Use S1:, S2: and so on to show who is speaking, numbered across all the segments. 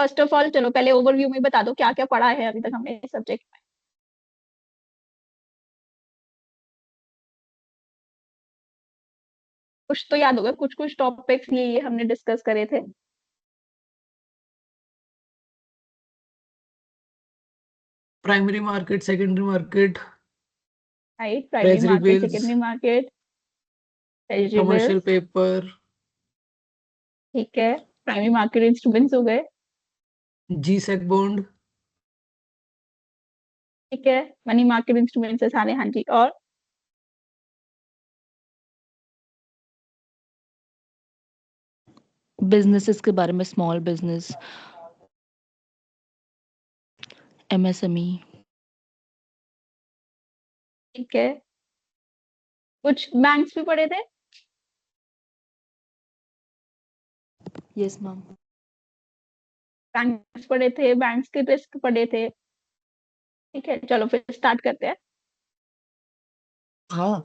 S1: First of all चलो पहले overview में बता दो क्या क्या पढ़ा है अभी तक हमने इस सब्जेक्ट में। कुछ तो याद होगा, कुछ कुछ टॉपिक्स ये हमने डिस्कस करे थे।
S2: Primary market, secondary market,
S1: right, primary
S2: treasury
S1: market,
S2: bills,
S1: secondary market, treasury
S2: commercial
S1: bills.
S2: Paper,
S1: ठीक है, प्राइमरी मार्केट इंस्ट्रूमेंट्स हो गए।
S2: जी सेक बॉन्ड,
S1: ठीक है, मनी मार्केट इंस्ट्रूमेंट्स है सारे, हाँ जी। और
S3: बिजनेसेस के बारे में, स्मॉल बिजनेस, एमएसएमई।
S1: ठीक है, कुछ बैंक्स भी पढ़े थे।
S3: Yes ma'am.
S1: बैंक्स पढ़े थे, बैंक्स के रिस्क पढ़े थे। ठीक है, चलो फिर स्टार्ट करते हैं।
S2: हाँ।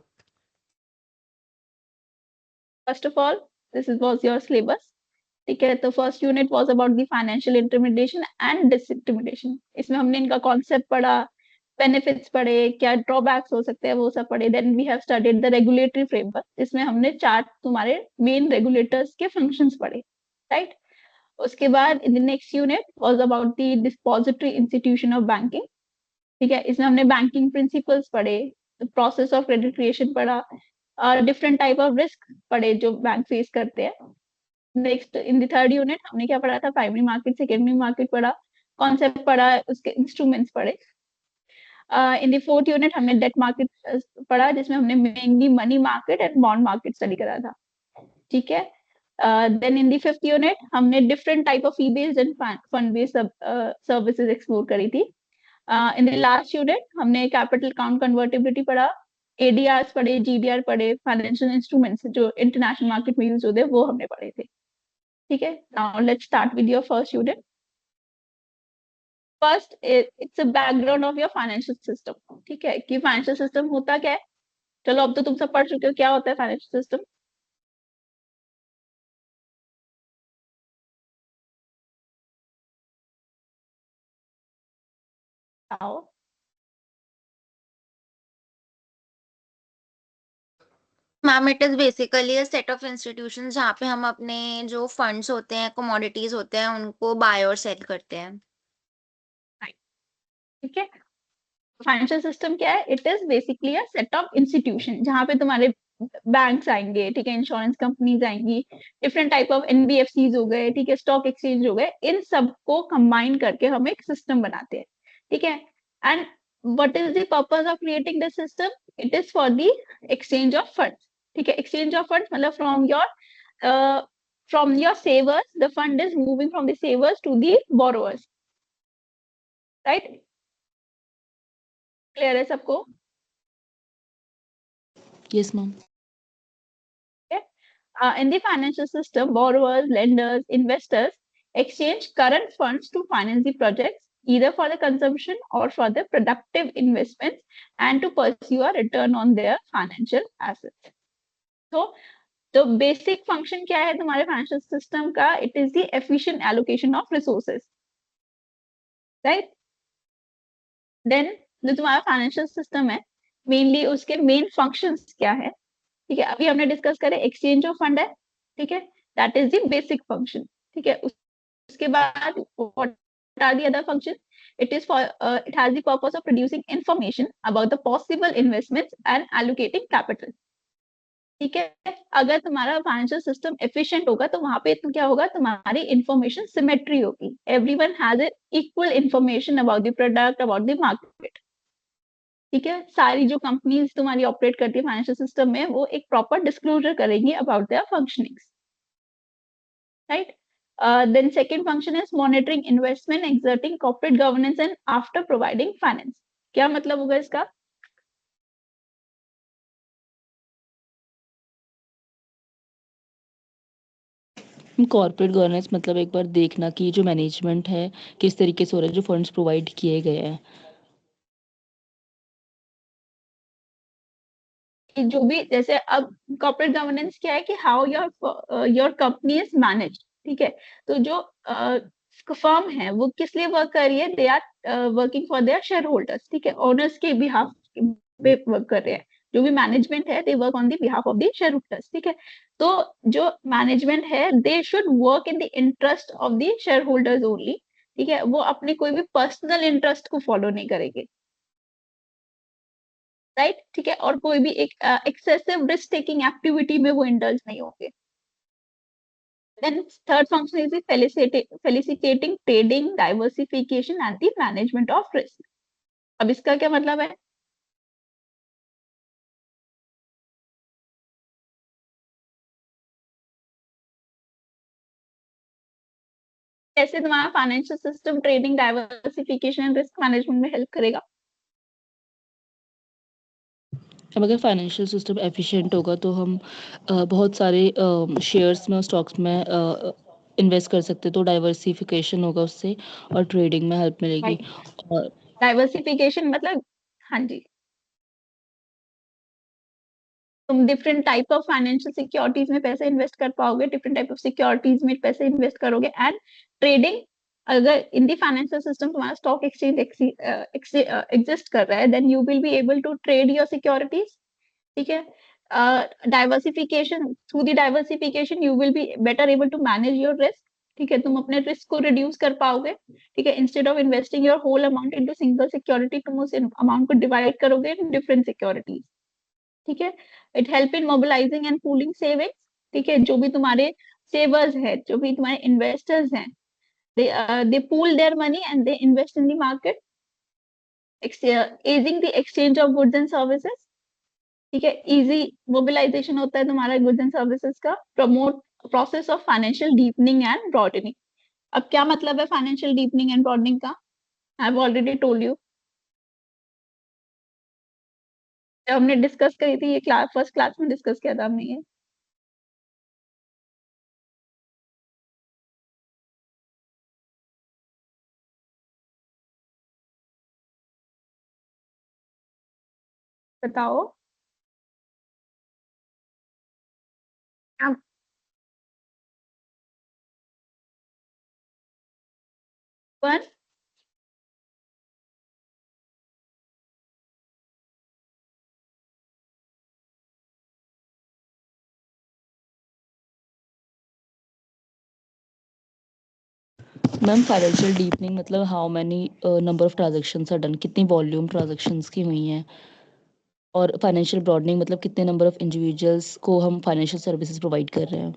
S1: First of all, this is was your syllabus. ठीक है, तो first unit was about the financial intermediation and disintermediation. इसमें हमने इनका कॉन्सेप्ट पढ़ा, बेनिफिट्स पढ़े, क्या ड्रॉबैक्स हो सकते हैं वो सब पढ़े। Then we have studied the regulatory framework, इसमें हमने चार तुम्हारे मेन रेगुलेटर्स के फंक्शंस पढ़े। राइट, उसके बाद in the next unit was about the depository institution of banking. ठीक है, इसमें हमने बैंकिंग प्रिंसिपल्स पढ़े, प्रोसेस ऑफ क्रेडिट क्रिएशन पढ़ा, डिफरेंट टाइप ऑफ रिस्क पढ़े जो बैंक फेस करते हैं। Next in the third unit हमने क्या पढ़ा था, प्राइमरी मार्केट, सेकेंडरी मार्केट पढ़ा, कॉन्सेप्ट पढ़ा, उसके इंस्ट्रूमेंट्स पढ़े। इन द फोर्थ यूनिट हमने डेट मार्केट पढ़ा, जिसमें हमने mainly money market and bond market study करा था। ठीक है, then in the fifth unit हमने different type of fee based and fund based services explore करी थी। इन द लास्ट यूनिट हमने कैपिटल अकाउंट कन्वर्टिबिलिटी पढ़ा, एडीआर पढ़े, जीडीआर पढ़े, फाइनेंशियल इंस्ट्रूमेंट्स जो इंटरनेशनल मार्केट में यूज होते हैं वो हमने पढ़े थे। ठीक है, now let's start with your first unit. First, it's a background of your financial system. ठीक है, कि फाइनेंशियल सिस्टम होता क्या है। चलो अब तो तुम सब पढ़ चुके हो क्या होता है फाइनेंशियल सिस्टम। आओ।
S4: Ma'am, it is basically a set of institutions जहाँ पे हम अपने जो फंड्स होते हैं, कमोडिटीज होते हैं, उनको बाय और सेल करते हैं।
S1: ठीक है, फाइनेंशियल सिस्टम क्या है, it is basically a set of institution जहाँ पे तुम्हारे बैंक्स आएंगे, ठीक है, इंश्योरेंस कंपनीज आएंगी, डिफरेंट टाइप ऑफ एनबीएफसीज हो गए, ठीक है, स्टॉक एक्सचेंज हो गए, इन सबको कंबाइन करके हम एक सिस्टम बनाते हैं। ठीक है, and what is the purpose of creating this system, it is for the exchange of funds. ठीक है, एक्सचेंज ऑफ फंड्स मतलब from your savers the fund is moving from the savers to the borrowers. Right, clear है सबको।
S3: Yes ma'am.
S1: In the financial system, borrowers, lenders, investors exchange current funds to finance the projects, either for the consumption or for the productive investments, and to pursue a return on their financial assets. So, the basic function क्या है तुम्हारे financial system का? It is the efficient allocation of resources, right? Then जो तुम्हारा financial system है, mainly उसके main functions क्या है? ठीक है, अभी हमने डिस्कस करे एक्सचेंज ऑफ फंड है। ठीक है, that is the basic function. ठीक है, उसके बाद what are the other function, it is for it has the purpose of producing information about the possible investments and allocating capital. ठीक है, अगर तुम्हारा फाइनेंशियल सिस्टम एफिशिएंट होगा तो वहां पे तो क्या होगा, तुम्हारी इंफॉर्मेशन सिमेट्री होगी, everyone has equal information about the product, about the market. ठीक है, सारी जो कंपनीज तुम्हारी ऑपरेट करती है फाइनेंशियल सिस्टम में वो एक प्रॉपर डिस्क्लोजर करेंगी about their functionings. Right, then second function is monitoring investment, exerting corporate governance and after providing finance. क्या मतलब होगा इसका?
S3: कॉर्पोरेट गवर्नेंस मतलब एक बार देखना कि जो मैनेजमेंट है किस तरीके से हो रहा है, जो फंड्स प्रोवाइड किए गए हैं।
S1: कि जो भी जैसे अब कॉर्पोरेट गवर्नेंस क्या है कि how your company is managed. ठीक है, तो जो फर्म है वो किस लिए वर्क कर रही है, they are working for their shareholders, ठीक है, ओनर्स के बिहाफ पे वर्क कर रहे हैं। जो भी मैनेजमेंट है they work on the behalf of the share holders, ठीक है। तो जो मैनेजमेंट है they should work in the interest of the share holders only, ठीक है, वो अपने कोई भी पर्सनल इंटरेस्ट को फॉलो नहीं करेंगे, राइट, ठीक है, और कोई भी एक एक्सेसिव रिस्क टेकिंग एक्टिविटी में वो इंडल्ज नहीं होंगे। Then third function is the facilitating trading, diversification and the management of risk. अब इसका क्या मतलब है? कैसे तुम्हारा financial system trading, diversification and risk management में हेल्प करेगा?
S3: अब अगर फाइनेंशियल सिस्टम एफिशिएंट होगा तो हम बहुत सारे शेयर्स में और स्टॉक्स में इन्वेस्ट कर सकते हैं, तो डाइवर्सिफिकेशन होगा उससे और ट्रेडिंग में हेल्प मिलेगी। और
S1: डाइवर्सिफिकेशन मतलब, हाँ जी, तुम different type of financial securities में पैसे इन्वेस्ट कर पाओगे, डिफरेंट टाइप ऑफ सिक्योरिटीज में पैसे इन्वेस्ट करोगे। एंड ट्रेडिंग, अगर इन दी फाइनेंशियल सिस्टम तुम्हारा स्टॉक एक्सचेंज एग्जिस्ट कर रहा है, then you will be able to trade your securities, ठीक है। Diversification, through the diversification you will be better able to manage your risk, ठीक है, तुम अपने रिस्क को रिड्यूस कर पाओगे, ठीक है। Instead of investing your whole amount into single security, तुम उस अमाउंट को डिवाइड करोगे इन डिफरेंट सिक्योरिटीज, ठीक है। It help in mobilising and pooling savings, ठीक है, जो भी तुम्हारे सेवर्स है, जो भी तुम्हारे इन्वेस्टर्स हैं, they pool their money and they invest in the market, easing the exchange of goods and services, ठीक है, इजी मोबिलाइजेशन होता है तुम्हारा गुड्स एंड सर्विसेज का। Promote process of financial deepening and broadening. अब क्या मतलब है फाइनेंशियल डीपनिंग एंड ब्रॉडनिंग का? I have already told you, जब हमने डिस्कस करी थी ये क्लास, फर्स्ट क्लास में डिस्कस किया था हमने ये। बताओ। वन,
S3: मैम फाइनेंशियल डीपनिंग मतलब how many number of transactions are done, कितनी वॉल्यूम ट्रांजैक्शंस की हुई हैं। और फाइनेंशियल ब्रॉडनिंग मतलब कितने नंबर ऑफ इंडिविजुअल्स को हम फाइनेंशियल सर्विसेज प्रोवाइड कर रहे हैं।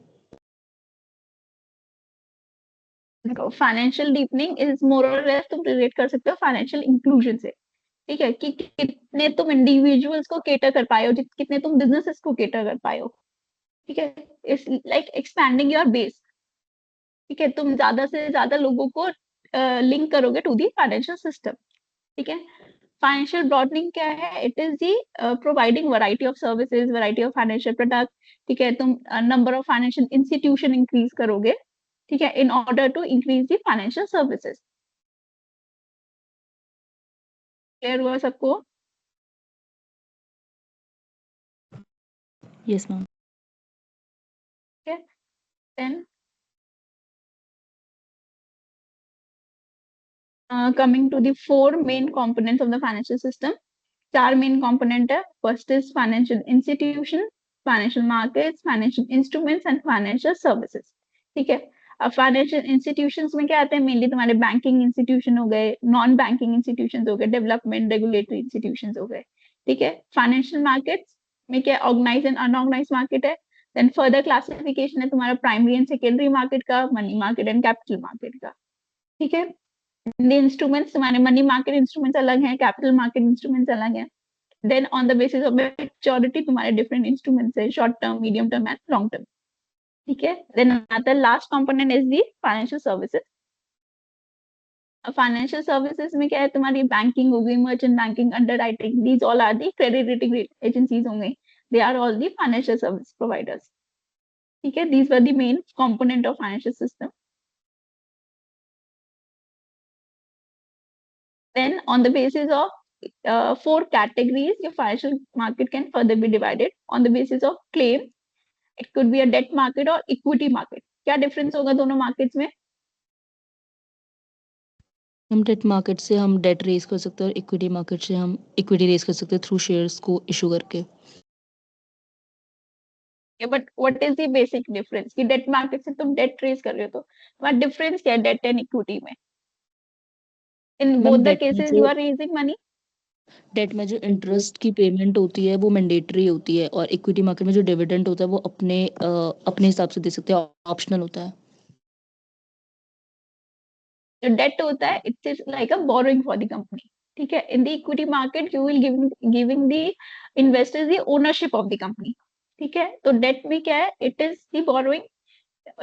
S1: देखो फाइनेंशियल डीपनिंग इज मोर और लेस तुम रिलेट कर सकते हो फाइनेंशियल इंक्लूजन से, ठीक है, कि कितने तुम इंडिविजुअल्स को केटर कर पाए हो, कितने तुम बिजनेसेस को केटर कर पाए हो, ठीक है। It's like expanding your base, ठीक है, तुम ज्यादा से ज्यादा लोगों को लिंक करोगे टू दी फाइनेंशियल सिस्टम, ठीक है। फाइनेंशियल ब्रॉडनिंग क्या है? It is the providing variety of services, variety of financial product, ठीक है, तुम number of financial institution increase करोगे, ठीक है, in order to increase the financial services. Clear हुआ सबको?
S3: Yes ma'am.
S1: Then coming to the four main components of the financial system, चार main component है। First is financial institution, financial markets, financial instruments and financial services, ठीक है। अब financial institutions में क्या आते हैं? मेनली तुम्हारे बैंकिंग इंस्टीट्यूशन हो गए, नॉन बैंकिंग इंस्टीट्यूशंस हो गए, डेवलपमेंट रेगुलेटरी इंस्टीट्यूशंस हो गए, ठीक है। फाइनेंशियल मार्केट्स में क्या ऑर्गेनाइज एंड अनऑर्गेनाइज मार्केट है। देन फर्दर क्लासिफिकेशन है तुम्हारा प्राइमरी एंड सेकेंडरी मार्केट का, money market and capital market का, ठीक है। इंस्ट्रूमेंट्स तुम्हारे मनी मार्केट इंस्ट्रूमेंट्स अलग हैं, कैपिटल मार्केट इंस्ट्रूमेंट्स अलग हैं। Then on the basis of maturity तुम्हारे डिफरेंट इंस्ट्रूमेंट्स है, short term, medium term and long term, ठीक है। Then another last component is the financial services. Financial services में क्या है? तुम्हारी बैंकिंग हो गई, merchant banking, underwriting, these all are the credit rating agencies हो गई, they are all the financial service providers, ठीक है। These were the main component of financial system. Then on the basis of four categories, your financial market can further be divided on the basis of claim. It could be a debt market or equity market. क्या difference होगा दोनों markets में?
S3: हम debt market से हम date raise कर सकते हैं और इक्विटी मार्केट से हम इक्विटी रेज कर सकते हैं थ्रू शेयर्स को इशू करके।
S1: But what is the basic difference कि डेट मार्केट से तुम डेट रेज कर रहे हो तो तुम्हारा डिफरेंस क्या है डेट एंड इक्विटी में? In both
S3: ma'am
S1: the cases you are raising money.
S3: Debt में जो इंटरेस्ट की पेमेंट होती है वो मैंडेटरी होती है और इक्विटी मार्केट में जो डिविडेंड होता है वो अपने हिसाब से दे सकते हैं, ऑप्शनल होता है।
S1: जो डेट होता है it is like a borrowing for the company, ठीक है। In the equity market you will giving the investors the ownership of the company, ठीक है। तो डेट में क्या है, it is the borrowing,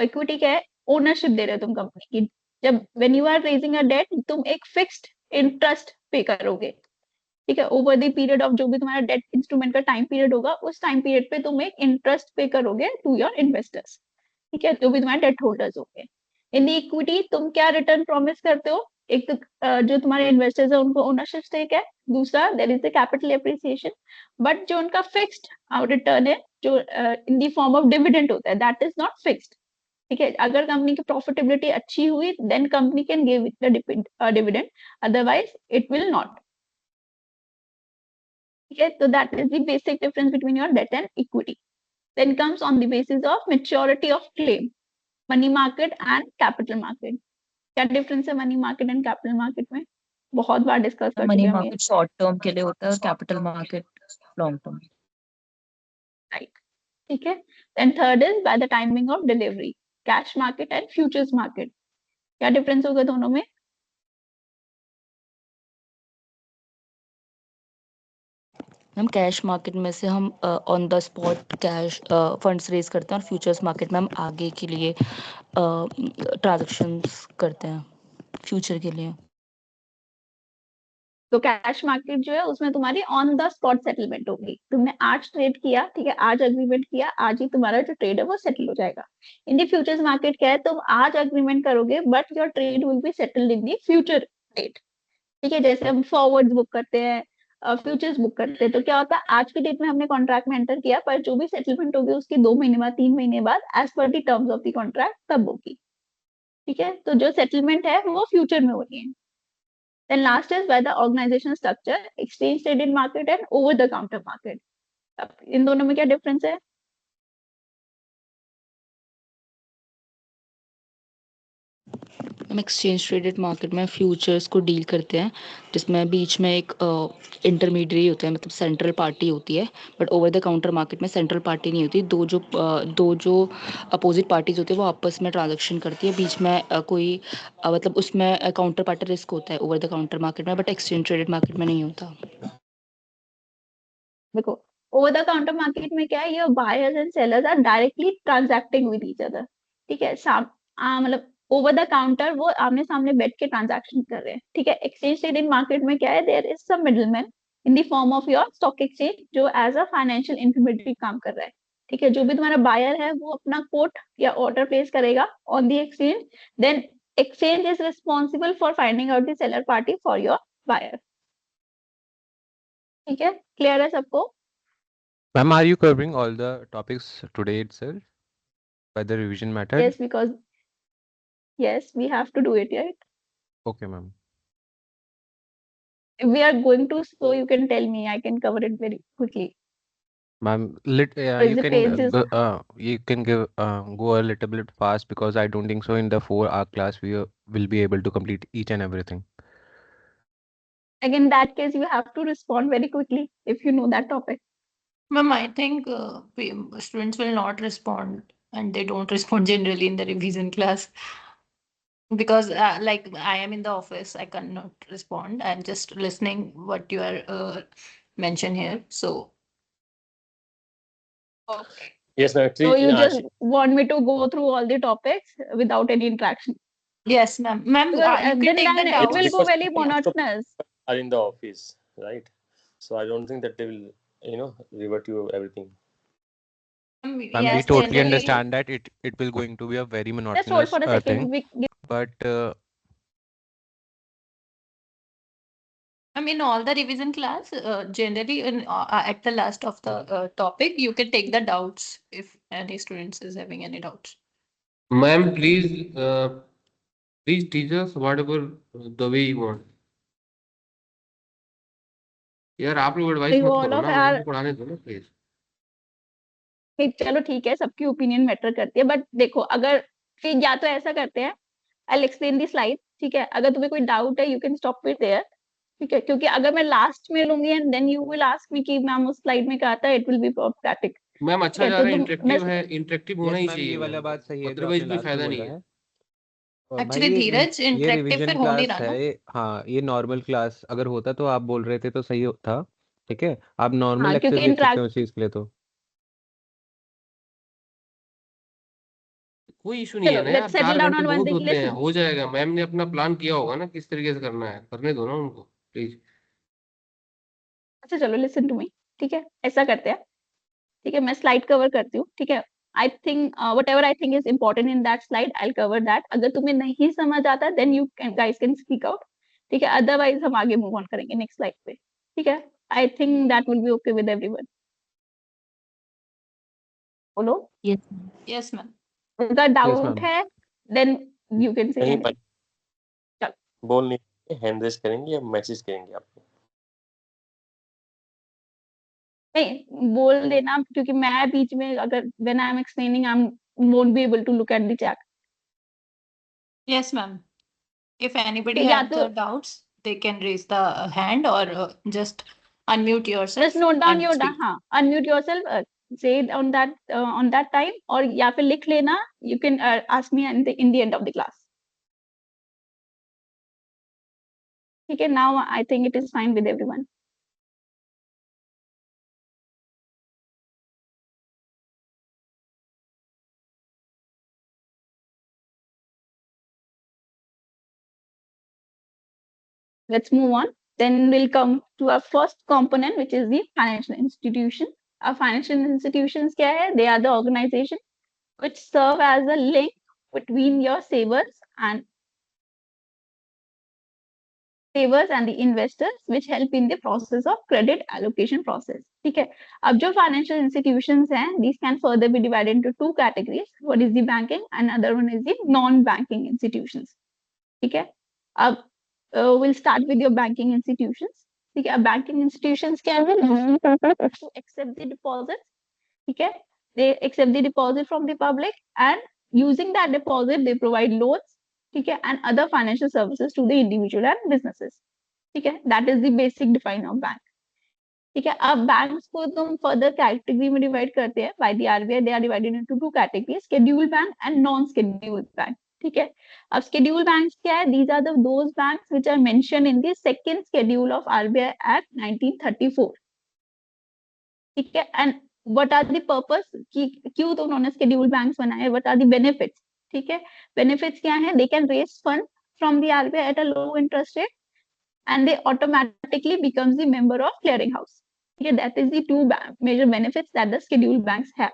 S1: equity क्या है, ओनरशिप दे रहे हो तुम कंपनी की। जब when you are raising a debt तुम एक फिक्स्ड इंटरेस्ट पे करोगे, ठीक है। ओवर द पीरियड ऑफ जो भी तुम्हारा डेट इंस्ट्रूमेंट का टाइम पीरियड होगा उस टाइम पीरियड पे तुम एक इंटरेस्ट पे करोगे टू योर इन्वेस्टर्स, ठीक है, जो भी तुम्हारे डेट होल्डर्स होंगे। इन द इक्विटी तुम क्या रिटर्न प्रॉमिस करते हो? एक तो जो तुम्हारे इन्वेस्टर्स है उनको ओनरशिप स्टेक है, दूसरा there is the capital appreciation. But जो उनका फिक्स्ड रिटर्न है जो in the form of dividend होता है दैट इज नॉट फिक्स्ड, ठीक है। अगर कंपनी की प्रॉफिटेबिलिटी अच्छी हुई then company can give the dividend, otherwise it will not, ठीक है। तो that is the basic difference between your debt and equity. Then comes on the basis of maturity of claim, money market and capital market. क्या difference है money market and capital market में? बहुत बार discuss कर
S3: money
S1: चुके हैं हम ये,
S3: market short term के लिए होता है और capital market long term.
S1: Right, ठीक है। Then third is by the timing of delivery, cash market and futures market. क्या डिफरेंस होगा दोनों में?
S3: हम कैश मार्केट में से हम on the spot cash funds raise करते हैं और फ्यूचर्स मार्केट में हम आगे के लिए ट्रांजैक्शंस करते हैं फ्यूचर के लिए।
S1: तो कैश मार्केट जो है उसमें तुम्हारी ऑन द स्पॉट सेटलमेंट होगी, तुमने आज ट्रेड किया, ठीक है, आज एग्रीमेंट किया, आज ही तुम्हारा जो ट्रेड है वो सेटल हो जाएगा। इन दी फ्यूचर्स मार्केट क्या है, तुम आज एग्रीमेंट करोगे but your trade will be settled in the future date, ठीक है। जैसे हम फॉरवर्ड बुक करते हैं, फ्यूचर्स बुक करते हैं, तो क्या होता है आज की डेट में हमने कॉन्ट्रैक्ट में एंटर किया पर जो भी सेटलमेंट होगी उसकी 2 महीने बाद 3 महीने बाद as per the terms of the contract तब होगी, ठीक है। तो जो सेटलमेंट है वो फ्यूचर में होनी है। Then last is by the organizational structure, exchange traded market and over the counter market. अब इन दोनों में क्या डिफरेंस है?
S3: हम एक्सचेंज ट्रेडेड मार्केट में फ्यूचर्स को डील करते हैं जिसमें बीच में एक इंटरमीडिएट होता है, मतलब सेंट्रल पार्टी होती है। But over the counter market में सेंट्रल पार्टी नहीं होती, दो जो अपोजिट पार्टीज होती है वो आपस में ट्रांजैक्शन करती है, बीच में कोई मतलब उसमें काउंटर पार्टी रिस्क होता है ओवर द काउंटर मार्केट में, बट एक्सचेंज ट्रेडेड मार्केट में नहीं होता।
S1: देखो ओवर द काउंटर मार्केट में क्या है, ये buyers and sellers are directly transacting with each other, ठीक है। मतलब ओवर द काउंटर वो आमने सामने बैठ के ट्रांजैक्शन कर रहे हैं, ठीक है। एक्सचेंज ट्रेडेड मार्केट में क्या है, there is some middleman in the form of your stock exchange जो एज अ फाइनेंशियल इंटरमीडिएटरी काम कर रहा है, ठीक है। जो भी तुम्हारा बायर है वो अपना कोट या ऑर्डर प्लेस करेगा on the exchange, then exchange is responsible for finding out the seller party for your buyer, ठीक है। क्लियर है सबको?
S5: Ma'am, are you covering all the topics today itself by the revision method?
S1: Yes, because yes we have to do it, right?
S5: Okay, ma'am.
S1: If we are going to, so you can tell me, I can cover it very quickly.
S5: Ma'am,
S1: Because
S5: you
S1: the
S5: can
S1: page is
S5: you can give go a little bit fast because I don't think so in the 4 hour class we will be able to complete each and everything.
S1: again in that case you have to respond very quickly if you know that topic.
S6: Ma'am, I think students will not respond, and they don't respond generally in the revision class because, like, I am in the office, I cannot respond. I'm just listening what you are mention here. So,
S1: Okay.
S7: Yes, ma'am.
S1: So you just
S7: She-
S1: want me to go through all the topics without any interaction?
S6: yes, ma'am. Ma'am,
S1: Because
S6: you can take the
S1: then it
S6: doubts.
S1: will go
S7: Because
S1: very monotonous.
S7: are in the office, right? So I don't think that they will, revert you everything.
S5: Ma'am, we
S6: Yes,
S5: totally
S6: generally,
S5: understand that it will going to be a very
S1: Just hold
S5: monotonous
S1: for a second.
S5: thing, but
S6: I mean, all the revision class, generally at the last of the topic, you can take the doubts if any students is having any doubts.
S8: Ma'am, please Please teach us whatever the way you want. यार आप लोग advice मत
S1: all
S8: करो
S1: of
S8: ना, मेरे
S1: our
S8: को पढ़ाने दो ना प्लीज।
S1: चलो ठीक है, सबकी ओपिनियन मैटर करती है, बट देखो अगर फिर या तो ऐसा करते हैं, आई एक्सप्लेन दी स्लाइड, ठीक है, अगर तुम्हें कोई डाउट है you can stop it there, ठीक है, क्योंकि अगर मैं लास्ट में लूंगी and then you will ask me कि मैम उस स्लाइड में क्या था, it will be problematic.
S8: Ma'am
S1: ठीक
S8: अच्छा
S1: है,
S8: जा
S1: तो
S8: रहा है,
S1: तुम
S8: इंटरेक्टिव है, इंटरेक्टिव होना
S5: यस
S8: ही
S5: मैम,
S8: चाहिए
S5: ये वाला
S8: मैम,
S5: बात सही है जो
S8: अदरवाइज
S5: आपने
S8: कोई
S5: लास्ट में
S8: फायदा नहीं
S5: बोला
S8: है।
S5: है। और भाई
S6: एक्चुअली धीरज
S5: ये
S6: इंटरेक्टिव
S5: रिवीजन
S6: फिर हो नहीं
S5: क्लास
S6: रहा
S5: है
S6: ना।
S5: हाँ, ये नॉर्मल क्लास अगर होता तो आप बोल रहे थे तो सही था। ठीक है, आप नॉर्मल
S1: हाँ,
S5: लेक्चर
S1: क्योंकि
S5: देख सकते
S1: इंटरेक्ट
S5: हो उस चीज के लिए तो।
S8: कोई इशू नहीं
S1: चलो
S8: है ना यार,
S1: लेट्स सेटल
S8: 4
S1: डाउन
S8: घंटे
S1: ऑन वन
S8: बहुत
S1: थिंग,
S8: होते हैं,
S1: लिसन।
S8: हो जाएगा। मैम ने अपना प्लान किया होगा ना किस तरीके से करना है, करने दो ना उनको प्लीज।
S1: अच्छा चलो लिसन टू मी, ठीक है, ऐसा करते हैं, ठीक है, मैं स्लाइड कवर करती हूँ, ठीक है, I think whatever I think is important in that slide I cover that, अगर तुम्हें नहीं समझ आता then you guys can speak out, ठीक है, अदरवाइज हम आगे मूव ऑन करेंगे नेक्स्ट स्लाइड पे, ठीक है, I think that will be okay with everyone. बोलो,
S3: यस
S6: यस मैम।
S1: अगर
S5: यस
S1: डाउट
S5: मैम।
S1: है देन यू कैन से
S7: नहीं
S1: एनीथिंग।
S7: भाई, बोल नहीं, हैंड रेस करेंगे या मैसेज करेंगे आपको?
S1: नहीं बोल देना, क्योंकि मैं बीच में अगर when I am explaining I won't be able to look at the chat.
S6: Yes, ma'am. If anybody
S1: या
S6: had
S1: तो
S6: the doubts, they can raise the hand or just unmute
S1: just
S6: yourself
S1: note down
S6: and
S1: your
S6: speak.
S1: हाँ, unmute yourself, say it on that time, और या फिर लिख लेना, you can ask me in the end of the class, ठीक है, now I think it is fine with everyone. Let's move on. Then we'll come to our first component, which is the financial institution. Our financial institutions क्या है? They are the organization which serve as a link between your savers and the investors, which help in the process of credit allocation process. ठीक है, अब जो financial institutions हैं, these can further be divided into two categories. One is the banking and other one is the non-banking institutions. ठीक है, अब we'll start with your banking institutions. ठीक है, अब banking institutions क्या है? To accept the deposits. ठीक है, they accept the deposit from the public and using that deposit they provide loans, ठीक है, and other financial services to the individual and businesses. ठीक है, that is the basic define of bank. ठीक है, अब banks को तुम further category में डिवाइड करते हैं by the RBI, they are divided into two categories, scheduled bank and non scheduled bank. ठीक है, अब शेड्यूल्ड बैंक्स क्या है? These are those banks which are mentioned in the second schedule of RBI act 1934। ठीक है, and what are the purpose कि क्यों तो उन्होंने शेड्यूल्ड बैंक्स बनाए, व्हाट आर द बेनिफिट्स? ठीक है, बेनिफिट्स क्या है? They can raise fund from the RBI at a low interest rate and they automatically becomes the member of clearing house. Okay, that is the two major benefits that the scheduled banks have.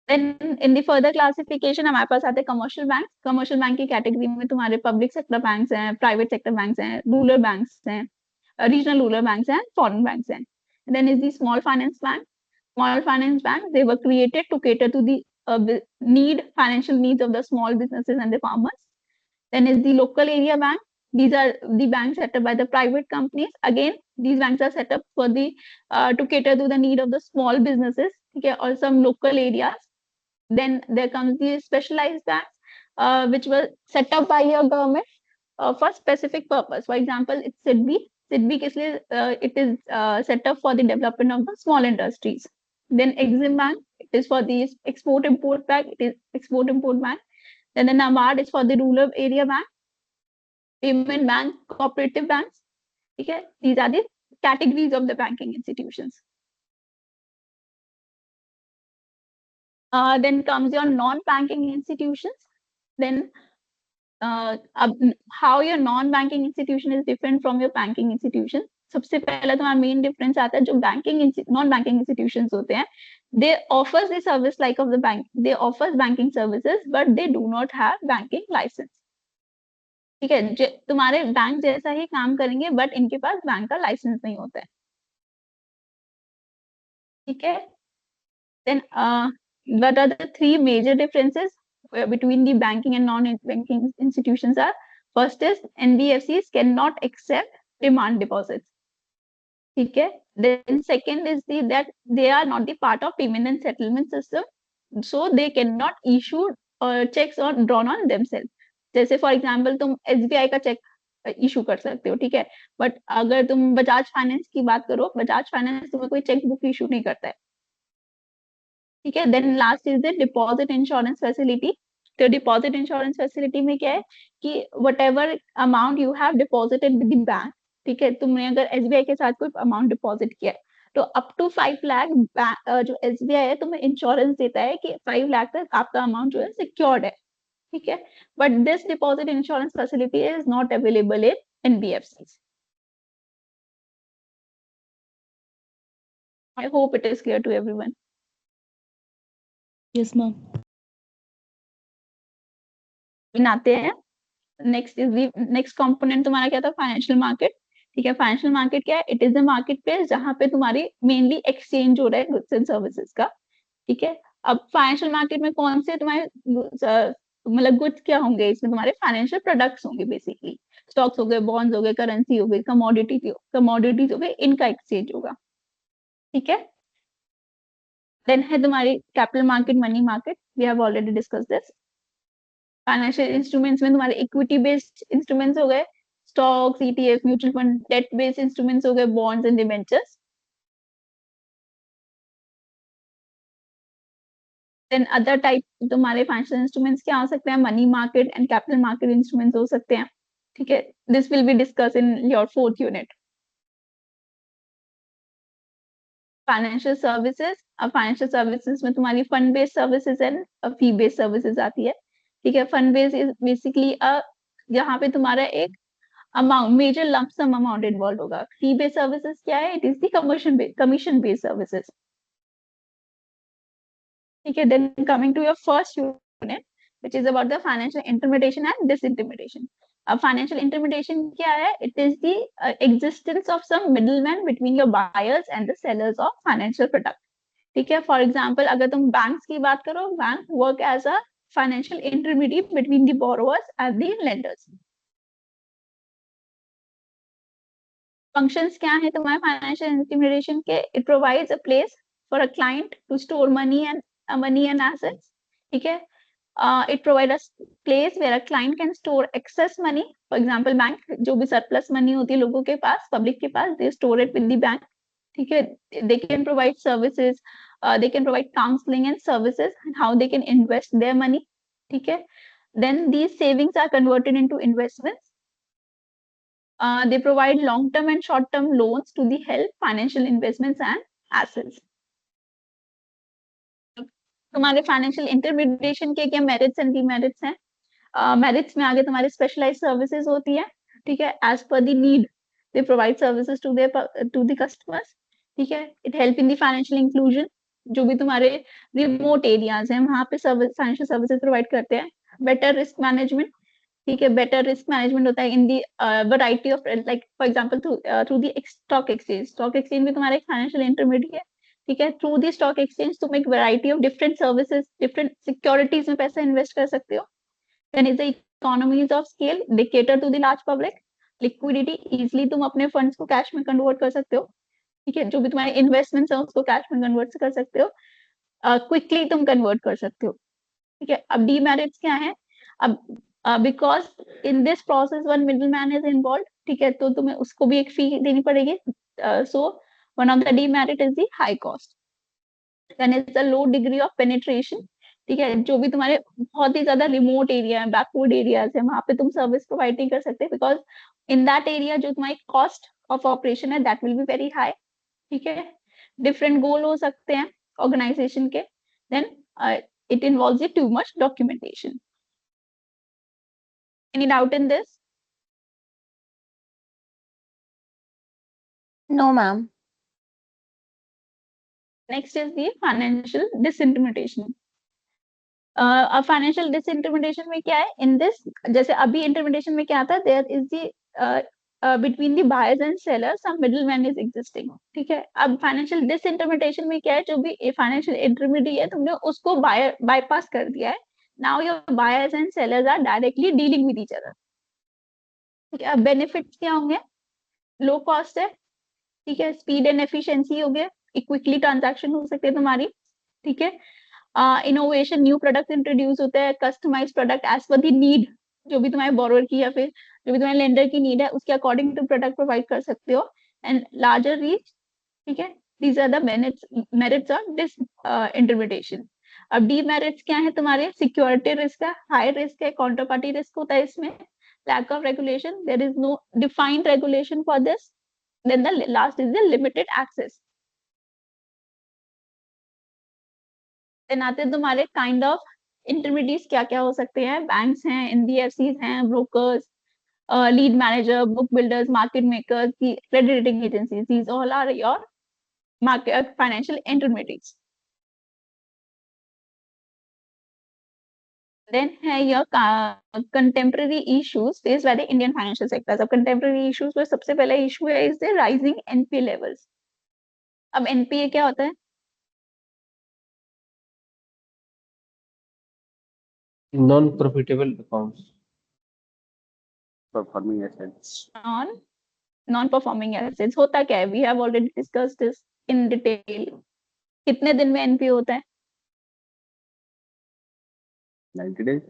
S1: Then in the further classification हमारे पास आते हैं commercial banks. Commercial bank की category में तुम्हारे public sector banks हैं, private sector banks हैं, rural banks हैं, regional rural banks हैं, foreign banks हैं. And then is the small finance bank. Small finance banks, they were created to cater to the financial needs of the small businesses and the farmers. Then is the local area bank. These are the banks set up by the private companies. Again, these banks are set up for the to cater to the need of the small businesses, okay, or some local areas. Then there comes the specialized banks, which were set up by your government for specific purpose. For example, it's SIDBI. SIDBI इसलिए it is set up for the development of the small industries. Then Exim Bank, it is for the export import bank. It is export import bank. Then the NABARD is for the rural area bank, payment bank, cooperative banks. Okay, these are the categories of the banking institutions. Then comes your non-banking institutions. Then how your non-banking institution is different from your banking institution. सबसे पहला तुम्हारा main difference आता है जो banking non banking institutions होते हैं, they offers the service like of the bank, they offers banking services but they do not have banking license. ठीक है, तुम्हारे बैंक जैसा ही काम करेंगे बट इनके पास बैंक का लाइसेंस नहीं होता है। ठीक है, then what are the three major differences between the banking and non-banking institutions are? First is NBFCs cannot accept demand deposits. Okay. Then second is that they are not the part of payment and settlement system, so they cannot issue checks or drawn on themselves. जैसे for example तुम SBI का check issue कर सकते हो, ठीक है, but अगर तुम बजाज फाइनेंस की बात करो, बजाज फाइनेंस तुम्हें कोई चेक बुक इशू नहीं करता है, ठीक है. Then last is the deposit insurance facility. तो डिपॉजिट इंश्योरेंस फैसिलिटी में क्या है कि whatever amount you have deposited with the bank, ठीक है, तुमने अगर SBI के साथ कोई अमाउंट डिपॉजिट किया है तो अप टू 5 लाख जो SBI है तुम्हें इंश्योरेंस देता है कि 5 लाख तक आपका अमाउंट जो है सिक्योर्ड है, ठीक है. But this deposit insurance facility is not available in NBFCs. I hope it is clear to everyone.
S3: Yes, ma'am.
S1: बनाते हैं. Next is the next component तुम्हारा क्या था? Financial market. ठीक है, फाइनेंशियल मार्केट क्या है? It is the market place जहां पे तुम्हारी मेनली एक्सचेंज हो रहा है गुड्स एंड सर्विसेज का. ठीक है, अब फाइनेंशियल मार्केट में कौन से तुम्हारे मतलब गुड्स क्या होंगे? इसमें तुम्हारे फाइनेंशियल प्रोडक्ट्स होंगे, बेसिकली स्टॉक्स हो गए, बॉन्ड्स हो गए, करेंसी हो गई, कमोडिटीज हो गए, इनका एक्सचेंज होगा. ठीक है. देन है तुम्हारी capital market, money market. We have already discuss this. Financial instruments में तुम्हारे इक्विटी बेस्ड इंस्ट्रूमेंट्स हो गए, stocks, ETF, mutual fund. Debt based instruments हो गए, bonds and debentures. Then other type तुम्हारे फाइनेंशियल इंस्ट्रूमेंट्स क्या हो सकते हैं? Money market and capital market instruments हो सकते हैं. ठीक है, this will be discuss in your 4th unit. Financial services. अब फाइनेंशियल सर्विसेज में तुम्हारी fund based services and fee based services आती है. ठीक है, फंड बेस्ड इज बेसिकली जहाँ पे तुम्हारा एक amount, major lump sum amount involve होगा. फी बेस्ड सर्विसेज क्या है? It is the commission based services. ठीक है. Then coming to your first unit which is about the financial intermediation and disintermediation. अब financial intermediation क्या है? It is the existence of some middleman between your buyers and the sellers of financial product. ठीक है. For example, अगर तुम banks की बात करो, bank work as a financial intermediary between the borrowers and the lenders. Functions क्या है तुम्हारे financial intermediation के? It provides a place for a client to store money and assets. ठीक है. It provides a place where a client can store excess money. For example, bank जो भी surplus money होती है लोगों के पास, public के पास, they store it with the bank. ठीक है. They can provide services, they can provide counseling and services and how they can invest their money. ठीक है. Then these savings are converted into investments. They provide long-term and short-term loans to the help financial investments and assets. तुम्हारे financial intermediation के क्या merits and demerits हैं? Merits में आगे तुम्हारी specialised services होती है. ठीक है, as per the need they provide services to the customers. ठीक है. It help in the financial inclusion. जो भी तुम्हारे रिमोट एरियाज हैं वहां पे फाइनेंशियल सर्विसेज प्रोवाइड करते हैं. Better risk management. ठीक है, बेटर रिस्क मैनेजमेंट होता है in the variety of, like for example through the stock exchange. Stock exchange भी तुम्हारा एक फाइनेंशियल इंटरमीडिएट है. ठीक है. थ्रू दी स्टॉक एक्सचेंज तुम एक variety of different services, different securities में पैसा इन्वेस्ट कर सकते हो. Then is the economies of scale. They cater to the large public. Liquidity, easily तुम अपने फंड्स को कैश में कन्वर्ट कर सकते हो. ठीक है, जो भी तुम्हारे इन्वेस्टमेंट्स है उसको कैश में कन्वर्ट कर सकते हो. क्विकली तुम कन्वर्ट कर सकते हो. ठीक है. अब डीमेरिट्स क्या है? अब because in this process one middle man is involve. ठीक है, तो तुम्हें उसको भी एक फी देनी पड़ेगी. सो one of the demerit is the high cost. Then is the low degree of penetration. ठीक है, जो भी तुम्हारे बहुत ही ज्यादा रिमोट एरिया है, बैकवर्ड एरियाज है, वहां पे तुम सर्विस प्रोवाइड नहीं कर सकते, बिकॉज इन दैट एरिया जो तुम्हारी कॉस्ट ऑफ ऑपरेशन है that will be very high. ठीक है. डिफरेंट गोल हो सकते हैं ऑर्गेनाइजेशन के. Then it involves too much documentation. Any doubt in this?
S4: No ma'am.
S1: Next is the financial disintermediation. अब financial disintermediation में क्या है? In this, जैसे अभी intermediation में क्या आता है? There is the between the buyers and sellers some middleman is existing. ठीक है, अब फाइनेंशियल डिसइंटरमीडिएशन में क्या है, जो भी फाइनेंशियल इंटरमीडिएट है तुमने उसको बाईपास कर दिया है. Now your buyers and sellers are directly dealing with each other. ठीक है, अब बेनिफिट्स क्या होंगे? लो कॉस्ट है, ठीक है, स्पीड एंड एफिशिएंसी हो गया, क्विकली ट्रांजैक्शन हो सकते हैं तुम्हारी. ठीक है, इनोवेशन, न्यू प्रोडक्ट इंट्रोड्यूस होते हैं, customise product as per the need, जो भी तुम्हारे बोरोवर की या फिर जो भी तुम्हारे लेंडर की नीड है उसके अकॉर्डिंग तुम प्रोडक्ट प्रोवाइड कर सकते हो. And larger reach. ठीक है, these are the merits of this intermediation. अब डीमेरिट्स क्या है तुम्हारे? सिक्योरिटी रिस्क है, हाई रिस्क है, काउंटर पार्टी रिस्क होता है इसमें, lack of regulation, there is no defined regulation for this. Then the last is the limited access. Then आते हैं तुम्हारे काइंड ऑफ इंटरमीडिएट्स क्या क्या हो सकते हैं. बैंक्स हैं, एनबीएफसीज हैं, brokers, lead manager, book builders, market makers, credit rating agencies, these all are your market financial intermediates. Then है your contemporary issues faced by the Indian financial sector. अब contemporary issues में सबसे पहला issue है is the rising NPA levels. अब NPA क्या होता है?
S8: Non profitable accounts.
S9: performing assets.
S1: Non-performing assets होता क्या है? We have already discussed this in detail. कितने दिन में NPA होता है?
S9: 90 days.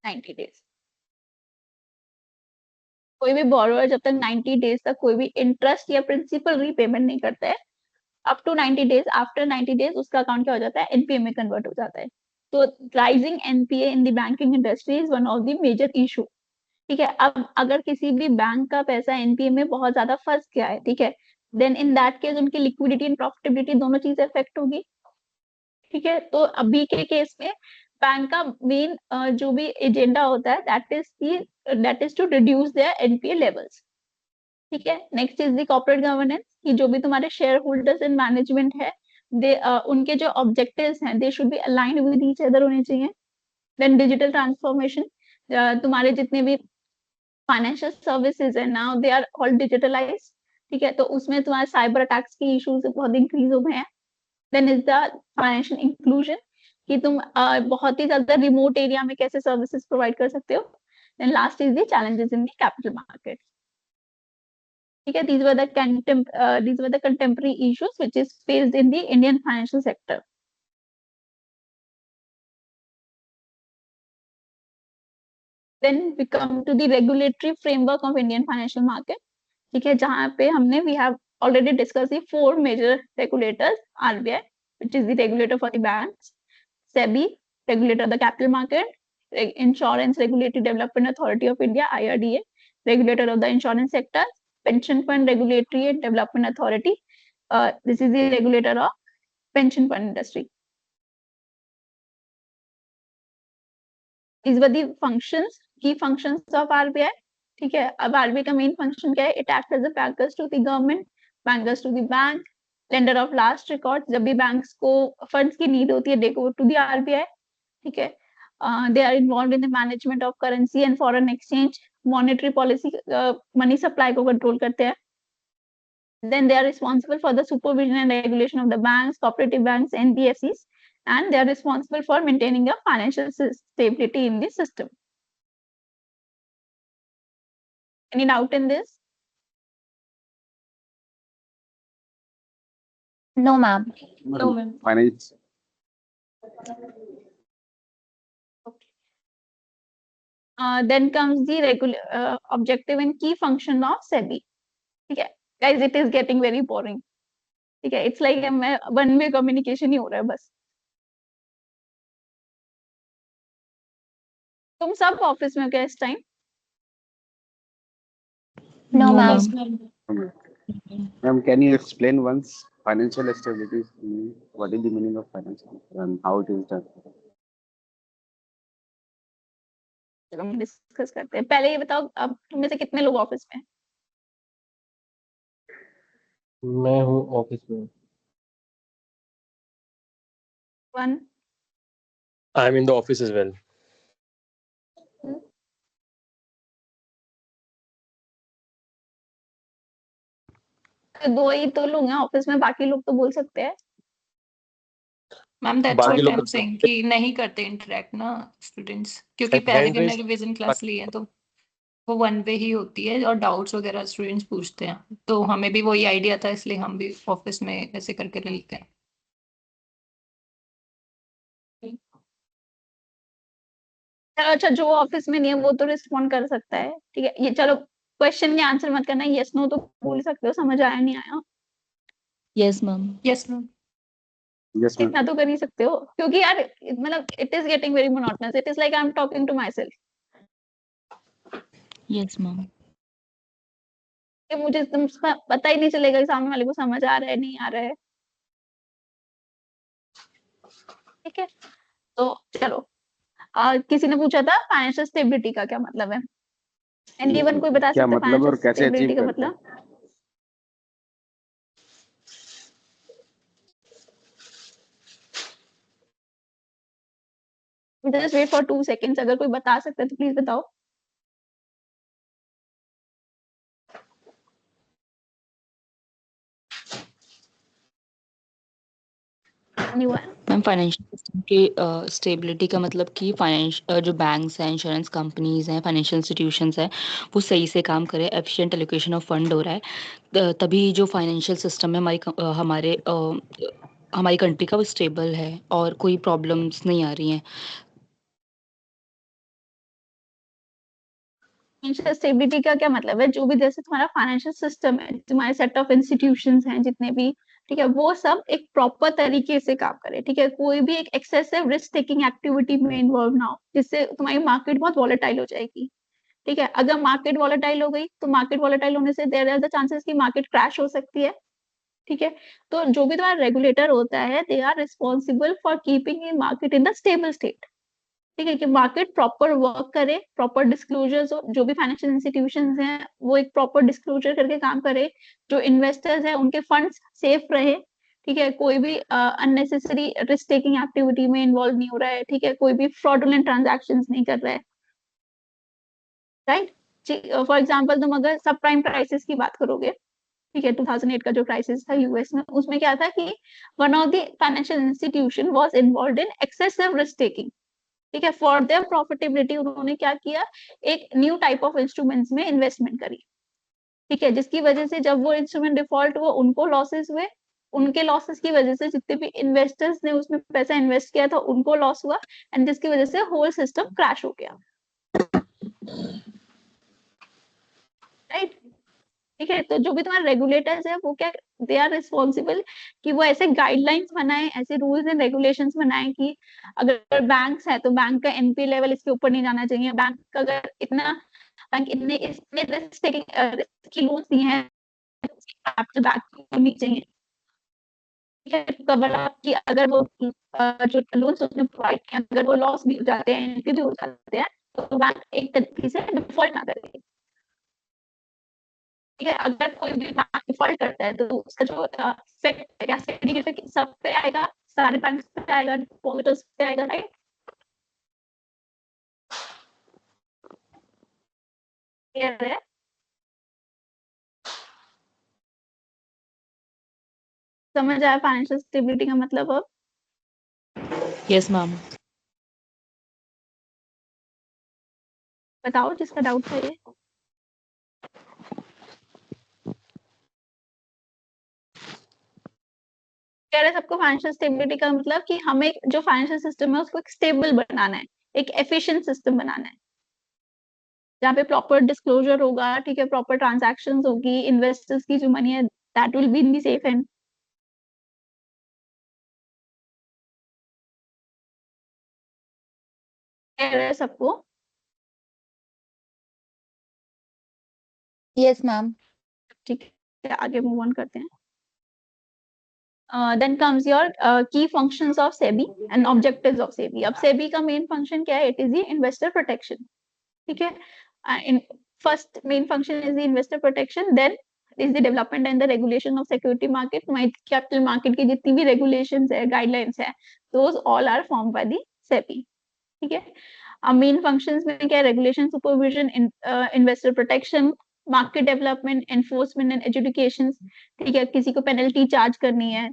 S1: 90 days. कोई भी बोरोवर जब तक 90 डेज तक कोई भी इंटरेस्ट या प्रिंसिपल रीपेमेंट नहीं करता है, up to 90 days, after 90 days उसका अकाउंट क्या हो जाता है? एनपीए में कन्वर्ट हो जाता है. तो rising NPA in the banking industry is one of the major issue. ठीक है, अब अगर किसी भी बैंक का पैसा एनपीए में बहुत ज्यादा फंस गया है, ठीक है, देन इन दैट केस उनकी लिक्विडिटी एंड प्रॉफिटेबिलिटी दोनों चीजें इफेक्ट होगी. ठीक है, तो अभी के केस में बैंक का मेन जो भी एजेंडा होता है that is to reduce their NPA levels. ठीक है, next is the corporate governance, कि जो भी तुम्हारे शेयर होल्डर्स एंड मैनेजमेंट है, दे उनके जो ऑब्जेक्टिव्स हैं they should be aligned with each other होने चाहिए. देन डिजिटल ट्रांसफॉर्मेशन, तुम्हारे जितने भी फाइनेंशियल सर्विसेज है now they are all digitalise. ठीक है, तो उसमें तुम्हारे साइबर अटैक्स के इश्यूज बहुत इंक्रीज हो गए हैं. Then is the financial inclusion, कि तुम बहुत ही ज्यादा रिमोट एरिया में कैसे सर्विसेज प्रोवाइड कर सकते हो. Then last is the challenges in the capital market. ठीक है, these were the contemporary issues which is faced in the Indian financial sector. Then we come to the regulatory framework of Indian financial market. ठीक है, जहाँ पे हमने we have already discussed the 4 major regulators. RBI, which is the regulator for the banks, SEBI, regulator of the capital market, Insurance Regulatory Development Authority of India, IRDA, regulator of the insurance sector, Pension Fund Regulatory and Development Authority. This is the regulator of pension fund industry. These were the functions, key functions of RBI. ठीक है, अब RBI का main function क्या है? It act as a bankers to the government, bankers to the bank, lender of last record. जब भी banks को funds की नीड होती है they go to the RBI. ठीक है, they are involved in the management of currency and foreign exchange, monetary policy, money supply को control करते हैं. Then they are responsible for the supervision and regulation of the banks, cooperative banks, NBFCs, and they are responsible for maintaining a financial stability in the system. Any doubt in this?
S4: No, ma'am.
S6: No, ma'am.
S9: Finance.
S1: Then comes the objective and key function of SEBI. ठीक है, guys, it is getting very boring. ठीक है, it's like one way communication ही हो रहा है बस. तुम सब ऑफिस में हो क्या इस time?
S4: No,
S3: No,
S4: ma'am.
S3: ma'am.
S9: Ma'am, can you explain once financial stability? What is the meaning of financial and how it is done?
S1: चलो हम डिस्कस करते हैं. पहले ये बताओ, अब तुम में से कितने लोग ऑफिस में हैं?
S8: मैं हूँ ऑफिस में.
S1: 1.
S7: I'm in the office as well.
S1: दो ही तो लोग हैं ऑफिस में, बाकी लोग तो बोल सकते हैं।
S6: मैम दैट्स
S7: बाकी
S6: व्हाट
S7: लोग
S6: आई एम सेइंग कि नहीं करते इंटरेक्ट ना स्टूडेंट्स, क्योंकि पहले
S7: हैंड
S6: भी हमने
S7: रेज
S6: रिवीजन क्लास ली है तो वो वन वे ही होती है और डाउट्स वगैरह स्टूडेंट्स पूछते हैं, तो हमें भी वही आइडिया था इसलिए हम भी ऑफिस में ऐसे करके ले लेते हैं।
S1: अच्छा, जो ऑफिस में नहीं है वो तो रिस्पॉन्ड कर सकता है, ठीक है। ये चलो क्वेश्चन के आंसर मत करना, यस नो तो बोल सकते हो, समझ आया नहीं आया
S3: yes ma'am.
S6: Yes ma'am.
S9: Yes, ma'am.
S1: इतना तो कर ही सकते हो, क्योंकि यार मतलब it is getting very monotonous, it is like I am talking to myself.
S3: Yes ma'am.
S1: मुझे एकदम पता ही नहीं चलेगा कि सामने वाले को समझ आ रहा है नहीं आ रहा है, ठीक है। तो चलो, किसी ने पूछा था फाइनेंशियल स्टेबिलिटी का क्या मतलब है, एनीवन कोई बता
S9: क्या
S1: सकता है
S9: मतलब और
S1: फाइनेंशियल
S9: कैसे
S1: स्टेबिलिटी
S9: अचीव
S1: का
S9: करते हैं?
S1: मतलब? जस्ट वेट फॉर 2 सेकेंड्स, अगर कोई बता सकता है तो प्लीज बताओ। एनीवन?
S3: मैम फाइनेंशियल सिस्टम की स्टेबिलिटी का मतलब कि जो बैंक्स हैं, इंश्योरेंस कंपनीज हैं, फाइनेंशियल इंस्टीट्यूशंस हैं, वो सही से काम करें, एफिशिएंट एलोकेशन ऑफ फंड हो रहा है, तभी जो फाइनेंशियल सिस्टम है हमारी कंट्री का वो स्टेबल है और कोई प्रॉब्लम्स नहीं आ रही हैं।
S1: फाइनेंशियल स्टेबिलिटी का क्या मतलब है, जो भी जैसे तुम्हारा फाइनेंशियल सिस्टम है, तुम्हारे सेट ऑफ इंस्टीट्यूशंस हैं जितने भी, ठीक है, वो सब एक प्रॉपर तरीके से काम करे, ठीक है। कोई भी एक एक्सेसिव रिस्क टेकिंग एक्टिविटी में इन्वॉल्व ना हो, जिससे तुम्हारी मार्केट बहुत वॉलेटाइल हो जाएगी, ठीक है। अगर मार्केट वॉलेटाइल हो गई तो मार्केट वॉलेटाइल होने से देयर आर द चांसेस कि मार्केट क्रैश हो सकती है, ठीक है। तो जो भी तुम्हारा रेगुलेटर होता है, they are responsible for keeping the market in the stable state, ठीक है, कि मार्केट प्रॉपर वर्क करे, प्रॉपर डिस्क्लोजर्स हो, जो भी फाइनेंशियल इंस्टीट्यूशंस हैं वो एक प्रॉपर डिस्क्लोजर करके काम करे, जो इन्वेस्टर्स हैं उनके फंड्स सेफ रहे, ठीक है, कोई भी अननेसेसरी रिस्क टेकिंग एक्टिविटी में इन्वॉल्व नहीं हो रहा है, ठीक है, कोई भी फ्रॉडुलेंट ट्रांजैक्शंस नहीं कर रहा है, राइट। फॉर एग्जांपल तुम अगर सब प्राइम क्राइसिस की बात करोगे, ठीक है, 2008 का जो क्राइसिस था यूएस में, उसमें क्या था कि one of the financial institution was involved in excessive risk taking, ठीक है। फॉर देयर प्रॉफिटेबिलिटी उन्होंने क्या किया, एक न्यू टाइप ऑफ इंस्ट्रूमेंट्स में इन्वेस्टमेंट करी, ठीक है, जिसकी वजह से जब वो इंस्ट्रूमेंट डिफॉल्ट हुआ उनको लॉसेस हुए, उनके लॉसेस की वजह से जितने भी इन्वेस्टर्स ने उसमें पैसा इन्वेस्ट किया था उनको लॉस हुआ, एंड जिसकी वजह से होल सिस्टम क्रैश हो गया, राइट, ठीक है। तो जो भी तुम्हारे रेगुलेटर्स है वो क्या, दे आर रिस्पॉन्सिबल कि वो ऐसे गाइडलाइंस बनाए, ऐसे रूल्स एंड रेगुलेशंस बनाए कि अगर बैंक्स है तो बैंक का एनपी लेवल इसके ऊपर नहीं जाना चाहिए, बैंक अगर बैंक इतने इसमें रिस्क की लोन्स दिए हैं तो बैंक होनी चाहिए, ठीक है, कवर अप कि अगर वो जो लोन्स उसने प्रोवाइड किए अगर वो लॉस भी हो जाते हैं, एनपी भी हो जाते हैं, तो बैंक एक तरीके से डिफॉल्ट ना करे, ठीक है। अगर कोई भी बैंक डिफॉल्ट करता है तो उसका जो इफेक्ट है इफेक्ट सब पे आएगा, सारे बैंक पे आएगा, डिपॉजिटर्स पे आएगा, राइट। क्लियर है? समझ आया फाइनेंशियल स्टेबिलिटी का मतलब अब?
S3: Yes ma'am.
S1: बताओ जिसका डाउट है ये। कह रहे सबको फाइनेंशियल स्टेबिलिटी का मतलब कि हमें जो फाइनेंशियल सिस्टम है उसको एक स्टेबल बनाना है, एक एफिशिएंट सिस्टम बनाना है, जहाँ पे प्रॉपर डिस्क्लोजर होगा, ठीक है, प्रॉपर ट्रांजैक्शंस होगी, इन्वेस्टर्स की जो मनी है that will be in the safe hand. कह रहे सबको?
S4: Yes ma'am.
S1: ठीक है, आगे मूव ऑन करते हैं। then comes your key functions of SEBI and objectives of SEBI. अब SEBI का main function क्या है? It is the investor protection. ठीक है? In first main function is the investor protection. Then is the development and the regulation of security market. Capital market की जितनी भी regulations है, guidelines है, those all are formed by the SEBI. ठीक है? अब main functions में क्या है? Regulation, supervision, investor protection, market development, enforcement and education, ठीक है, किसी को पेनल्टी चार्ज करनी है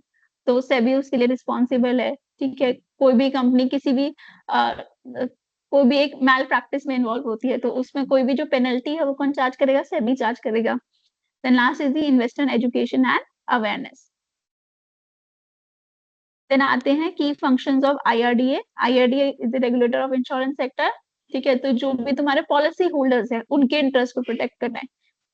S1: तो सेबी उसके लिए रिस्पॉन्सिबल है, ठीक है। कोई भी कंपनी किसी भी कोई भी एक मैल प्रैक्टिस में इन्वॉल्व होती है तो उसमें कोई भी जो पेनल्टी है वो कौन चार्ज करेगा? सेबी चार्ज करेगा। Then last is the investor education and awareness. Then आते हैं की functions of IRDA. IRDA is the regulator of insurance sector, ठीक है। तो जो भी तुम्हारे पॉलिसी होल्डर्स हैं उनके इंटरेस्ट को प्रोटेक्ट करना है,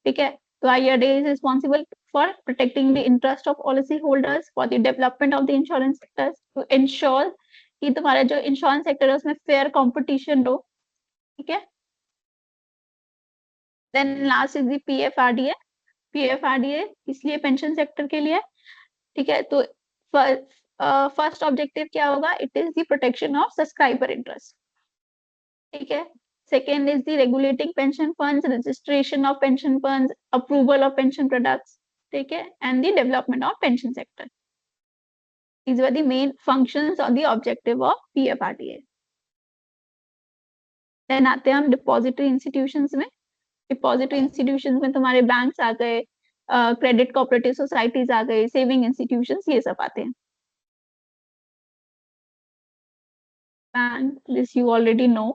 S1: ठीक है। तो IRDA is responsible for protecting the interest of policy holders for the development of the insurance sector, to ensure कि तुम्हारा जो इंश्योरेंस सेक्टर है उसमें फेयर कंपटीशन हो, ठीक है। Then last is the PFRDA. PFRDA इसलिए पेंशन सेक्टर के लिए, ठीक है। तो फर्स्ट ऑब्जेक्टिव क्या होगा? It is the protection of subscriber interest, ठीक है। Second is the regulating pension funds, registration of pension funds, approval of pension products, ठीक है, and the development of pension sector. These were the main functions or the objective of PFRDA. Then आते हैं हम depository institutions में। Depository institutions में तुम्हारे banks आ गए, credit cooperative societies आ गए, सेविंग इंस्टीट्यूशंस, ये सब आते हैं। Bank, this you already know.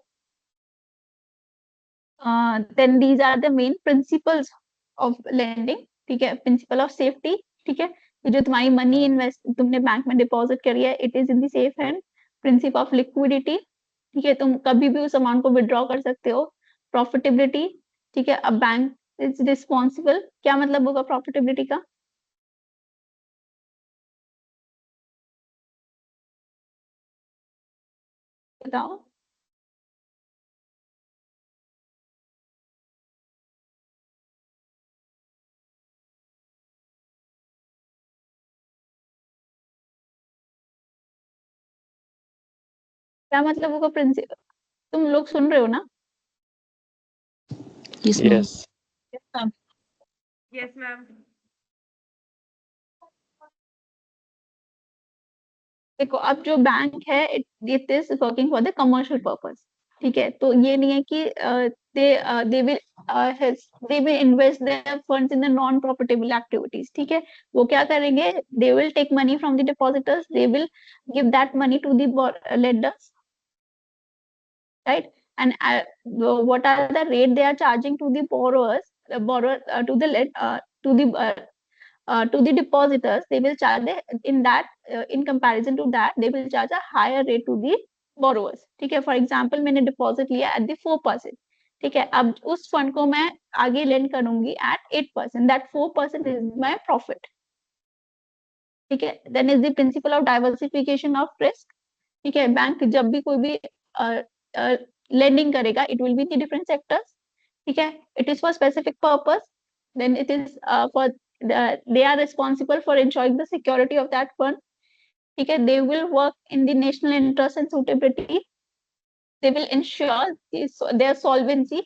S1: Then these are the main principles of lending, ठीक है। प्रिंसिपल ऑफ सेफ्टी, ठीक है, ये जो तुम्हारी मनी इन्वेस्ट तुमने बैंक में डिपॉजिट करी है, it is in the safe hand. Principle of liquidity, ठीक है, तुम कभी भी उस अमाउंट को विड्रॉ कर सकते हो। प्रॉफिटेबिलिटी, ठीक है, अब बैंक इज रिस्पॉन्सिबल, क्या मतलब होगा प्रॉफिटेबिलिटी का? बताओ। क्या मतलब होगा प्रिंसिपल? तुम लोग सुन रहे हो ना?
S3: Yes, ma'am.
S7: Yes.
S6: Yes, ma'am.
S1: देखो, अब जो बैंक है it is working for the commercial purpose, ठीक है। तो ये नहीं है कि they will invest their funds in the non profitable activities, ठीक है। वो क्या करेंगे? They will take money from the depositors, they will give that money to the lenders, right? And what are the rate they are charging to the borrowers, to the depositors? They will charge in that in comparison to that they will charge a higher rate to the borrowers, ठीक है। For example मैंने deposit लिया at the 4%, ठीक है। अब उस fund को मैं आगे लेंड करूंगी at 8%, that 4% is my profit, ठीक है। Then is the principle of diversification of risk, ठीक है। बैंक जब भी कोई भी lending करेगा, it will be in the different sectors, ठीक है। It is for specific purpose, then it is they are responsible for ensuring the security of that fund, ठीक है। They will work in the national interest and suitability, they will ensure their solvency,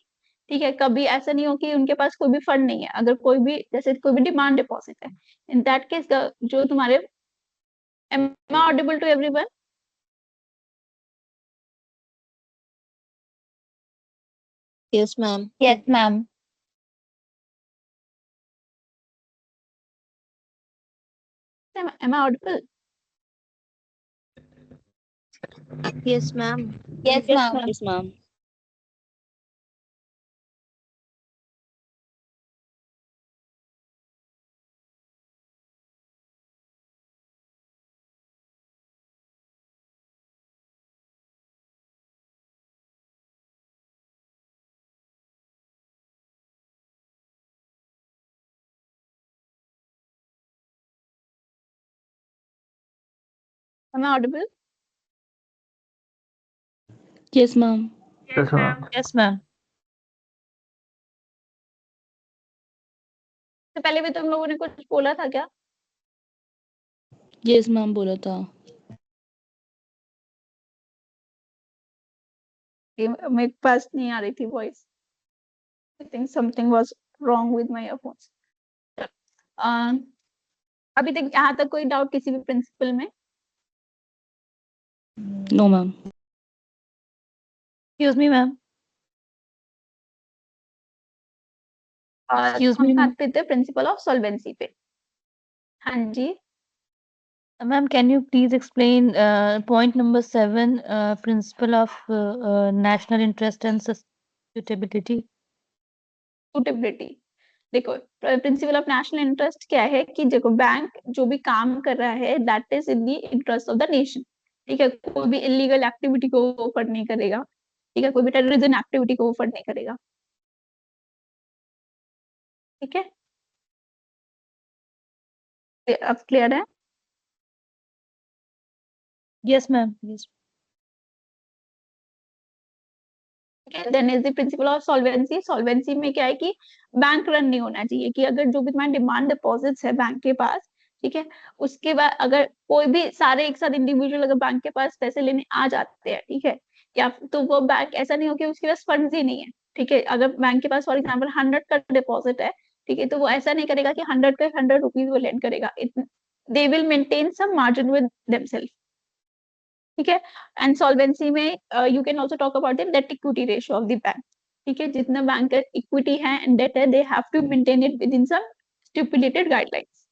S1: ठीक है। कभी ऐसा नहीं हो कि उनके पास कोई भी फंड नहीं है, अगर कोई भी जैसे कोई भी डिमांड डिपॉजिट है, इन दैट केस जो तुम्हारे, am I audible to everyone?
S4: Yes, ma'am.
S6: Yes, ma'am.
S1: Am I audible?
S4: Yes, ma'am.
S6: Yes, ma'am.
S3: Yes, ma'am.
S1: Am I audible?
S3: Yes, ma'am.
S2: Yes, ma'am.
S6: Yes, ma'am.
S1: तो पहले भी तुम लोगों ने कुछ बोला था क्या?
S3: Yes, ma'am बोला था।
S1: मेरे पास नहीं आ रही थी voice. I think something was wrong with my earphones. अभी तक यहाँ तक कोई डाउट किसी भी प्रिंसिपल में?
S3: No, ma'am.
S6: Excuse me, ma'am. Excuse me,
S1: हम
S6: ma'am.
S1: आते थे प्रिंसिपल ऑफ सॉल्वेंसी पे। हाँ जी,
S6: Ma'am, can you please explain point number 7, principle of national interest and suitability?
S1: Suitability. देखो, प्रिंसिपल ऑफ नेशनल इंटरेस्ट क्या है कि देखो बैंक जो भी काम कर रहा है that is in the interest of the nation. ठीक है, कोई भी इलीगल एक्टिविटी को वो फंड नहीं करेगा। ठीक है, कोई भी टेररिज्म एक्टिविटी को वो फंड नहीं करेगा। ठीक है, अब क्लियर है?
S6: Yes, ma'am. Yes.
S1: Then is the principle of solvency. Solvency में क्या है कि बैंक रन नहीं होना चाहिए, कि अगर जो भी तुम्हारे डिमांड डिपॉजिट्स है बैंक के पास, ठीक है, उसके बाद अगर कोई भी सारे एक साथ इंडिविजुअल अगर बैंक के पास पैसे लेने आ जाते हैं, ठीक है, या तो वो बैंक ऐसा नहीं हो कि उसके पास फंड्स ही नहीं है। ठीक है, अगर बैंक के पास फॉर एग्जाम्पल 100 का डिपॉजिट है, ठीक है, तो वो ऐसा नहीं करेगा कि 100 के 100 रुपीज वो लेंड करेगा। They will maintain some margin with themself. ठीक है, एंड सॉल्वेंसी में you can also talk about the debt equity ratio of the bank. ठीक है, जितना बैंक का इक्विटी है एंड डेट है, they have to maintain it with in some stipulated guidelines.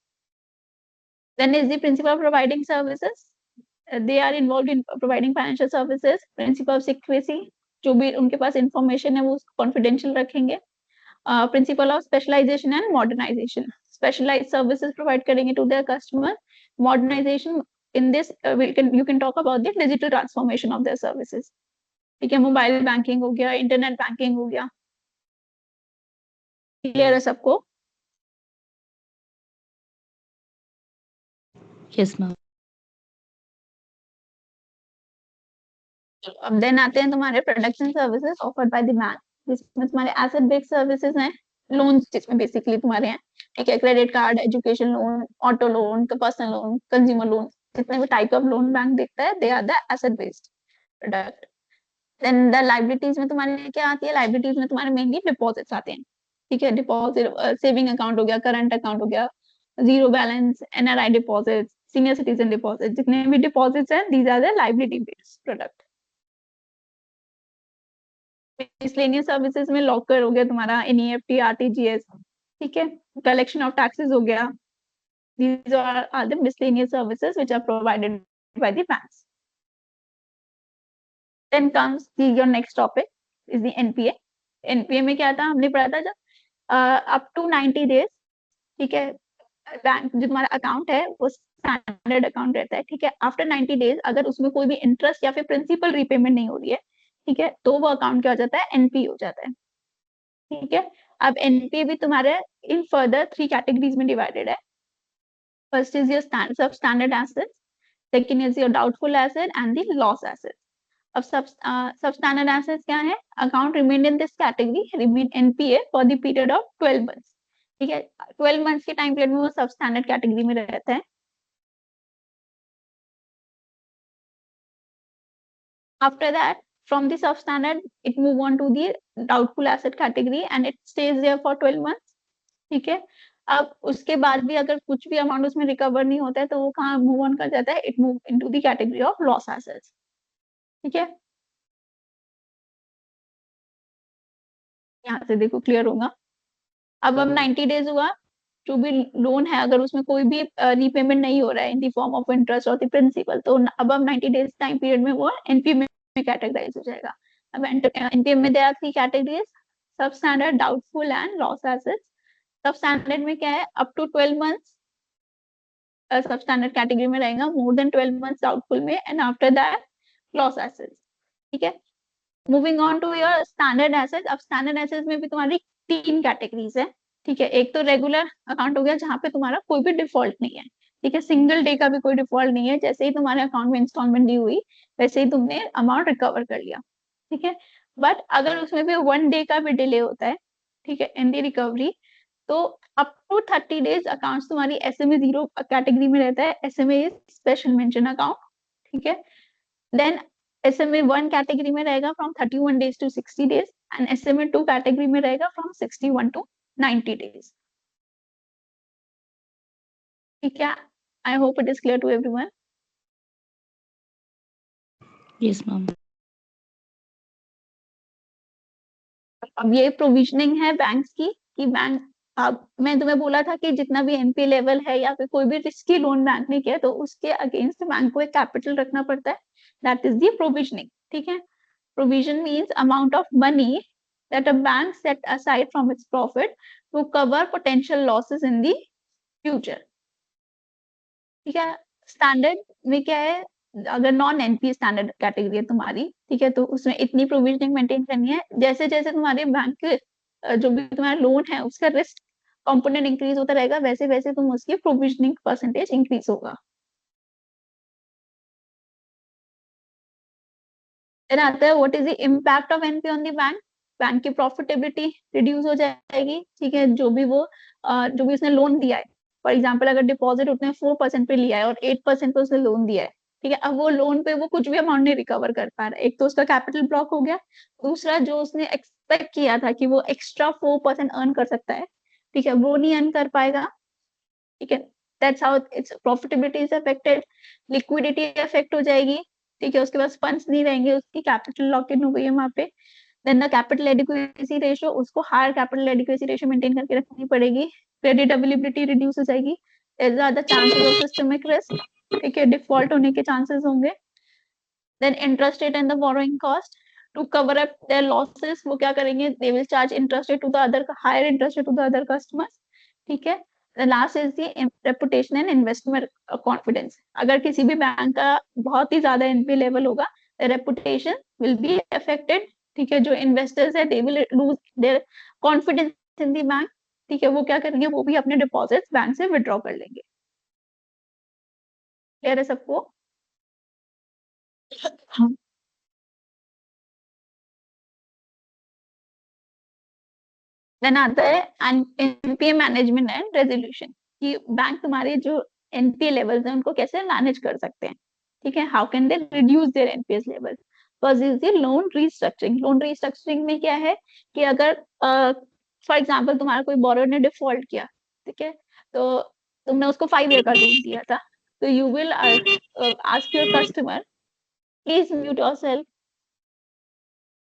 S1: Then is the principle of providing services. They are involve in providing financial services. Principle of secrecy, जो भी उनके पास information है वो confidential रखेंगे। Principle of specialization and modernization, specialized services provide करेंगे to their customer. Modernization in this you can talk about the digital transformation of their services। ठीक है, मोबाइल बैंकिंग हो गया, इंटरनेट बैंकिंग हो गया। क्लियर है सबको?
S6: Yes, ma'am.
S1: अब देन आते हैं तुम्हारे products and services offered by the bank, जिसमें तुम्हारे एसेट बेस्ड सर्विसेज हैं, लोन्स जिसमें बेसिकली तुम्हारे हैं। ठीक है, credit card, education loan, auto loan, personal loan, consumer loan, जितने भी टाइप ऑफ लोन बैंक देखता है, they are the asset based product. Then the liabilities में तुम्हारे क्या आती है? लाइबिलिटीज में तुम्हारे मेनली डिपॉजिट्स आते हैं। ठीक है, डिपॉजिट सेविंग अकाउंट हो गया, करंट अकाउंट हो गया, zero balance, NRI deposit, senior citizen deposit, जितने भी डिपॉजिट्स हैं, these are the liability based product. Miscellaneous services में लॉकर हो गया तुम्हारा, एनईएफटी, आरटीजीएस। ठीक है, कलेक्शन ऑफ टैक्सेस हो गया। These are the miscellaneous services which are provided by the banks. Then comes your next topic is the NPA। NPA में क्या था? हमने पढ़ा था जब up to 90 days, ठीक है, बैंक जो तुम्हारा अकाउंट है वो स्टैंडर्ड अकाउंट रहता है। ठीक है, आफ्टर 90 डेज अगर उसमें कोई भी इंटरेस्ट या फिर प्रिंसिपल रीपेमेंट नहीं हो रही है, ठीक है, तो वो अकाउंट क्या हो जाता है? एनपीए हो जाता है। ठीक है, अब एनपीए भी तुम्हारे इन फर्दर 3 कैटेगरीज में डिवाइडेड है। First is your substandard assets, second is your doubtful asset and the loss assets। अब substandard assets क्या है? Account remained in this category remain NPA for the period of 12 months। ठीक है, 12 months के time period में वो substandard category में रहता है। After that, from the substandard, it move on to the doubtful asset category and it stays there for 12 months। ठीक है, अब उसके बाद भी अगर कुछ भी अमाउंट उसमें रिकवर नहीं होता है तो वो कहाँ मूव ऑन कर जाता है? It move into the category of loss assets. ठीक है, यहाँ से देखो क्लियर होगा। अब 90 डेज हुआ, जो भी लोन है अगर उसमें कोई भी रीपेमेंट नहीं हो रहा है इन द फॉर्म ऑफ इंटरेस्ट और द प्रिंसिपल, तो अब 90 डेज टाइम पीरियड में वो एनपीए में कैटेगराइज हो जाएगा। अब एनपीए में there are 3 categories, substandard, doubtful and loss assets. Substandard में क्या है? Up to 12 months substandard category में रहेगा, मोर देन 12 मंथ्स डाउटफुल में, and after that loss assets. ठीक है, moving on to your standard assets. अब standard assets में भी तुम्हारी 3 कैटेगरीज है। ठीक है, एक तो रेगुलर अकाउंट हो गया जहां पे तुम्हारा कोई भी डिफॉल्ट नहीं है। ठीक है, सिंगल डे का भी कोई डिफॉल्ट नहीं है, जैसे ही तुम्हारे अकाउंट में इंस्टॉलमेंट दी हुई वैसे ही तुमने अमाउंट रिकवर कर लिया। ठीक है, बट अगर उसमें भी 1 डे का भी डिले होता है, ठीक है, इन दी रिकवरी, तो अप टू 30 डेज अकाउंट्स तुम्हारी एसएमए 0 कैटेगरी में रहता है। SMA is special mention account. ठीक है, देन SMA 1 कैटेगरी में रहेगा from 31 days to 60 days and SMA 2 category में रहेगा फ्रॉम 61 to 90 days। ठीक है, I hope it is clear to everyone.
S6: Yes, ma'am.
S1: अब ये प्रोविजनिंग है बैंक्स की कि बैंक, अब मैं तुम्हें बोला था कि जितना भी एनपी लेवल है या फिर कोई भी रिस्की लोन बैंक ने किया तो उसके अगेंस्ट बैंक को एक कैपिटल रखना पड़ता है, दैट इज दी प्रोविजनिंग। ठीक है, provision means amount of money that a bank set aside from its profit to cover potential losses in the future। ठीक है, स्टैंडर्ड में क्या है, अगर नॉन एनपी स्टैंडर्ड कैटेगरी है तुम्हारी, ठीक है, तो उसमें इतनी प्रोविजनिंग मेंटेन करनी है। जैसे जैसे तुम्हारे बैंक जो भी तुम्हारा लोन है उसका रिस्क कंपोनेंट इंक्रीज होता रहेगा, वैसे वैसे तुम उसकी प्रोविजनिंग परसेंटेज इंक्रीज होगा। फिर आता है what is the impact of NP on the bank. Bank की प्रॉफिटेबिलिटी रिड्यूस हो जाएगी। ठीक है, जो भी उसने लोन दिया है, फॉर एग्जाम्पल अगर डिपॉजिट उसने 4% पे लिया है और 8% पे उसने लोन दिया है, ठीक है, अब वो लोन पे वो कुछ भी अमाउंट नहीं रिकवर कर पा रहा है। एक तो उसका कैपिटल ब्लॉक हो गया, दूसरा जो उसने एक्सपेक्ट किया था कि वो एक्स्ट्रा 4% अर्न कर सकता है, ठीक है, वो नहीं अर्न कर पाएगा। ठीक है, that's how it's profitability is affected. Liquidity affect हो जाएगी। ठीक है, उसके पास फंड्स नहीं रहेंगे, उसकी कैपिटल लॉक इन हो गई है वहां पे। Then the capital adequacy ratio, उसको higher capital adequacy ratio maintain करके रखनी पड़ेगी। क्रेडिट अवेलेबिलिटी रिड्यूस हो जाएगी। ज्यादा चांसेस ऑफ सिस्टमिक रिस्क, ठीक है, डिफॉल्ट होने के चांसेस होंगे। Then interest rate and the borrowing cost, to cover up their losses वो क्या करेंगे, they will charge interest rate to the other, higher interest rate to the other customers. ठीक है, the last is the reputation and investment confidence. अगर किसी भी bank का बहुत ही ज्यादा एनपी लेवल होगा, the reputation will be affected. ठीक है, जो इन्वेस्टर्स है they will lose their confidence in the bank. ठीक है, वो क्या करेंगे, वो भी अपने डिपॉजिट्स बैंक से विड्रॉ कर लेंगे। क्लियर है सबको? देन आता है एनपीए मैनेजमेंट एंड रेजोल्यूशन, कि बैंक तुम्हारे जो एनपीए लेवल्स हैं उनको कैसे मैनेज कर सकते हैं। ठीक है, how can they reduce there NPS level. First is the loan restructuring. Loan restructuring में क्या है कि अगर फॉर एग्जांपल तुम्हारा कोई बोरोवर ने डिफॉल्ट किया, ठीक है, तो तुमने उसको 5 ईयर का लोन दिया था, तो you will ask your customer, please mute yourself,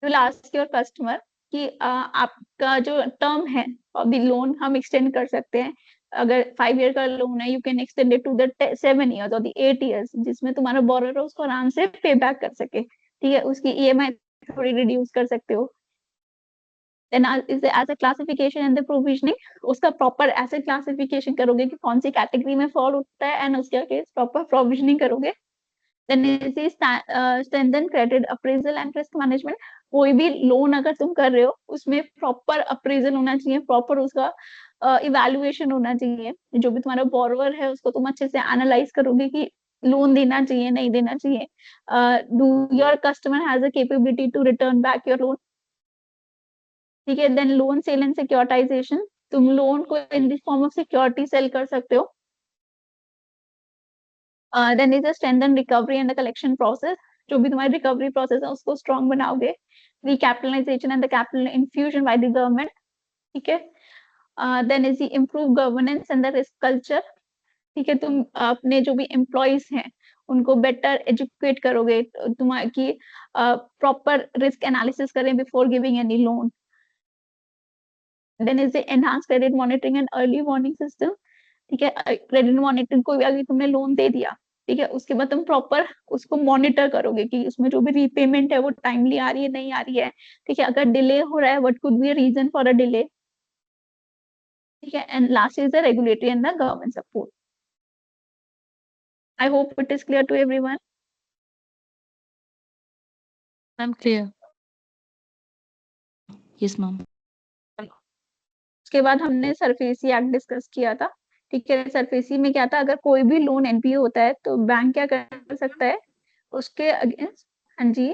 S1: you will ask your customer कि आपका जो टर्म है ऑफ द लोन हम एक्सटेंड कर सकते हैं। अगर 5 ईयर का लोन है, you can extend it to the 7 years और द 8 ईयर्स, जिसमें तुम्हारा बोरोवर उसको आराम से पे बैक कर सके। ठीक है, उसकी ईएमआई थोड़ी रिड्यूस कर सकते हो। Then is as a classification and the provisioning, उसका प्रॉपर एसेट क्लासिफिकेशन करोगे कि कौन सी कैटेगरी में फॉल होता है, एंड उसके केस प्रॉपर प्रोविजनिंग करोगे। Then is strengthen credit appraisal and risk management. कोई भी लोन अगर तुम कर रहे हो उसमें प्रॉपर अप्रेजल होना चाहिए, प्रॉपर उसका इवैल्यूएशन होना चाहिए। जो भी तुम्हारा बोरोवर है उसको तुम अच्छे से एनालाइज करोगे कि लोन देना चाहिए नहीं देना चाहिए। Do your customer has a capability to return back your loan. ठीक है, then loan sale and securitization, तुम लोन को in the form of security sale कर सकते हो। Then is strengthen recovery and the collection process, जो भी तुम्हारी रिकवरी प्रोसेस है उसको स्ट्रॉन्ग बनाओगे। Recapitalization and the capital infusion by the government. ठीक है, then is the improve governance and the risk culture. ठीक है, तुम अपने जो भी एम्प्लॉइज हैं उनको बेटर एजुकेट करोगे, तुम्हारी प्रॉपर रिस्क एनालिसिस करें before giving any loan. Then is the enhance credit monitoring and early warning system. ठीक है, क्रेडिट मॉनिटरिंग को भी अगर तुमने लोन दे दिया, ठीक है, उसके बाद तुम प्रॉपर उसको मॉनिटर करोगे कि उसमें जो भी रीपेमेंट है वो टाइमली आ रही है नहीं आ रही है। ठीक है, अगर डिले हो रहा है, what could be a reason for a delay. ठीक है, and last is the regulatory and the government support. I hope it is clear to everyone.
S3: Ma'am clear? Yes ma'am.
S1: उसके बाद हमने सरफेसी एक्ट डिस्कस किया था। ठीक है, सरफेसी में क्या था, अगर कोई भी लोन एनपीए होता है तो बैंक क्या कर सकता है उसके अगेंस्ट। हाँ जी,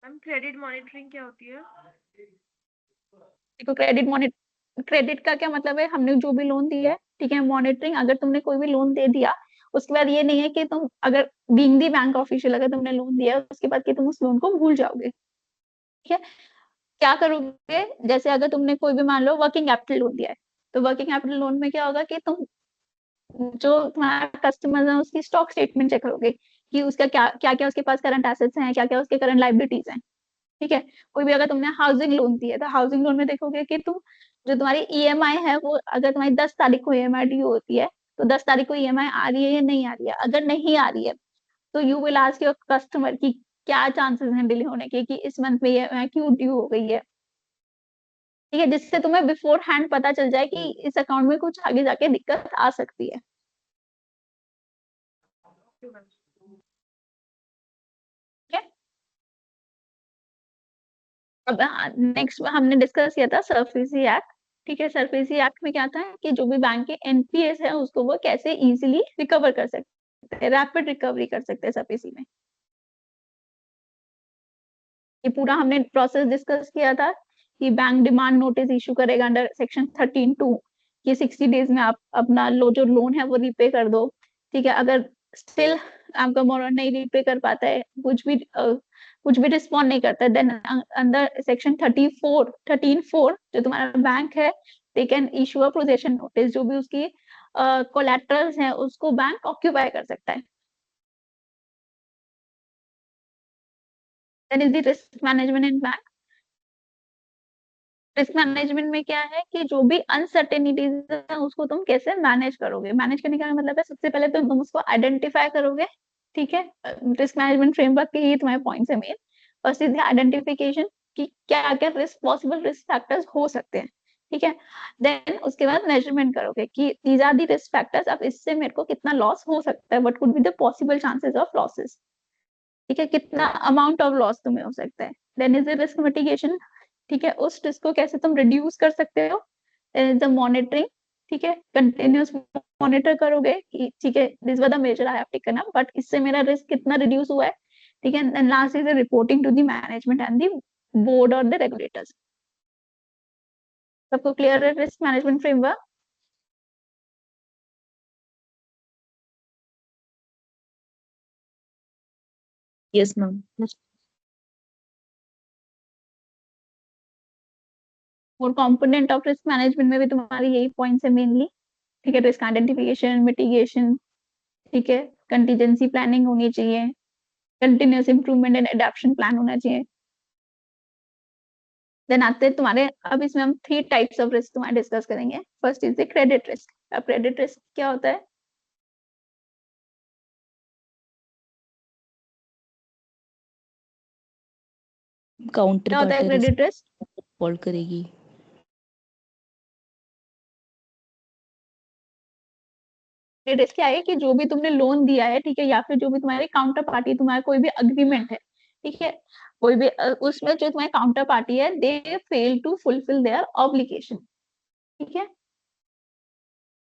S10: मैम क्रेडिट मॉनिटरिंग क्या होती है?
S1: देखो क्रेडिट का क्या मतलब है, हमने जो भी लोन दिया है, ठीक है, मॉनिटरिंग, अगर तुमने कोई भी लोन दे दिया उसके बाद ये नहीं है कि तुम अगर बीइंग दी बैंक ऑफिशियल अगर तुमने लोन दिया उसके बाद कि तुम उस लोन को भूल जाओगे। ठीक है, क्या करोगे, जैसे अगर तुमने कोई भी मान लो वर्किंग कैपिटल लोन दिया है, तो वर्किंग कैपिटल लोन में क्या होगा कि तुम जो तुम्हारा कस्टमर है उसकी स्टॉक स्टेटमेंट चेक करोगे कि उसका क्या क्या क्या उसके पास करंट एसेट्स हैं, क्या क्या उसके करंट लाइबिलिटीज हैं। ठीक है, कोई भी अगर तुमने हाउसिंग लोन दिया है तो हाउसिंग लोन में देखोगे कि तुम जो तुम्हारी ईएमआई है वो अगर तुम्हारी 10 तारीख को ईएमआई ड्यू होती है तो 10 तारीख को ईएमआई आ रही है या नहीं आ रही है। अगर नहीं आ रही है तो you will ask your customer की क्या चांसेस हैं डिले होने के, कि इस मंथ में ईएमआई क्यों ड्यू हो गई है। ठीक है, जिससे तुम्हें बिफोर हैंड पता चल जाए कि इस अकाउंट में कुछ आगे जाके दिक्कत आ सकती है। अब नेक्स्ट हमने डिस्कस किया था सरफेसी एक्ट। ठीक है, सरफेसी एक्ट में क्या था कि जो भी बैंक के एनपीएस है उसको वो कैसे इजीली रिकवर कर सकते हैं, रैपिड रिकवरी कर सकते हैं सरफेसी में। ये पूरा हमने प्रोसेस डिस्कस किया था कि बैंक डिमांड नोटिस इशू करेगा अंडर सेक्शन 13(2) कि 60 डेज में आप अपना जो लोन है वो रीपे कर दो। ठीक है, अगर स्टिल आपका बोरोवर नहीं रीपे कर पाता है, कुछ भी रिस्पॉन्ड नहीं करता है, देन अंडर सेक्शन 13(4) जो तुम्हारा बैंक है they can issue a possession notice. जो भी उसकी कोलैटरल्स हैं उसको बैंक ऑक्यूपाई कर सकता है। Then is the risk management in bank. Risk management में क्या है कि जो भी अनसर्टेनिटीज है उसको तुम कैसे मैनेज करोगे। मैनेज करने का मतलब है सबसे पहले तो तुम उसको आइडेंटिफाई करोगे। ठीक है, रिस्क मैनेजमेंट फ्रेमवर्क के ये तुम्हारे पॉइंट्स है main. First is the identification कि क्या क्या पॉसिबल रिस्क फैक्टर्स हो सकते हैं। ठीक है, देन उसके बाद मेजरमेंट करोगे कि these are the risk factors, अब इससे मेरे को कितना लॉस हो सकता है, what could be the possible chances of losses. ठीक है, कितना अमाउंट ऑफ लॉस तुम्हें हो सकता है। Then is the risk mitigation. ठीक है, उस रिस्क को कैसे तुम रिड्यूस कर सकते हो। Then is the monitoring. ठीक है, कंटिन्यूस मॉनिटर करोगे कि ठीक है this was the measure I have taken up, but इससे मेरा रिस्क कितना रिड्यूस हुआ है। ठीक है, then last is the reporting to the management and the board और द रेगुलेटर्स। सबको क्लियर है risk management framework?
S3: Yes ma'am.
S1: और कंपोनेंट ऑफ रिस्क मैनेजमेंट में भी तुम्हारी यही पॉइंट्स है मेनली। ठीक है, रिस्क आइडेंटिफिकेशन, मिटिगेशन, ठीक है, कंटीजेंसी प्लानिंग होनी चाहिए, continuous improvement and adaptation plan होना चाहिए। देन आते हैं तुम्हारे, अब इसमें हम 3 टाइप्स ऑफ रिस्क तुम्हारे डिस्कस करेंगे। First is the credit risk. अब क्रेडिट रिस्क क्या होता है?
S3: काउंटर
S1: क्या होता है
S3: पार्टी
S1: क्रेडिट रिस्क?
S3: डिफॉल्ट करेगी।
S1: क्रेडिट रिस्क क्या है कि जो भी तुमने लोन दिया है, ठीक है, या फिर जो भी तुम्हारी काउंटर पार्टी, तुम्हारा कोई भी अग्रीमेंट है, ठीक है, कोई भी उसमें जो तुम्हारी काउंटर पार्टी है they fail to fulfil their obligation. ठीक है,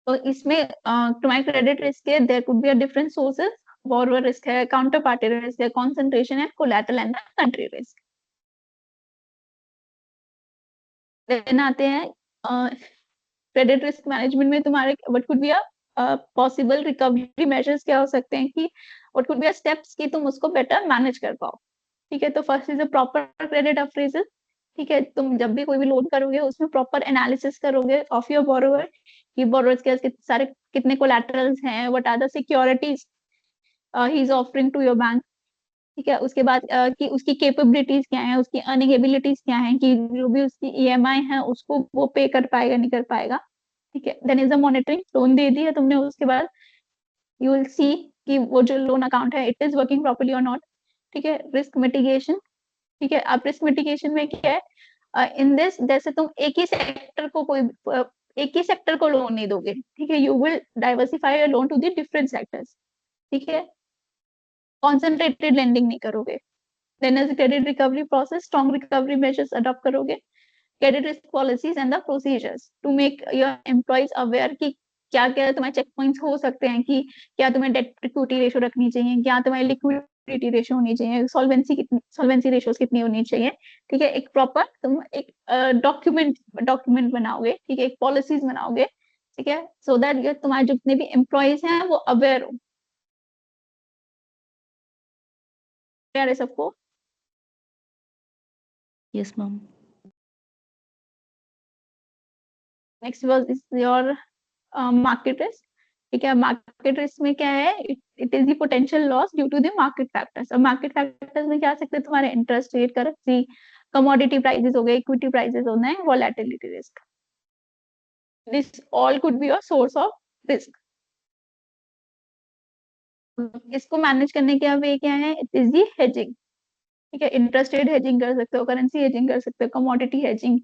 S1: तो इसमें तुम्हारे क्रेडिट रिस्क है, there could be a different sources. Borrower risk है, काउंटर पार्टी रिस्क है, कंसंट्रेशन है, collateral and country risk. Then आते हैं क्रेडिट रिस्क मैनेजमेंट में तुम्हारे what could be a possible recovery measures क्या हो सकते हैं, कि what could be a steps कि तुम उसको बेटर मैनेज कर पाओ। ठीक है, तो first is a proper credit appraisal. ठीक है, तुम जब भी कोई भी लोन करोगे उसमें प्रॉपर एनालिसिस करोगे ऑफ योर बोरोवर, कि बोरोवर के सारे कितने कोलैटरल्स हैं, what are the securities he is offering to your bank. ठीक है, उसके बाद कि उसकी कैपेबिलिटीज क्या है, उसकी अर्निंग एबिलिटीज क्या है, कि जो भी उसकी ईएमआई है उसको वो पे कर पाएगा नहीं कर पाएगा। ठीक है, then is the monitoring. Loan दे दिया तुमने, उसके बाद यू विल सी कि वो जो लोन अकाउंट है इट इज वर्किंग प्रॉपर्ली और नॉट। ठीक है, रिस्क मिटिगेशन। ठीक है, अब रिस्क मिटिगेशन में क्या है, इन दिस जैसे तुम एक ही सेक्टर को लोन नहीं दोगे। ठीक है, you will diversify your loan to the different sectors. ठीक है, कॉन्सेंट्रेटेड लेंडिंग नहीं करोगे। Then is credit recovery process, strong recovery measures adopt करोगे। Credit risk policies and the procedures to make your employees aware कि क्या क्या तुम्हारे check points हो सकते हैं, कि क्या तुम्हें डेट इक्विटी रेशो रखनी चाहिए, क्या तुम्हारी लिक्विडिटी रेशो होनी चाहिए, सॉल्वेंसी रेशोस कितनी होनी चाहिए। ठीक है, एक प्रॉपर तुम एक डॉक्यूमेंट बनाओगे। ठीक है, एक पॉलिसीज बनाओगे। ठीक है, सो दैट तुम्हारे जितने भी एम्प्लॉइज हैं वो अवेयर हो। क्लियर है सबको?
S3: Yes ma'am.
S1: Next was is your market risk. ठीक है, मार्केट रिस्क में क्या है, it is the potential loss due to the market factors. अब मार्केट फैक्टर्स में क्या आ सकते हैं, तुम्हारे interest rate, currency, commodity prices हो गए, इक्विटी प्राइसेस होना है, volatility risk. This all could be a source of risk. इसको मैनेज करने का वे क्या है? It is the hedging. ठीक है, इंटरेस्ट रेट हेजिंग कर सकते हो, करेंसी हेजिंग कर सकते हो, commodity hedging,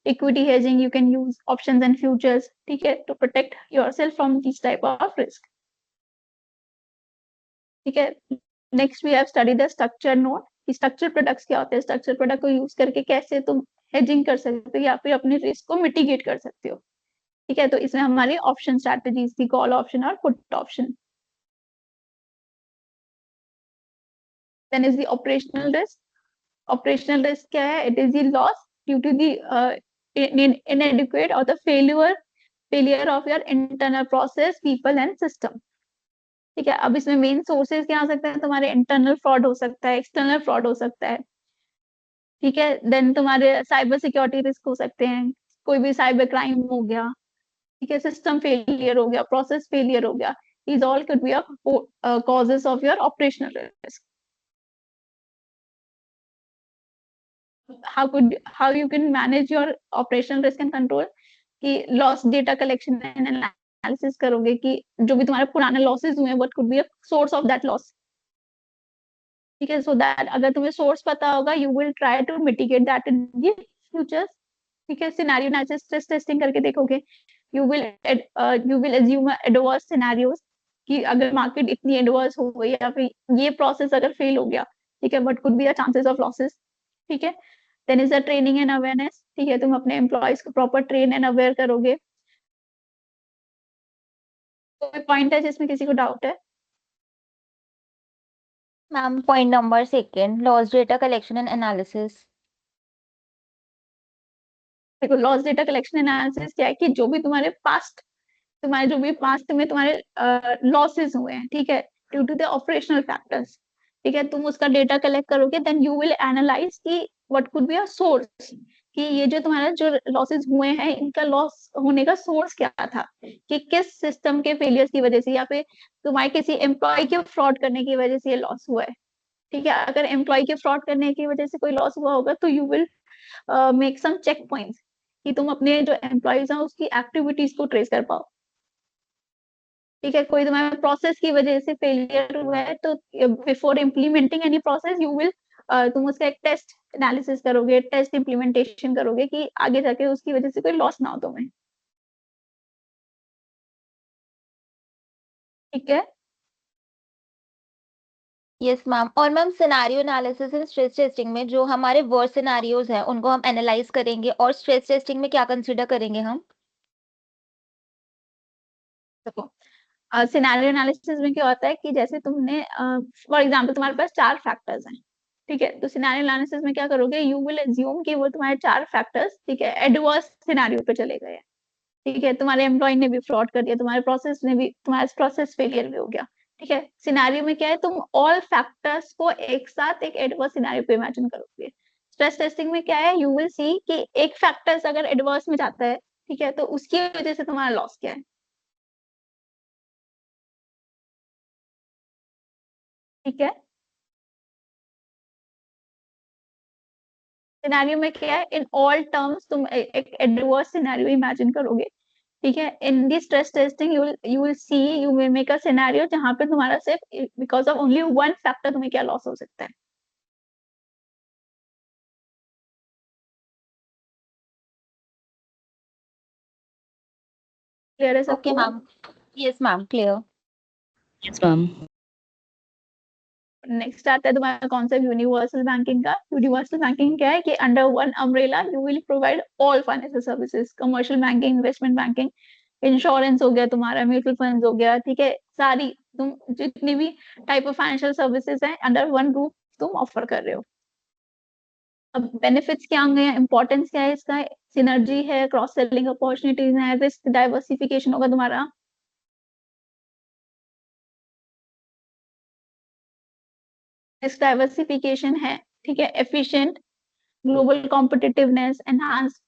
S1: equity hedging, you can use options and futures. ठीक है, to protect yourself from this type of risk. ठीक है, next we have study the structure note. Structure products क्या होते हैं? स्ट्रक्चर प्रोडक्ट को यूज करके कैसे तुम हेजिंग कर सकते हो या फिर अपने रिस्क को मिटिगेट कर सकते हो. ठीक है, तो इसमें हमारी ऑप्शन स्ट्रैटेजीज थी, कॉल ऑप्शन और put option. Then is the operational risk. Operational risk क्या है? It is the loss due to the inadequate or the failure of your internal process, people and system. ठीक है, अब इसमें main sources क्या हो सकते हैं? तुम्हारे इंटरनल फ्रॉड हो सकता है, एक्सटर्नल फ्रॉड हो सकता है. ठीक है, देन तुम्हारे साइबर सिक्योरिटी रिस्क हो सकते हैं, कोई भी साइबर क्राइम हो गया. ठीक है, सिस्टम फेलियर हो गया, प्रोसेस फेलियर हो गया. These all could be causes of your operational risk. How you can manage your operational risk and control? कि loss data collection and analysis करोगे कि जो भी तुम्हारे पुराने लॉसेस हुए हैं, what could be a source of that loss. ठीक है, सो दैट अगर तुम्हें सोर्स पता होगा, you will try to mitigate that in the futures. ठीक है, सिनेरियो एनालिसिस, स्ट्रेस टेस्टिंग करके देखोगे. You will assume adverse scenarios कि अगर मार्केट इतनी एडवर्स हो गई या फिर ये प्रोसेस अगर फेल हो गया, ठीक है, what could be the chances of losses. ठीक है, then is the training and awareness. ठीक है, तुम अपने एम्प्लॉयज को प्रॉपर ट्रेन एंड अवेयर करोगे. कोई पॉइंट है जिसमें किसी को डाउट है?
S4: Ma'am point number 2, loss data collection and analysis.
S1: देखो, लॉस डेटा कलेक्शन एनालिसिस क्या है कि जो भी तुम्हारे पास्ट में तुम्हारे लॉसेस हुए हैं, ठीक है, due to the operational factors. ठीक है, तुम उसका डेटा कलेक्ट करोगे, देन यू विल एनालाइज कि what could be a source, कि ये जो तुम्हारा जो लॉसेस हुए हैं, इनका लॉस होने का सोर्स क्या था, कि किस सिस्टम के फेलियर्स की वजह से या फिर तुम्हारे किसी एम्प्लॉय के फ्रॉड करने की वजह से ये लॉस हुआ है. ठीक है, अगर एम्प्लॉय के फ्रॉड करने की वजह से कोई लॉस हुआ होगा, तो you will make some check points कि तुम अपने जो एम्प्लॉयज हैं उसकी एक्टिविटीज को ट्रेस कर पाओ. ठीक है, कोई तुम्हारे प्रोसेस की वजह से फेलियर हुआ है, तो before implementing any process you will तुम उसका एक टेस्ट एनालिसिस करोगे, टेस्ट इम्प्लीमेंटेशन करोगे कि आगे जाके उसकी वजह से कोई लॉस ना हो तुम्हें. ठीक है,
S4: यस मैम. और ma'am scenario analysis and stress testing में जो हमारे वर्स्ट सिनेरियोज हैं उनको हम एनालाइज करेंगे, और स्ट्रेस टेस्टिंग में क्या कंसीडर करेंगे हम?
S1: देखो, सिनेरियो एनालिसिस में क्या होता है कि जैसे तुमने फॉर एग्जांपल तुम्हारे पास 4 फैक्टर्स हैं. ठीक है, तो सिनेरियो एनालिसिस में क्या करोगे? यू विल अज्यूम कि वो तुम्हारे 4 फैक्टर्स, ठीक है, एडवर्स सिनेरियो पे चले गए हैं. ठीक है, तुम्हारे एम्प्लॉय ने भी फ्रॉड कर दिया, तुम्हारा प्रोसेस फेलियर भी हो गया. ठीक है, सिनेरियो में क्या है? तुम ऑल फैक्टर्स को एक साथ एक एडवर्स सिनेरियो पे इमेजिन करोगे. स्ट्रेस टेस्टिंग में क्या है? यू विल सी कि एक फैक्टर्स अगर एडवर्स में जाता है, ठीक है, तो उसकी वजह से तुम्हारा लॉस क्या है. ठीक है, सिनेरियो में क्या है? इन ऑल टर्म्स तुम एक एडवर्स सिनेरियो इमेजिन करोगे. ठीक है, in the stress testing you will make a scenario जहां पे तुम्हारा सिर्फ because of only one factor तुम्हें क्या लॉस हो सकता है. क्लियर है
S4: ओके
S1: सबको?
S4: Ma'am. Yes ma'am, clear.
S3: Yes ma'am.
S1: Next आता है तुम्हारा कॉन्सेप्ट यूनिवर्सल बैंकिंग का. यूनिवर्सल बैंकिंग क्या है कि under one umbrella you will provide all financial services, commercial banking, investment banking, insurance हो गया तुम्हारा, म्यूचुअल फंड्स हो गया. ठीक है, सारी तुम जितनी भी टाइप ऑफ फाइनेंशियल सर्विसेज हैं अंडर वन रूफ तुम ऑफर कर रहे हो. अब बेनिफिट्स क्या होंगे, इंपॉर्टेंस क्या है इसका? सिनर्जी है, क्रॉस सेलिंग अपॉर्चुनिटीज है, रिस्क डाइवर्सिफिकेशन होगा तुम्हारा. रिस्क डाइवर्सिफिकेशन है, ठीक है, efficient, global competitiveness, enhanced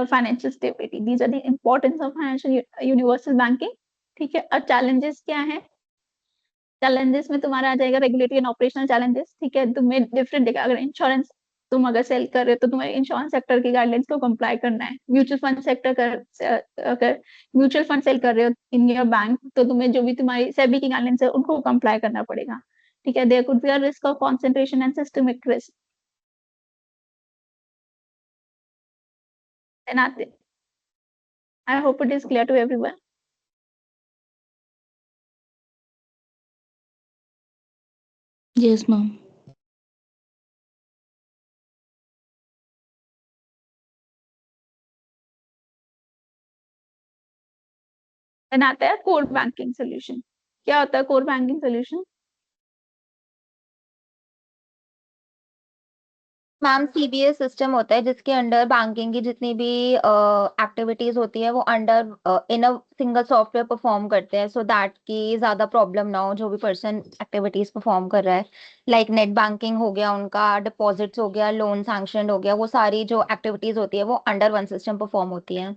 S1: financial stability. These are the importance of financial universal banking. ठीक है, अब challenges क्या है? challenges में तुम्हारा आ जाएगा रेगुलेटरी एंड ऑपरेशनल चैलेंजेस. ठीक है, तुम्हें डिफरेंट देगा. अगर इंश्योरेंस तुम अगर सेल कर रहे हो तो तुम्हें इंश्योरेंस सेक्टर की गाइडलाइंस को कंप्लाई करना है। म्यूचुअल फंड सेक्टर अगर म्यूचुअल फंड सेल कर रहे हो इन योर बैंक, तो तुम्हें जो भी तुम्हारी सेबी की गाइडलाइंस है उनको कंप्लाई करना पड़ेगा। ठीक है, there could be a risk of concentration and systemic risk. I hope it is clear to everyone.
S3: Yes, ma'am.
S1: Then आता है कोर बैंकिंग सोल्यूशन। क्या होता है core banking solution?
S4: Ma'am CBS system होता है जिसके अंडर बैंकिंग की जितनी भी एक्टिविटीज होती है वो under in a single software perform करते हैं, सो दैट की ज्यादा प्रॉब्लम ना हो जो भी पर्सन एक्टिविटीज परफॉर्म कर रहा है। लाइक नेट बैंकिंग हो गया, उनका डिपॉजिट्स हो गया, लोन सैंक्शन हो गया, वो सारी जो एक्टिविटीज होती है वो अंडर वन सिस्टम परफॉर्म होती है।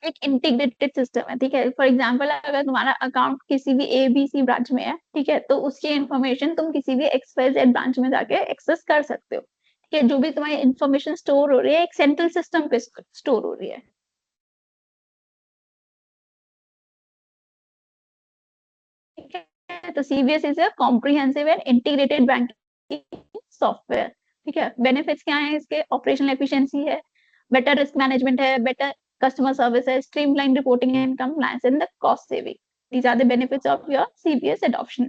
S1: एक इंटीग्रेटेड सिस्टम है। ठीक है, फॉर एग्जांपल अगर तुम्हारा अकाउंट किसी भी एबीसी ब्रांच में है, ठीक है, तो उसकी इंफॉर्मेशन तुम किसी भी एक्सवाईजेड ब्रांच में जाके एक्सेस कर सकते हो। ठीक है, जो भी तुम्हारी इंफॉर्मेशन स्टोर हो रही है एक सेंट्रल सिस्टम पे स्टोर हो रही है। ठीक है, तो CBS is a comprehensive and integrated banking software. ठीक है, बेनिफिट्स क्या है इसके? ऑपरेशनल एफिशिएंसी है, बेटर रिस्क मैनेजमेंट है, बेटर customer service है, streamlined reporting and compliance, and the cost saving. These are the benefits of your CBS adoption.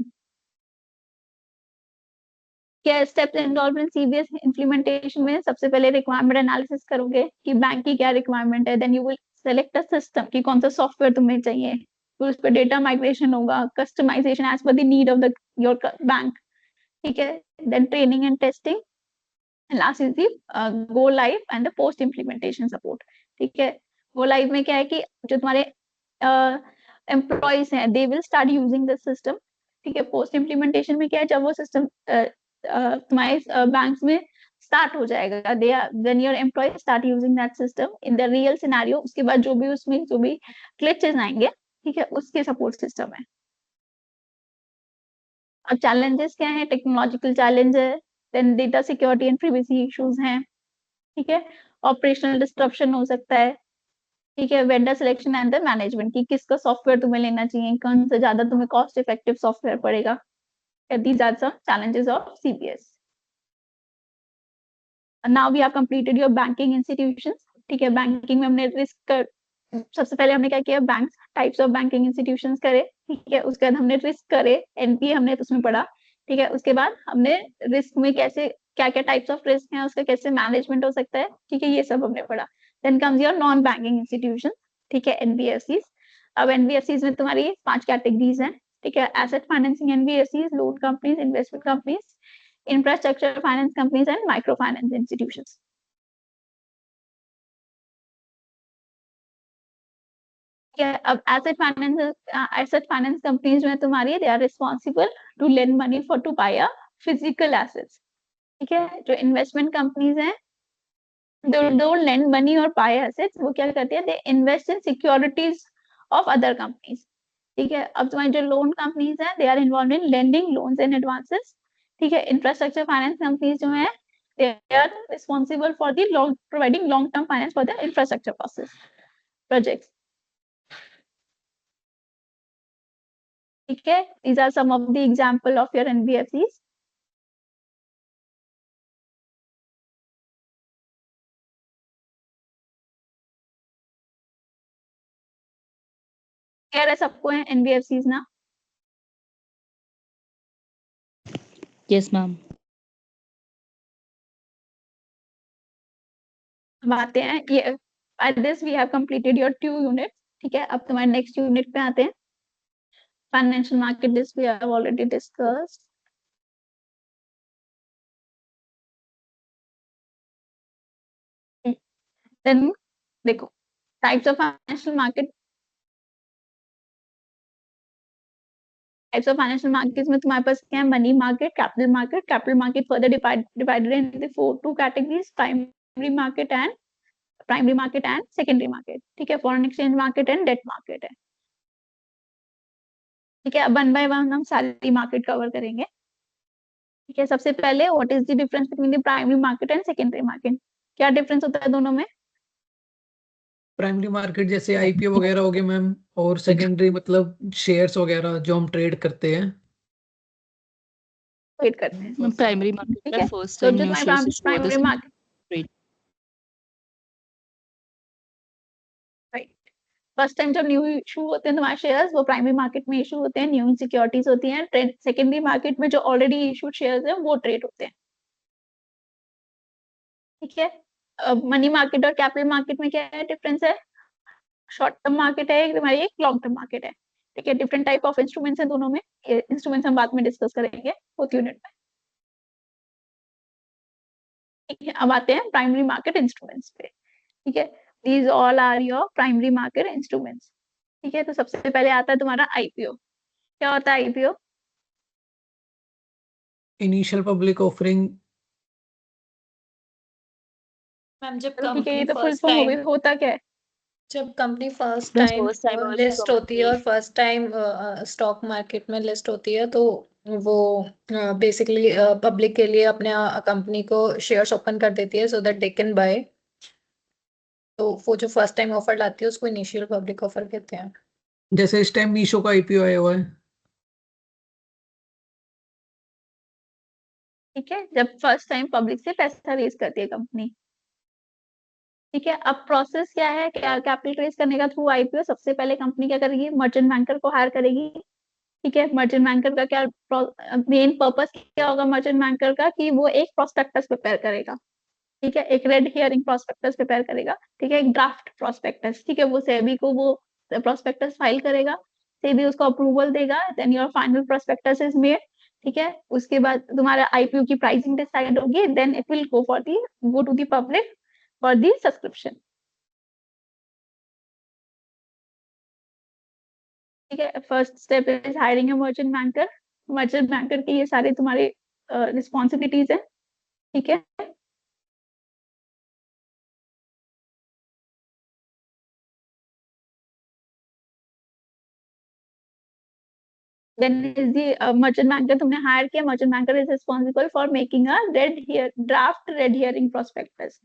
S1: क्या steps involve in CBS implementation में? सबसे पहले रिक्वायरमेंट एनालिसिस करोगे कि bank की क्या रिक्वायरमेंट है, then you will select a system कि कौन सा सॉफ्टवेयर तुम्हें चाहिए, फिर उस पर डेटा माइग्रेशन होगा, customization as per the need of the your bank. ठीक है, then training and testing, last is the go live and the post implementation support. ठीक है, गो लाइव में क्या है कि जो तुम्हारे एम्प्लॉयज हैं they will start using this system. ठीक है, पोस्ट इम्प्लीमेंटेशन में क्या है, जब वो सिस्टम तुम्हारे बैंक्स में स्टार्ट हो जाएगा, they are when your employ start using that system in the real scenario, उसके बाद जो भी उसमें जो भी ग्लिचेस आएंगे, ठीक है, उसके सपोर्ट सिस्टम है। अब चैलेंजेस क्या है? टेक्नोलॉजिकल चैलेंज है, then data security and privacy issues हैं। ठीक है, ऑपरेशनल डिस्ट्रप्शन हो सकता है। ठीक है, vendor selection and the management की किसका सॉफ्टवेयर तुम्हें लेना चाहिए, कौन सा ज्यादा तुम्हें कॉस्ट इफेक्टिव सॉफ्टवेयर पड़ेगा। These are some challenges of CBS. Now we have completed your banking institutions. ठीक है, बैंकिंग में हमने रिस्क सबसे पहले हमने क्या किया, bank types of banking institutions करे। ठीक है, उसके बाद हमने रिस्क करे, एनपीए हमने उसमें पढ़ा। ठीक है, उसके बाद हमने रिस्क में कैसे क्या क्या टाइप्स ऑफ रिस्क हैं, उसका कैसे मैनेजमेंट हो सकता है। ठीक है, ये सब हमने पढ़ा। Then comes your non banking institution. ठीक है, एनबीएफसीज। अब एनबीएफसीज में तुम्हारी 5 कैटेगरीज हैं। ठीक है, asset financing NBFCs, loan companies, investment companies, infrastructure finance companies and micro finance institutions. अब एसेट फाइनेंस कंपनीज में तुम्हारी they are responsible to lend money for to buy a physical assets. ठीक है, जो इन्वेस्टमेंट कंपनीज हैं दो lend money और buy assets, वो क्या करते हैं, they invest in securities of other companies. ठीक है, अब तुम्हारी जो लोन कंपनीज हैं they are involve in lending loans and advances. ठीक है, इंफ्रास्ट्रक्चर फाइनेंस कंपनीज जो है they are responsible for the providing long term finance for the infrastructure projects. ठीक है, these are some of the example of your NBFCs. Clear है सबको है NBFCs ना?
S3: Yes, ma'am.
S1: अब आते हैं ये by this we have completed your 2 units. ठीक है, अब तुम्हारे नेक्स्ट यूनिट पे आते हैं। Financial market this we have already discussed. Then देखो types of financial market, types of financial markets में तुम्हारे पास क्या है, money market, capital market further divided into 4 categories, primary market and secondary market. ठीक है, foreign exchange market and debt market है। ठीक है, अब 1 बाय 1 हम सारी मार्केट कवर करेंगे। ठीक है, सबसे पहले what is the difference between the primary market and secondary market? क्या डिफरेंस होता है दोनों में?
S2: प्राइमरी मार्केट जैसे आईपीओ वगैरह हो गए मैम, और सेकेंडरी मतलब शेयर्स वगैरह जो हम ट्रेड करते हैं।
S1: ट्रेड करते हैं,
S3: प्राइमरी मार्केट
S1: ठीक
S3: में
S1: है।
S3: फर्स्ट
S1: तो
S3: टाइम
S1: जो
S3: न्यू
S1: तुम्हारे
S3: शेयर्स इशू होते
S1: प्राइमरी
S3: हैं
S1: market,
S3: trade.
S1: Right, first time जब न्यू इशू होते हैं तुम्हारे शेयर्स, वो प्राइमरी मार्केट में इशू होते हैं, न्यू सिक्योरिटीज होती हैं। ट्रेड सेकेंडरी मार्केट में जो ऑलरेडी इशूड शेयर्स हैं वो ट्रेड होते हैं, ठीक है। मनी मार्केट और कैपिटल मार्केट में क्या है डिफरेंस है? शॉर्ट टर्म मार्केट है एक तुम्हारी, एक लॉन्ग टर्म मार्केट है, ठीक है। डिफरेंट टाइप ऑफ इंस्ट्रूमेंट्स हैं दोनों में, इंस्ट्रूमेंट्स हम बाद में डिस्कस करेंगे फोर्थ यूनिट में, ठीक है। अब आते हैं प्राइमरी मार्केट इंस्ट्रूमेंट्स पे, ठीक है। These all are your primary market instruments, ठीक है। तो सबसे पहले आता है तुम्हारा आईपीओ। क्या होता है IPO?
S2: Initial public offering.
S6: Ma'am जब
S1: ठीक है,
S6: कंपनी
S1: ये तो फुल
S6: फर्स्ट
S1: फॉर्म हो
S6: टाइम
S1: गई, होता क्या है?
S6: जब company first
S3: When
S6: time
S3: first time
S6: list होती है और फर्स्ट टाइम स्टॉक मार्केट में लिस्ट होती है, तो वो बेसिकली पब्लिक के लिए अपने कंपनी को शेयर्स ओपन कर देती है so that they can buy. तो वो जो फर्स्ट टाइम ऑफर लाती है उसको इनिशियल पब्लिक ऑफर कहते हैं।
S2: जैसे इस टाइम मीशो का आईपीओ आया हुआ है।
S1: ठीक है, जब फर्स्ट टाइम पब्लिक से पैसा रेज करती है कंपनी, ठीक है। अब प्रोसेस क्या है, क्या कैपिटल रेज करने का थ्रू आईपीओ? सबसे पहले कंपनी क्या करेगी, मर्चेंट बैंकर को हायर करेगी, ठीक है। मर्चेंट बैंकर का क्या मेन पर्पस क्या होगा मर्चेंट बैंकर का, कि वो एक प्रोस्पेक्टस प्रिपेयर करेगा, ठीक है। एक रेड हियरिंग प्रोस्पेक्टस प्रिपेयर करेगा, ठीक है, एक ड्राफ्ट प्रोस्पेक्टस, ठीक है। वो सेबी को वो प्रोस्पेक्टस फाइल करेगा, सेबी उसको अप्रूवल देगा, then your final prospectus is made, ठीक है। उसके बाद तुम्हारा आईपीओ की प्राइसिंग डिसाइड होगी, then it will go to the public for the subscription, ठीक है। First step is hiring a merchant banker. Merchant banker की ये सारे तुम्हारे रिस्पॉन्सिबिलिटीज है, ठीक है। Then is the merchant banker तुमने हायर किया, merchant banker is responsible for making a draft red herring prospectus,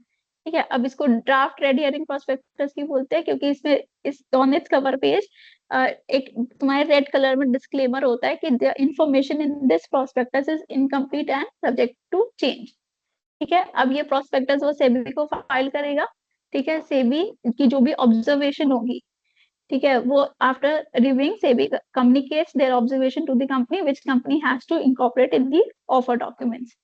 S1: ठीक है। अब इसको ड्राफ्ट रेड हियरिंग प्रोस्पेक्टस क्यों बोलते हैं? क्योंकि इसमें इस ऑन इट्स कवर पेज एक तुम्हारे रेड कलर में डिस्क्लेमर होता है कि the information in this prospectus is incomplete and subject to change, ठीक है। अब ये प्रोस्पेक्टस वो सेबी को फाइल करेगा, ठीक है। सेबी की जो भी ऑब्जर्वेशन होगी, ठीक है, वो after reviewing SEBI communicates their observation to the company which company has to incorporate in the offer documents,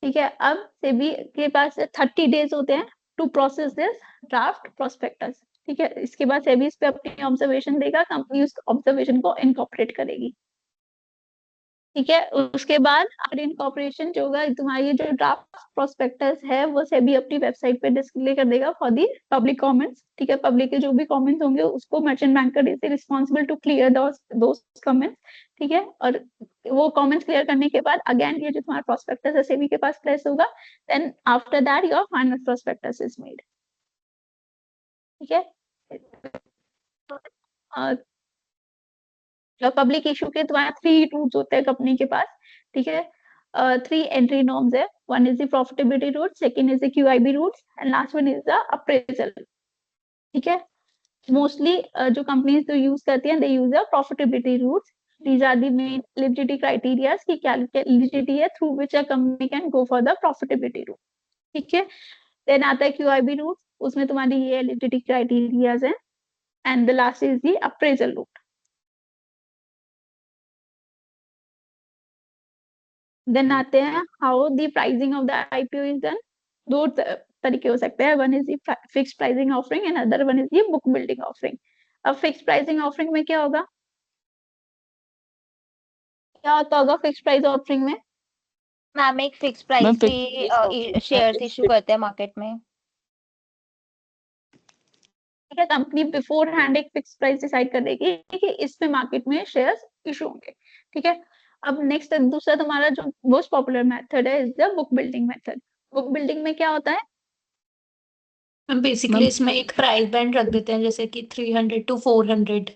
S1: ठीक है। अब सेबी के पास 30 डेज होते हैं to process this draft prospectus, ठीक है। इसके बाद सेबी इस पे अपनी ऑब्जर्वेशन देगा, कंपनी उस ऑब्जर्वेशन को इनकॉर्पोरेट करेगी, ठीक है। उसके बाद आफ्टर इनकॉर्पोरेशन जो होगा, तुम्हारी ये जो ड्राफ्ट प्रोस्पेक्टस है वो सेबी अपनी वेबसाइट पे डिस्प्ले कर देगा फॉर दी पब्लिक कमेंट्स, ठीक है। पब्लिक के जो भी कमेंट्स होंगे उसको merchant banker is responsible to clear those comments, ठीक है। और वो कमेंट्स क्लियर करने के बाद अगेन ये जो तुम्हारा प्रोस्पेक्टस है सेबी के पास प्लेस होगा, then after that your final prospectus is made, ठीक है। पब्लिक इशू के तुम्हारे 3 रूट्स होते हैं कंपनी के पास, ठीक है। 3 एंट्री नॉर्म्स है, one is the profitability route, second is the QIB routes and last one is the appraisal, ठीक है। मोस्टली जो कंपनीज तो यूज करती हैं, they use the profitability routes. These are the main eligibility criteria कि क्या eligibility है through which a company can go for the profitability route, ठीक है। देन आता है क्यूआईबी रूट, उसमें तुम्हारी ये एलिजिबिलिटी क्राइटेरियाज है, and the last is the appraisal route. देन आते हैं how the pricing of the IPO is done. दो तरीके हो सकते हैं, one is the fixed pricing offering and other one is the book building offering. अब फिक्स्ड प्राइसिंग ऑफरिंग में क्या होगा, क्या होता होगा फिक्स्ड प्राइस ऑफरिंग में?
S4: मैम एक फिक्स
S3: मैम
S4: प्राइस
S3: फिक्स
S4: पे शेयर्स इशू करते हैं मार्केट में।
S1: ठीक है, कंपनी बिफोर हैंड एक फिक्स प्राइस डिसाइड कर देगी कि इसमें मार्केट में शेयर्स इशू होंगे, ठीक है। अब नेक्स्ट दूसरा तुम्हारा जो मोस्ट पॉपुलर मेथड है is the book building method. Book building में क्या होता है?
S6: हम बेसिकली
S3: मैम
S6: इसमें एक प्राइस बैंड रख देते हैं जैसे कि 300 to 400,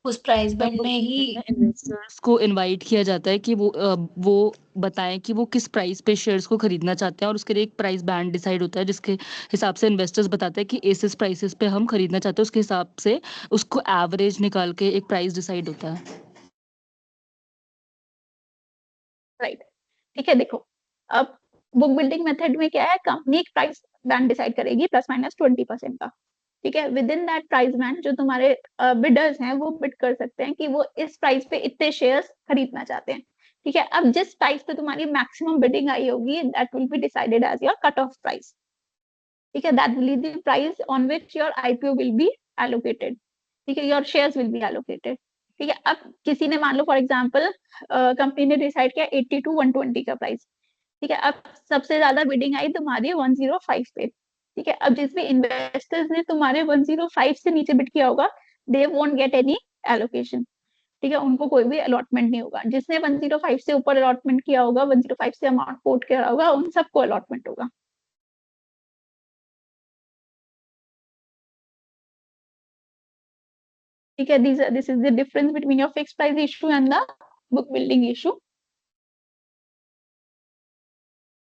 S6: उस प्राइस
S3: तब
S6: बैंड में ही
S3: इन्वेस्टर्स को इनवाइट किया जाता है कि वो बताएं कि वो किस प्राइस पे शेयर्स को खरीदना चाहते हैं, और उसके लिए एक प्राइस बैंड डिसाइड होता है जिसके हिसाब से इन्वेस्टर्स बताते हैं कि इस प्राइसेस पे हम खरीदना चाहते हैं, उसके हिसाब से उसको एवरेज निकाल के एक प्राइस डिसाइड होता है।
S1: राइट, ठीक है। देखो, अब बुक बिल्डिंग मेथड में क्या है, कंपनी एक प्राइस बैंड डिसाइड करेगी ±20% का। ठीक है, with in that price band जो तुम्हारे बिडर्स हैं वो बिड कर सकते हैं कि वो इस प्राइस पे इतने शेयर्स खरीदना चाहते हैं। ठीक है, अब जिस प्राइस पे तुम्हारी मैक्सिमम बिडिंग आई होगी, that will be decided as your cut off price. ठीक है, that will be the price on which your IPO will be allocated. ठीक है, your shares will be allocated. ठीक है, अब किसी ने मान लो फॉर एग्जांपल कंपनी ने डिसाइड किया 80 to 120 का प्राइस। ठीक है, अब सबसे ज्यादा बिडिंग आई तुम्हारी 105 पे। ठीक है, अब जिस भी इन्वेस्टर्स ने तुम्हारे 105 से नीचे बिड किया होगा, they won't get any allocation. ठीक है, उनको कोई भी अलॉटमेंट नहीं होगा। जिसने 105 से ऊपर अलॉटमेंट किया होगा, 105 से अमाउंट कोट किया होगा, उन सबको अलॉटमेंट होगा। ठीक है, this is the difference between your fix price issue and the book building issue.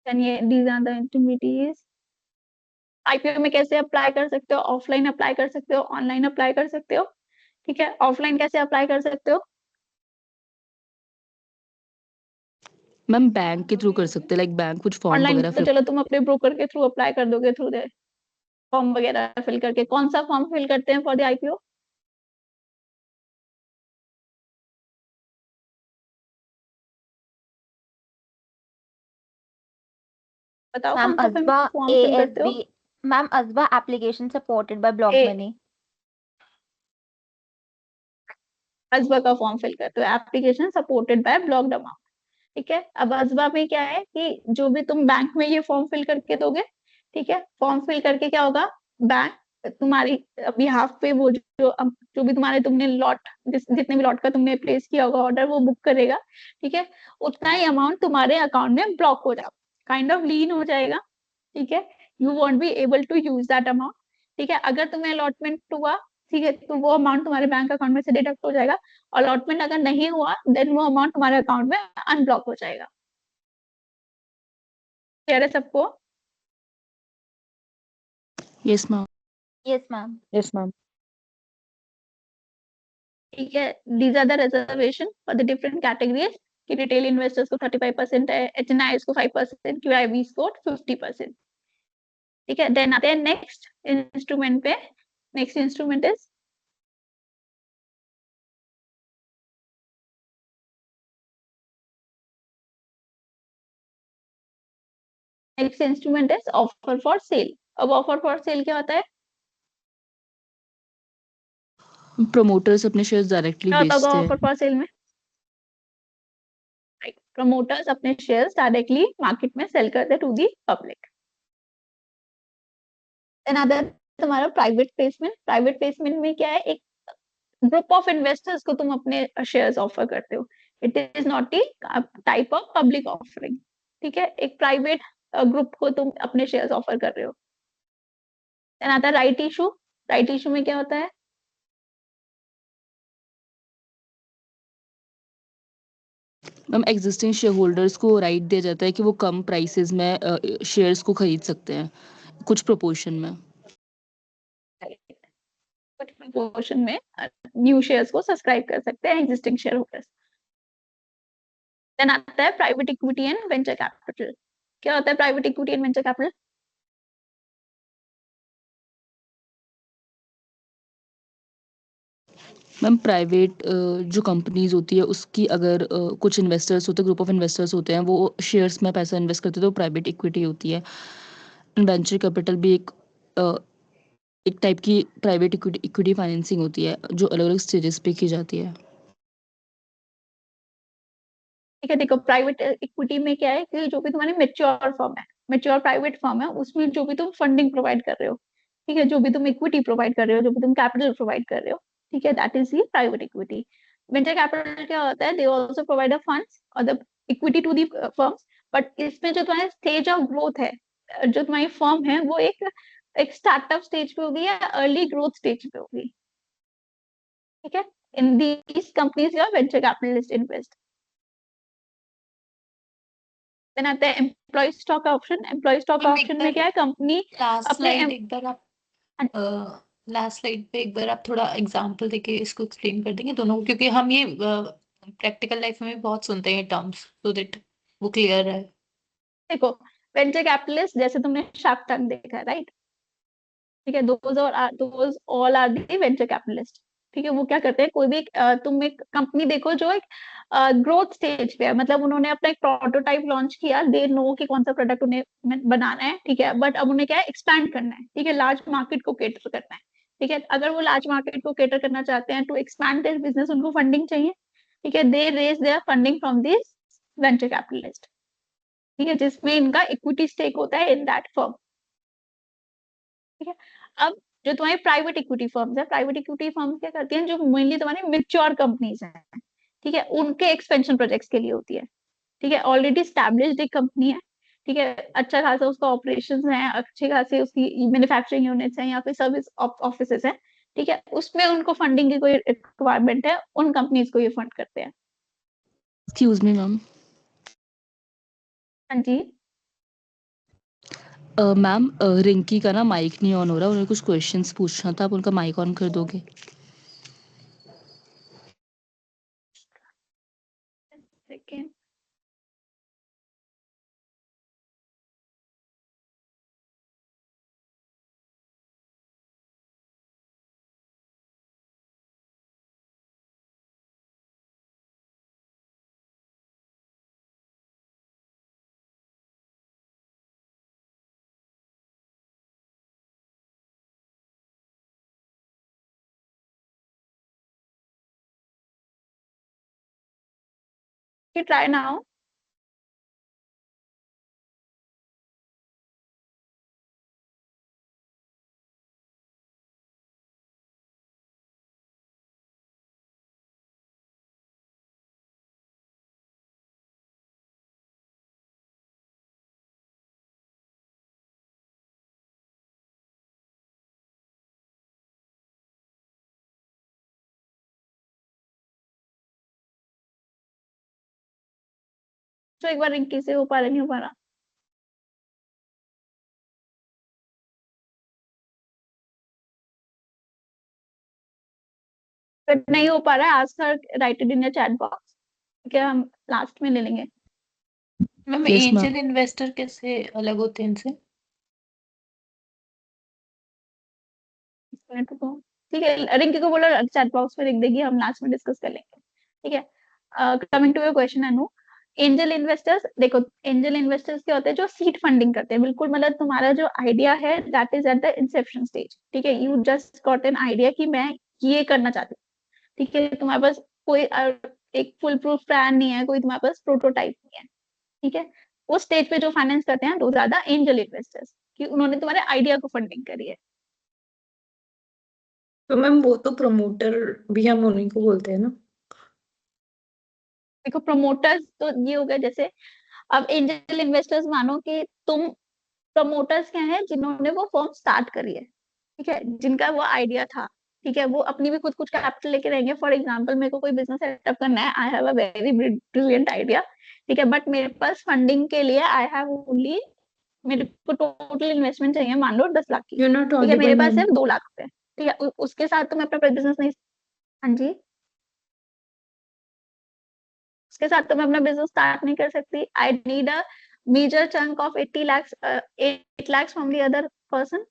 S1: These are the intermediates. IPO में कैसे अप्लाई कर सकते हो, ऑफलाइन अप्लाई कर सकते हो, ऑनलाइन अप्लाई कर सकते हो। ठीक है, ऑफलाइन कैसे अप्लाई कर सकते हो?
S3: मैम बैंक के थ्रू कर सकते हैं, लाइक बैंक कुछ फॉर्म
S1: ऑनलाइन
S3: वगैरह
S1: तो
S3: फिल
S1: चलो तुम अपने ब्रोकर के थ्रू अप्लाई कर दोगे, थ्रू दे फॉर्म वगैरह फिल करके। कौन सा फॉर्म फिल करते हैं फॉर द आईपीओ? बताओ
S4: मैम
S1: कौन सा
S4: अज़बा
S1: फॉर्म फिल करते हो?
S4: ASB, ma'am ASBA application supported by block
S1: a
S4: money.
S1: ASBA का फॉर्म फिल करते हो, application supported by blocked amount. ठीक है, अब अजबा में क्या है कि जो भी तुम बैंक में ये फॉर्म फिल करके दोगे, ठीक है, फॉर्म फिल करके क्या होगा, बैंक तुम्हारी बिहाफ पे वो जो भी तुम्हारे तुमने लॉट जितने भी लॉट का तुमने प्लेस किया होगा ऑर्डर, वो बुक करेगा। ठीक है, उतना ही अमाउंट तुम्हारे अकाउंट में ब्लॉक हो जाएगा, काइंड ऑफ लीन हो जाएगा। ठीक है, you won't be able to use that amount. ठीक है, अगर तुम्हें अलॉटमेंट हुआ, ठीक है, तो वो अमाउंट तुम्हारे बैंक अकाउंट में से डिडक्ट हो जाएगा। अलॉटमेंट अगर नहीं हुआ, देन वो अमाउंट तुम्हारे अकाउंट में अनब्लॉक हो जाएगा। क्लियर है सबको?
S3: Yes ma'am.
S4: Yes ma'am.
S3: Yes ma'am.
S1: ठीक है, these are the reservation for the different categories कि रिटेल इन्वेस्टर्स को 35% है, एचएनआईएस को 5%, क्यूआईबीज को 50%। ठीक है, देन आते हैं नेक्स्ट इंस्ट्रूमेंट पे। Next instrument is offer for sale. अब ऑफर फॉर सेल क्या होता है?
S3: प्रमोटर्स अपने शेयर्स डायरेक्टली
S1: क्या होता होगा
S3: बेचते
S1: ऑफर
S3: हैं।
S1: फॉर सेल में? प्रमोटर्स अपने शेयर्स डायरेक्टली मार्केट में सेल करते to the public. Then other तुम्हारा प्राइवेट प्लेसमेंट। प्राइवेट प्लेसमेंट में क्या है, एक ग्रुप ऑफ इन्वेस्टर्स को तुम अपने शेयर्स ऑफर करते हो। It is not a type of public offering. ठीक है, एक प्राइवेट ग्रुप को तुम अपने शेयर्स ऑफर कर रहे हो। देन आता है राइट इशू। राइट इशू में क्या होता है?
S3: मैम एग्जिस्टिंग शेयर होल्डर्स को राइट दिया जाता है कि वो कम प्राइसेस में शेयर्स को खरीद सकते हैं, कुछ प्रोपोर्शन में।
S1: कुछ प्रोपोर्शन में न्यू शेयर्स को सब्सक्राइब कर सकते हैं एग्जिस्टिंग शेयर होल्डर्स। देन आता है private equity and venture capital. क्या होता है private equity and venture capital?
S3: Ma'am private जो कंपनीज होती है उसकी अगर कुछ इन्वेस्टर्स होते हैं, ग्रुप ऑफ इन्वेस्टर्स होते हैं, वो शेयर्स में पैसा इन्वेस्ट करते हैं तो प्राइवेट इक्विटी होती है। वेंचर कैपिटल भी एक टाइप की प्राइवेट इक्विटी फाइनेंसिंग होती है जो अलग अलग स्टेजेस पे की जाती है।
S1: ठीक है, देखो प्राइवेट इक्विटी में क्या है कि जो भी तुम्हारी मेच्योर फर्म है, मेच्योर प्राइवेट फर्म है, उसमें जो भी तुम फंडिंग प्रोवाइड कर रहे हो, ठीक है, जो भी तुम इक्विटी प्रोवाइड कर रहे हो, जो भी तुम कैपिटल प्रोवाइड कर रहे हो, ठीक है, that is the private equity. Venture capital क्या होता है, they also provide a funds और the equity to the firms, but इसमें जो तुम्हारा स्टेज ऑफ ग्रोथ है, जो तुम्हारी फर्म है, वो एक स्टार्टअप स्टेज पे होगी या अर्ली ग्रोथ स्टेज पे होगी। ठीक है, in these companies your venture capitalist invest. Then आता है employee stock option. Employee stock
S6: ma'am, एक
S1: option में
S6: बार
S1: क्या है, कंपनी
S6: लास्ट
S1: अपने
S6: स्लाइड एक बार आप लास्ट स्लाइड पे एक बार आप थोड़ा एग्जांपल देके इसको एक्सप्लेन कर देंगे दोनों को, क्योंकि हम ये प्रैक्टिकल लाइफ में बहुत सुनते हैं टर्म्स, सो दैट वो क्लियर है।
S1: देखो वेंचर कैपिटलिस्ट जैसे तुमने शार्क टैंक देखा है, राइट? ठीक है, those all are the venture capitalist. ठीक है, वो क्या करते हैं, कोई भी तुम एक कंपनी देखो जो एक ग्रोथ स्टेज पे है, मतलब उन्होंने अपना एक प्रोटोटाइप लॉन्च किया, दे नो कि कौन सा प्रोडक्ट उन्हें बनाना है, ठीक है, बट अब उन्हें क्या है, एक्सपैंड करना है, ठीक है, लार्ज मार्केट को केटर करना है। ठीक है, अगर वो लार्ज मार्केट को केटर करना चाहते हैं टू एक्सपैंड देयर बिजनेस, उनको फंडिंग चाहिए। ठीक है, they raise their funding from this venture capitalist. ठीक है, जिसमें इनका इक्विटी स्टेक होता है इन दैट फर्म। ठीक है, अब जो तुम्हारी प्राइवेट इक्विटी फर्म्स है, प्राइवेट इक्विटी फर्म्स क्या करती हैं, जो मेनली तुम्हारी मेच्योर कंपनीज हैं, ठीक है, उनके एक्सपेंशन प्रोजेक्ट्स के लिए होती है। ठीक है, ऑलरेडी स्टैब्लिश्ड एक कंपनी है, ठीक है, अच्छा खासा उसका ऑपरेशंस है, अच्छे खासे उसकी मैन्युफैक्चरिंग यूनिट्स हैं या फिर सर्विस ऑफिसेस हैं, ठीक है, उसमें उनको फंडिंग की कोई रिक्वायरमेंट है, उन कंपनीज को ये फंड करते हैं।
S3: Excuse me ma'am.
S1: हाँ जी,
S3: मैम रिंकी का ना माइक नहीं ऑन हो रहा, उन्हें कुछ क्वेश्चंस पूछना था, आप उनका माइक ऑन कर दोगे?
S1: सेकेंड। Try now. तो एक बार रिंकी से हो पा रहा, नहीं हो पा रहा? अगर नहीं हो पा रहा है, ask her, right it in the chat box. ठीक है, हम लास्ट में ले लेंगे।
S6: Ma'am
S3: Yes, ma'am.
S6: Angel investor कैसे अलग होते हैं इनसे?
S1: मिनट रुको। ठीक है, रिंकी को बोलो चैट बॉक्स में लिख देगी, हम लास्ट में डिस्कस कर लेंगे। ठीक है, coming to your question Anu, angel investors, देखो एंजल इन्वेस्टर्स क्या होते हैं, जो सीड फंडिंग करते हैं, बिल्कुल मतलब तुम्हारा जो आइडिया है that is at the Inception stage. ठीक है, you just got an idea कि मैं ये करना चाहती हूँ। ठीक है, तुम्हारे पास कोई एक फुल प्रूफ प्लान नहीं है, कोई तुम्हारे पास प्रोटोटाइप नहीं है। ठीक है, उस स्टेज पे जो फाइनेंस करते हैं दो ज्यादा एंजल इन्वेस्टर्स, कि उन्होंने तुम्हारे आइडिया को फंडिंग करी है।
S2: तो मैम वो तो प्रमोटर भी हम उन्हीं को बोलते हैं ना?
S1: देखो प्रमोटर्स तो ये हो गया, जैसे अब एंजल इन्वेस्टर्स मानो कि तुम, प्रमोटर्स क्या है, जिन्होंने वो फर्म स्टार्ट करी है, ठीक है, जिनका वो आइडिया था, ठीक है, वो अपनी भी खुद कुछ कैपिटल लेके रहेंगे। फॉर एग्जांपल मेरे को कोई बिजनेस सेटअप करना है, I have a very brilliant idea, ठीक है, बट मेरे पास फंडिंग के लिए आई हैव ओनली, मेरे को टोटल इन्वेस्टमेंट चाहिए मान लो 10 लाख की।
S2: You're not
S1: ठीक है, मेरे
S2: audible,
S1: पास
S2: ma'am.
S1: सिर्फ 2 लाख रुपए, ठीक है, उसके साथ तो मैं अपना बिजनेस नहीं, हाँ जी, उसके साथ तो मैं अपना बिजनेस स्टार्ट नहीं कर सकती। I need a major chunk of 80 lakhs, 8 lakhs from the other person.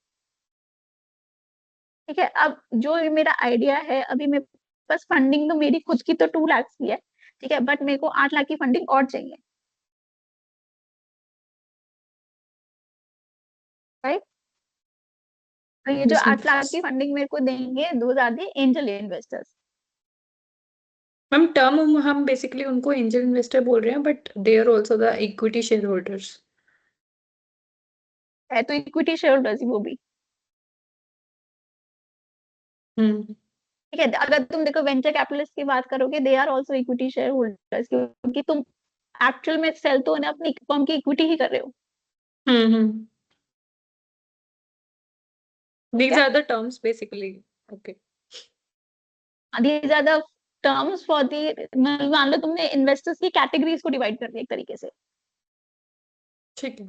S1: ठीक है, अब जो ये मेरा आइडिया है, अभी मेरे पास फंडिंग तो मेरी खुद की तो 2 lakhs की है, ठीक है, बट मेरे को 8 लाख की फंडिंग और चाहिए, राइट? तो ये जो
S2: Yes, ma'am.
S1: 8 लाख की फंडिंग मेरे को देंगे, those are the angel investors.
S2: Ma'am term हम बेसिकली उनको एंजल इन्वेस्टर बोल रहे हैं, but they are also the equity share holders.
S1: है तो इक्विटी शेयर होल्डर्स ही वो भी। ठीक है, अगर तुम देखो वेंचर कैपिटलिस्ट की बात करोगे, they are also equity share holders, क्योंकि तुम एक्चुअल में सेल तो उन्हें अपनी फर्म की इक्विटी ही कर रहे हो।
S2: हम्म
S1: ठीक
S2: These
S1: है,
S2: are the terms basically. Okay.
S1: these are the terms for the, मान लो तुमने इन्वेस्टर्स की कैटेगरीज को डिवाइड कर दिया एक तरीके से.
S2: ठीक है.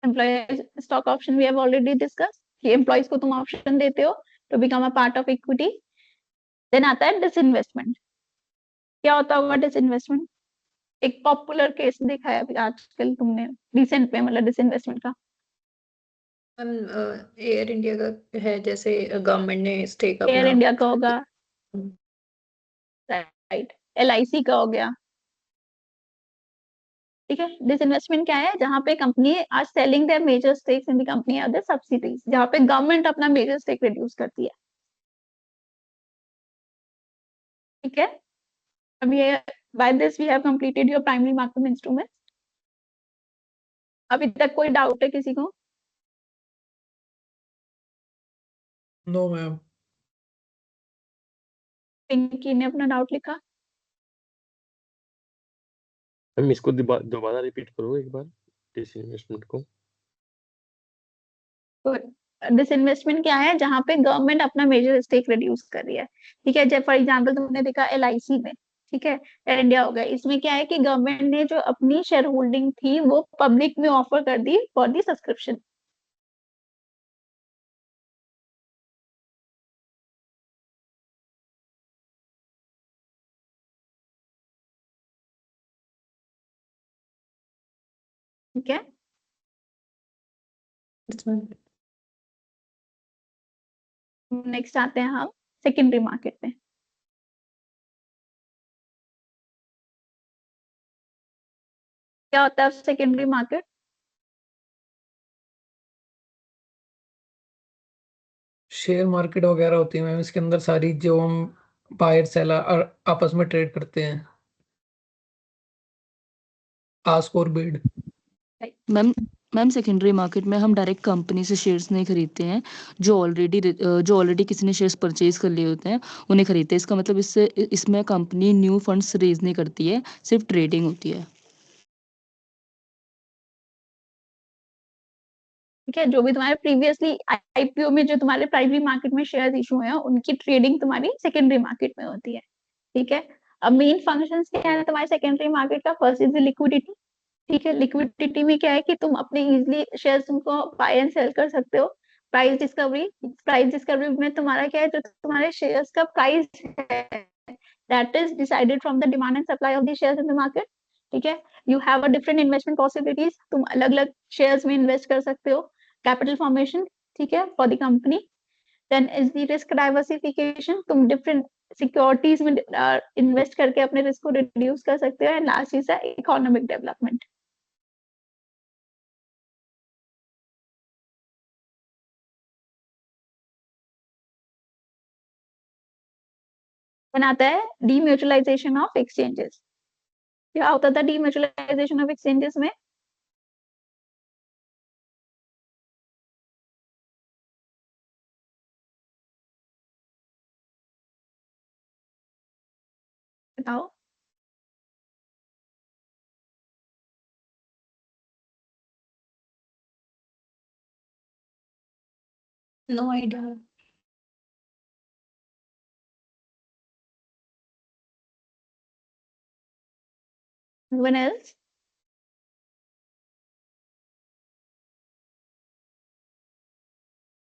S1: Employ stock option we have already discuss कि एम्प्लॉयज को तुम ऑप्शन देते हो to become a part of equity. Then आता है डिसइन्वेस्टमेंट. क्या होता होगा डिसइन्वेस्टमेंट? एक पॉपुलर केस देखा है अभी आजकल तुमने रिसेंट में, मतलब डिसइन्वेस्टमेंट का.
S2: एयर इंडिया का है, जैसे गवर्नमेंट ने स्टेक
S1: एयर
S2: अपना.
S1: इंडिया का होगा, राइट. LIC का हो गया. ठीक है. डिसइन्वेस्टमेंट क्या है? जहां पे company are selling their major stakes in the company और द सब्सिडीज, जहां पे गवर्नमेंट अपना मेजर स्टेक रिड्यूस करती है. ठीक है. अब ये by this we have completed your primary market instrument. अभी तक कोई डाउट है किसी को?
S2: No ma'am.
S1: पिंकी ने अपना डाउट लिखा.
S7: मैम इसको दोबारा रिपीट करो एक बार, डिसइन्वेस्टमेंट को.
S1: डिसइन्वेस्टमेंट क्या है? जहां पे गवर्नमेंट अपना मेजर स्टेक रिड्यूस कर रही है. ठीक है. जब फॉर एग्जांपल तुमने देखा LIC में, ठीक है, एयर इंडिया हो गया, इसमें क्या है कि गवर्नमेंट ने जो अपनी शेयर होल्डिंग थी वो पब्लिक में ऑफर कर दी फॉर दी सब्सक्रिप्शन. ठीक है. नेक्स्ट आते हैं हम सेकेंडरी मार्केट में. क्या होता है सेकेंडरी मार्केट?
S11: शेयर मार्केट वगैरह होती है मैम, इसके अंदर सारी जो हम बायर सेलर आपस में ट्रेड करते हैं. आस्क और बिड.
S3: मैम सेकेंडरी मार्केट में हम डायरेक्ट कंपनी से शेयर्स नहीं खरीदते हैं. जो ऑलरेडी किसी ने शेयर्स परचेज कर लिए होते हैं उन्हें खरीदते हैं. इसका मतलब इसमें कंपनी न्यू फंड्स रेज नहीं करती है, सिर्फ ट्रेडिंग होती है.
S1: ठीक है. जो भी तुम्हारे प्रीवियसली IPO में जो तुम्हारे प्राइमरी मार्केट में शेयर इशू हुए हैं उनकी ट्रेडिंग तुम्हारी सेकेंडरी मार्केट में होती है. ठीक है. अब मेन फंक्शंस क्या है तुम्हारे सेकेंडरी मार्केट का? First is liquidity. ठीक है. लिक्विडिटी में क्या है कि तुम अपने इजिली शेयर तुमको बाय एंड सेल कर सकते हो. प्राइस डिस्कवरी में तुम्हारा क्या है? जो तुम्हारे शेयर्स का प्राइस है that is decided from the demand and supply of the shares in the market. ठीक है. You have a different investment possibilities. तुम अलग अलग शेयर्स में इन्वेस्ट कर सकते हो. कैपिटल फॉर्मेशन, ठीक है, for the company. Then is the risk diversification. तुम डिफरेंट सिक्योरिटीज में इन्वेस्ट करके अपने रिस्क को रिड्यूस कर सकते हो. And last is economic development. बनाता है डीम्यूचुअलाइजेशन ऑफ एक्सचेंजेस. क्या होता था डीम्यूचुअलाइजेशन ऑफ एक्सचेंजेस में? बताओ.
S6: No idea.
S1: Anyone else?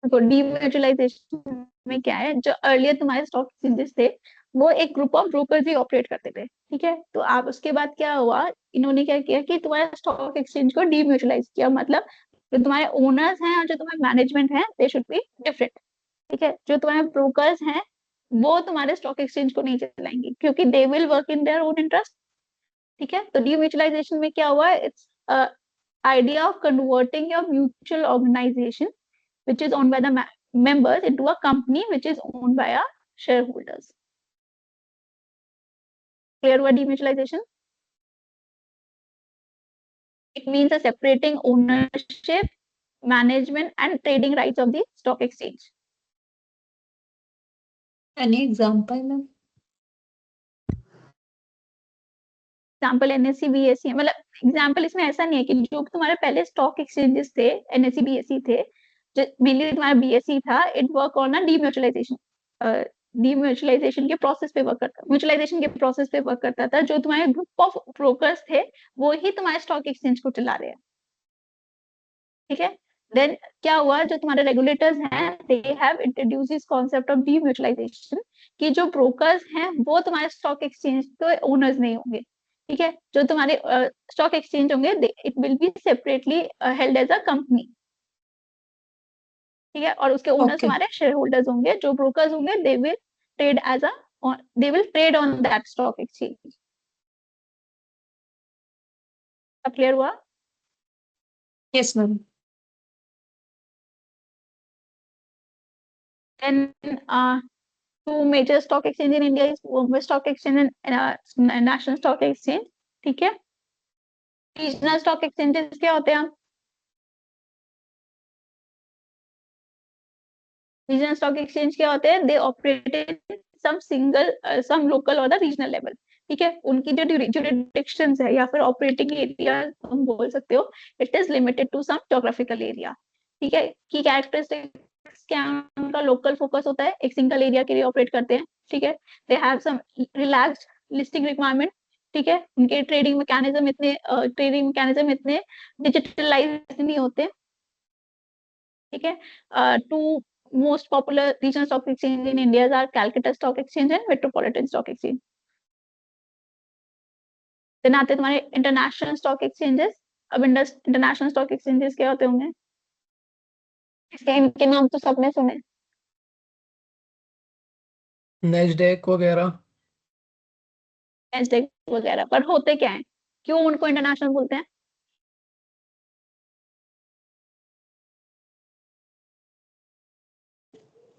S1: तो डीम्यूचुअलाइजेशन में क्या है? जो अर्लियर तुम्हारे स्टॉक एक्सचेंजेस थे वो एक group of brokers he operate करते थे. ठीक है. तो आप उसके बाद क्या हुआ, इन्होंने क्या किया कि तुम्हारे स्टॉक एक्सचेंज को डीम्यूचुअलाइज किया. मतलब जो तुम्हारे ओनर्स हैं और जो तुम्हारे मैनेजमेंट है दे शुड बी डिफरेंट. ठीक है. जो तुम्हारे ब्रोकर्स हैं वो तुम्हारे स्टॉक एक्सचेंज को नहीं चलाएंगे क्योंकि they will work in their own interest. ठीक है. तो डीम्यूचुअलाइजेशन में क्या हुआ? It's idea of converting your mutual organization which is owned by the members into a company which is owned by our shareholders. Clear what demutualization? It means a separating ownership, management and trading rights of the stock exchange.
S6: Any example, ma'am?
S1: Example NSC BSc, मतलब example इसमें ऐसा नहीं है कि जो तुम्हारे पहले stock exchanges थे एनएससी बीएससी थे, जो मेनली तुम्हारा बीएससी था, इट वर्क ऑन अ डीम्यूचुअलाइजेशन के प्रोसेस पे वर्क करता, म्यूचुअलाइजेशन के प्रोसेस पे वर्क करता था। जो तुम्हारे ग्रुप ऑफ ब्रोकर्स थे वो ही तुम्हारे स्टॉक एक्सचेंज को चला रहे हैं, ठीक है। देन क्या हुआ, जो तुम्हारे रेगुलेटर्स हैं they have introduce this concept of demutualization, कि जो ब्रोकर्स हैं वो तुम्हारे स्टॉक एक्सचेंज के ओनर्स नहीं होंगे, ठीक है। जो तुम्हारे स्टॉक एक्सचेंज होंगे it will be separately held as a company, ठीक है। और उसके ओनर्स
S2: ओके
S1: तुम्हारे शेयर होल्डर्स होंगे। जो ब्रोकर्स होंगे they will trade on that stock exchange. अब क्लियर हुआ?
S6: Yes ma'am.
S1: Then two major stock exchange in India is Bombay Stock Exchange and National Stock Exchange, ठीक है। रीजनल स्टॉक एक्सचेंजेस क्या होते हैं? रीजनल स्टॉक एक्सचेंज क्या होते हैं? They operate in some local और द रीजनल लेवल, ठीक है। उनकी जो जुरिडिक्शंस है या फिर ऑपरेटिंग एरिया तुम बोल सकते हो, it is limited to some geographical area, ठीक है। की कैरेक्टरिस्टिक्स क्या है? उनका लोकल फोकस होता है, एक सिंगल एरिया के लिए ऑपरेट करते हैं, ठीक है। They have some relaxed listing requirement, ठीक है। उनके ट्रेडिंग मैकेनिज्म इतने डिजिटलाइज नहीं होते, ठीक है। Two most popular regional stock exchange in India are Calcutta Stock Exchange and Metropolitan Stock Exchange. Then आते तुम्हारे इंटरनेशनल स्टॉक एक्सचेंजेस। अब इंटरनेशनल स्टॉक एक्सचेंजेस क्या होते होंगे? इसके इनके नाम तो सबने सुने,
S11: नेस्डेक वगैरह।
S1: NASDAQ वगैरह, पर होते क्या है? क्यों उनको इंटरनेशनल बोलते हैं?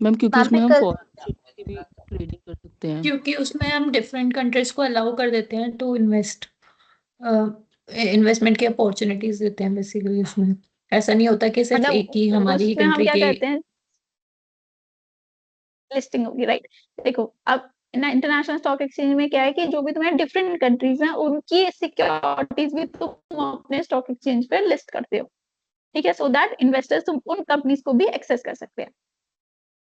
S3: मैम क्योंकि
S4: मैम
S3: उसमें हम
S4: बिकॉज
S3: फॉरेन की भी ट्रेडिंग कर सकते हैं।
S6: क्योंकि उसमें हम डिफरेंट कंट्रीज को अलाउ कर देते हैं टू इन्वेस्टमेंट की अपॉर्चुनिटीज देते हैं बेसिकली। उसमें ऐसा नहीं होता कि सिर्फ एक ही हमारी ही
S1: उसमें हम
S6: कंट्री
S1: क्या
S6: के।
S1: करते हैं? लिस्टिंग होगी, राइट। देखो अब इंटरनेशनल स्टॉक एक्सचेंज में क्या है कि जो भी तुम्हारे डिफरेंट कंट्रीज हैं उनकी सिक्योरिटीज भी तुम अपने स्टॉक एक्सचेंज पे लिस्ट करते हो, ठीक है। सो दैट इन्वेस्टर्स तुम उन कंपनीज को भी एक्सेस कर सकते हैं,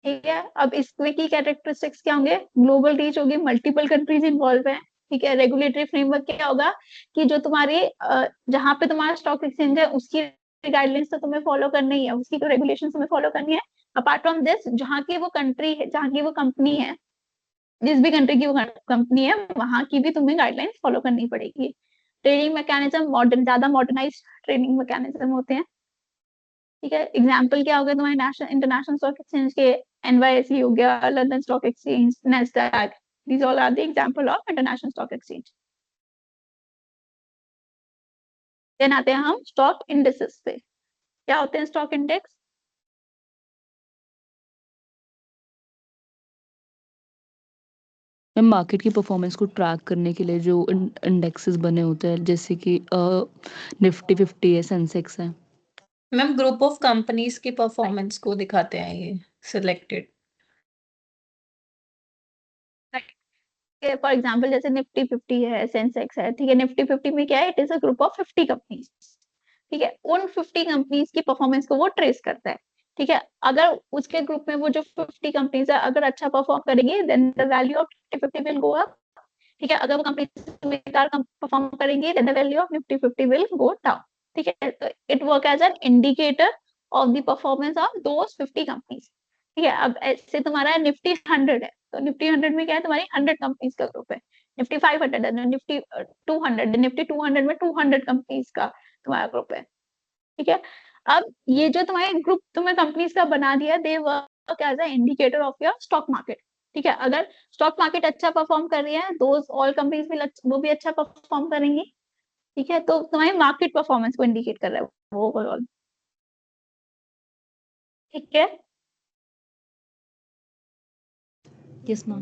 S1: ठीक है। अब इसमें की कैरेक्टरिस्टिक्स क्या होंगे? ग्लोबल रीच होगी, मल्टीपल कंट्रीज इन्वॉल्व है, ठीक है। रेगुलेटरी फ्रेमवर्क क्या होगा कि जो तुम्हारे जहां पे तुम्हारा स्टॉक एक्सचेंज है उसकी गाइडलाइंस तो तुम्हें फॉलो करनी है, उसकी तो रेगुलेशन तुम्हें फॉलो करनी है। अपार्ट फ्रॉम दिस, जहाँ की वो कंट्री है, जहाँ की वो कंपनी है, जिस भी कंट्री की वो कंपनी है, वहां की भी तुम्हें गाइडलाइंस फॉलो करनी पड़ेगी। ट्रेडिंग मैकेनिज्म ज्यादा मॉडर्नाइज ट्रेडिंग मैकेनिज्म होते हैं, ठीक है। एग्जाम्पल क्या हो गया तुम्हारे नेशनल इंटरनेशनल स्टॉक एक्सचेंज के? NYSE हो गया, London stock exchange, NASDAQ, these all are the example of international stock exchange. Then आते हैं हम स्टॉक इंडेक्सेस पे। क्या होते हैं स्टॉक इंडेक्स?
S3: मैम मार्केट की परफॉर्मेंस को ट्रैक करने के लिए जो इंडेक्सेस बने होते हैं, जैसे कि निफ्टी 50 है, सेंसेक्स है।
S6: मैम ग्रुप ऑफ कंपनीज की परफॉर्मेंस को दिखाते हैं ये सिलेक्टेड।
S1: फॉर एग्जाम्पल जैसे निफ्टी 50 है, सेंसेक्स है, ठीक है। निफ्टी 50 में क्या है? It is a group of 50 companies, ठीक है। उन 50 कंपनीज की परफॉर्मेंस को वो ट्रेस करता है, ठीक है। अगर उसके ग्रुप में वो जो 50 कंपनीज है अगर अच्छा परफॉर्म करेंगी, then the value of Nifty 50 will go up, ठीक है। अगर वो कंपनी बेकार परफॉर्म करेंगी, then the value of Nifty 50 will go down, ठीक है। तो it work as an indicator of the performance of those 50 companies, ठीक है। अब ऐसे तुम्हारा निफ्टी 100 है, तो निफ्टी 100 में क्या है? तुम्हारी 100 कंपनीज का ग्रुप है। निफ्टी 500 है, निफ्टी 200, निफ्टी 200 में 200 कंपनीज का तुम्हारा ग्रुप है, ठीक है। अब ये जो तुम्हारे ग्रुप तुम्हें कंपनीज का बना दिया, they work as a indicator of your stock market, ठीक है। अगर स्टॉक मार्केट अच्छा परफॉर्म कर रही है, दोज ऑल कंपनीज भी वो भी अच्छा परफॉर्म करेंगी, ठीक है। तो तुम्हारी मार्केट परफॉर्मेंस को इंडिकेट कर रहा है वो ओवरऑल, ठीक है।
S3: Yes ma'am.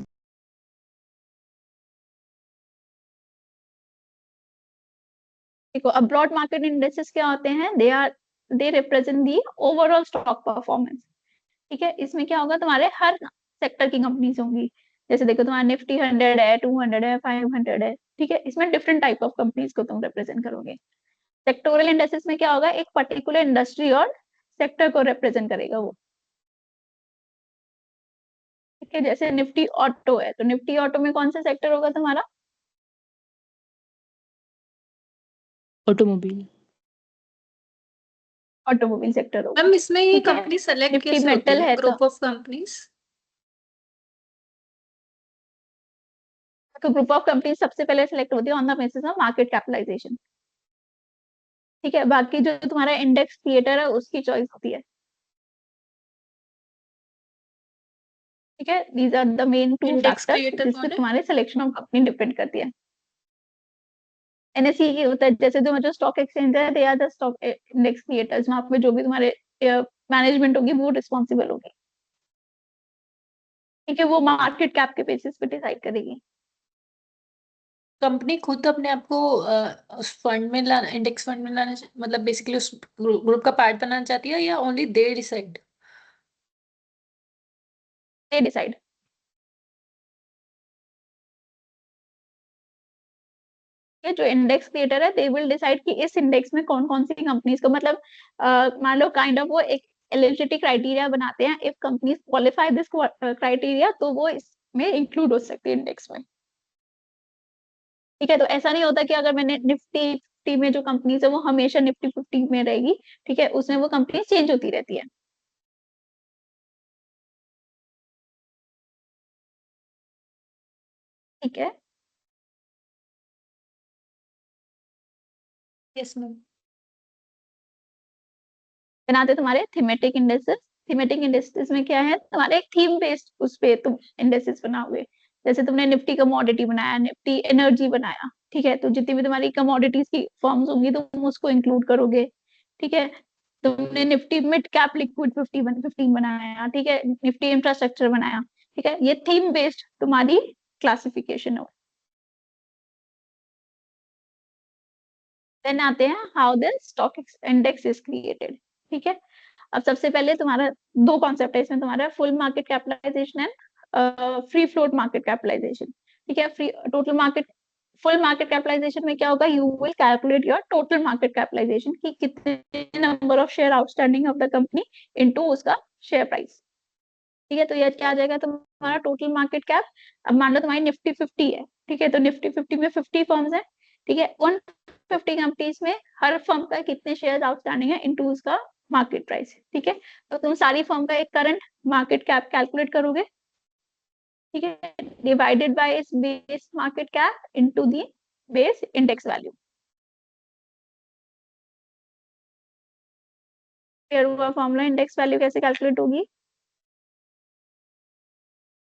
S1: देखो अब ब्रॉड मार्केट इंडेक्सेस क्या होते हैं? They represent the overall stock performance, ठीक है। इसमें क्या होगा? तुम्हारे हर सेक्टर की कंपनीज होंगी। जैसे देखो तुम्हारा निफ्टी 100 है, 200 है, 500 है, ठीक है, इसमें डिफरेंट टाइप ऑफ कंपनीज को तुम रिप्रेजेंट करोगे। सेक्टोरल इंडेक्सेस में क्या होगा, एक पर्टिकुलर इंडस्ट्री और सेक्टर को रिप्रेजेंट करेगा वो। ठीक है, जैसे निफ्टी ऑटो है, तो निफ्टी ऑटो में कौन सा सेक्टर होगा तुम्हारा?
S3: ऑटोमोबाइल।
S1: ऑटोमोबाइल सेक्टर होगा।
S6: मैम इसमें ये
S1: ठीक है,
S6: कंपनी सेलेक्ट
S1: निफ्टी
S6: कैसे होती
S1: मेटल
S6: है,
S1: है
S6: ग्रुप ऑफ कंपनीज?
S1: तो ग्रुप ऑफ कंपनी सबसे पहले सिलेक्ट होती है on the basis of market capitalization. ठीक है, बाकी जो तुम्हारा इंडेक्स क्रिएटर है उसकी चॉइस होती है। ठीक है, these are the main two
S6: index
S1: factors
S6: creator
S1: जिससे
S6: कौन है?
S1: तुम्हारे सिलेक्शन ऑफ कंपनी डिपेंड करती है। एनएसई की होता है, जैसे जो स्टॉक एक्सचेंज है, they are the stock index creators, वहां पे जो भी तुम्हारे मैनेजमेंट होगी वो रिस्पॉन्सिबल होगी। ठीक है, वो मार्केट कैप के बेसिस पे डिसाइड करेगी।
S6: कंपनी खुद अपने आप को उस फंड में लाना, इंडेक्स फंड में लाना, मतलब बेसिकली उस ग्रुप का पार्ट बनाना चाहती है, या only they decide?
S1: They decide. ये जो इंडेक्स क्रिएटर है, दे विल डिसाइड कि इस इंडेक्स में कौन कौन सी कंपनीज को, मतलब मान लो काइंड ऑफ वो एक एलिजिबिलिटी क्राइटेरिया बनाते हैं, if companies qualify this criteria तो वो इसमें इंक्लूड हो सकती है इंडेक्स में। ठीक है, तो ऐसा नहीं होता कि अगर मैंने निफ्टी 50 में जो कंपनीज है वो हमेशा निफ्टी 50 में रहेगी। ठीक है, उसमें वो कंपनी चेंज होती रहती है। ठीक है,
S6: यस मैम।
S1: बनाते तुम्हारे थीमेटिक इंडेक्सेस। थीमेटिक इंडेक्सेस में क्या है, तुम्हारे एक थीम बेस्ड उस पे तुम इंडेक्सेस बनाओगे। जैसे तुमने निफ्टी कमोडिटी बनाया, निफ्टी एनर्जी बनाया। ठीक है, तो जितनी भी तुम्हारी कमोडिटीज की फॉर्म्स होंगी तुम उसको इंक्लूड करोगे। ठीक है, तुमने निफ्टी मिड कैप लिक्विड 15 बनाया। ठीक है, निफ्टी इंफ्रास्ट्रक्चर बनाया। ठीक है, ये थीम बेस्ड तुम्हारी क्लासिफिकेशन हो। देन आते हैं how the stock index is created. ठीक है, अब सबसे पहले तुम्हारा दो कॉन्सेप्ट है इसमें, तुम्हारा full market capitalization and free float market capitalization. ठीक है, free total market, full market capitalization में क्या होगा, you will calculate your total market capitalization कि कितने number of share outstanding of the company into उसका शेयर प्राइस। ठीक है, तो ये क्या आ जाएगा तुम्हारा टोटल मार्केट कैप। अब मान लो तुम्हारी निफ्टी 50 है। ठीक है, तो निफ्टी 50 में 50 फर्म्स है। ठीक है, उन 50 कंपनीज में हर फर्म का कितने शेयर आउटस्टैंडिंग है इनटू उसका मार्केट प्राइस। ठीक है, तो तुम सारी फर्म का एक करंट मार्केट कैप कैलकुलेट करोगे। ठीक है, डिवाइडेड बाय इस base market cap into the base index value. Clear हुआ फॉर्मूला, इंडेक्स वैल्यू कैसे कैलकुलेट होगी?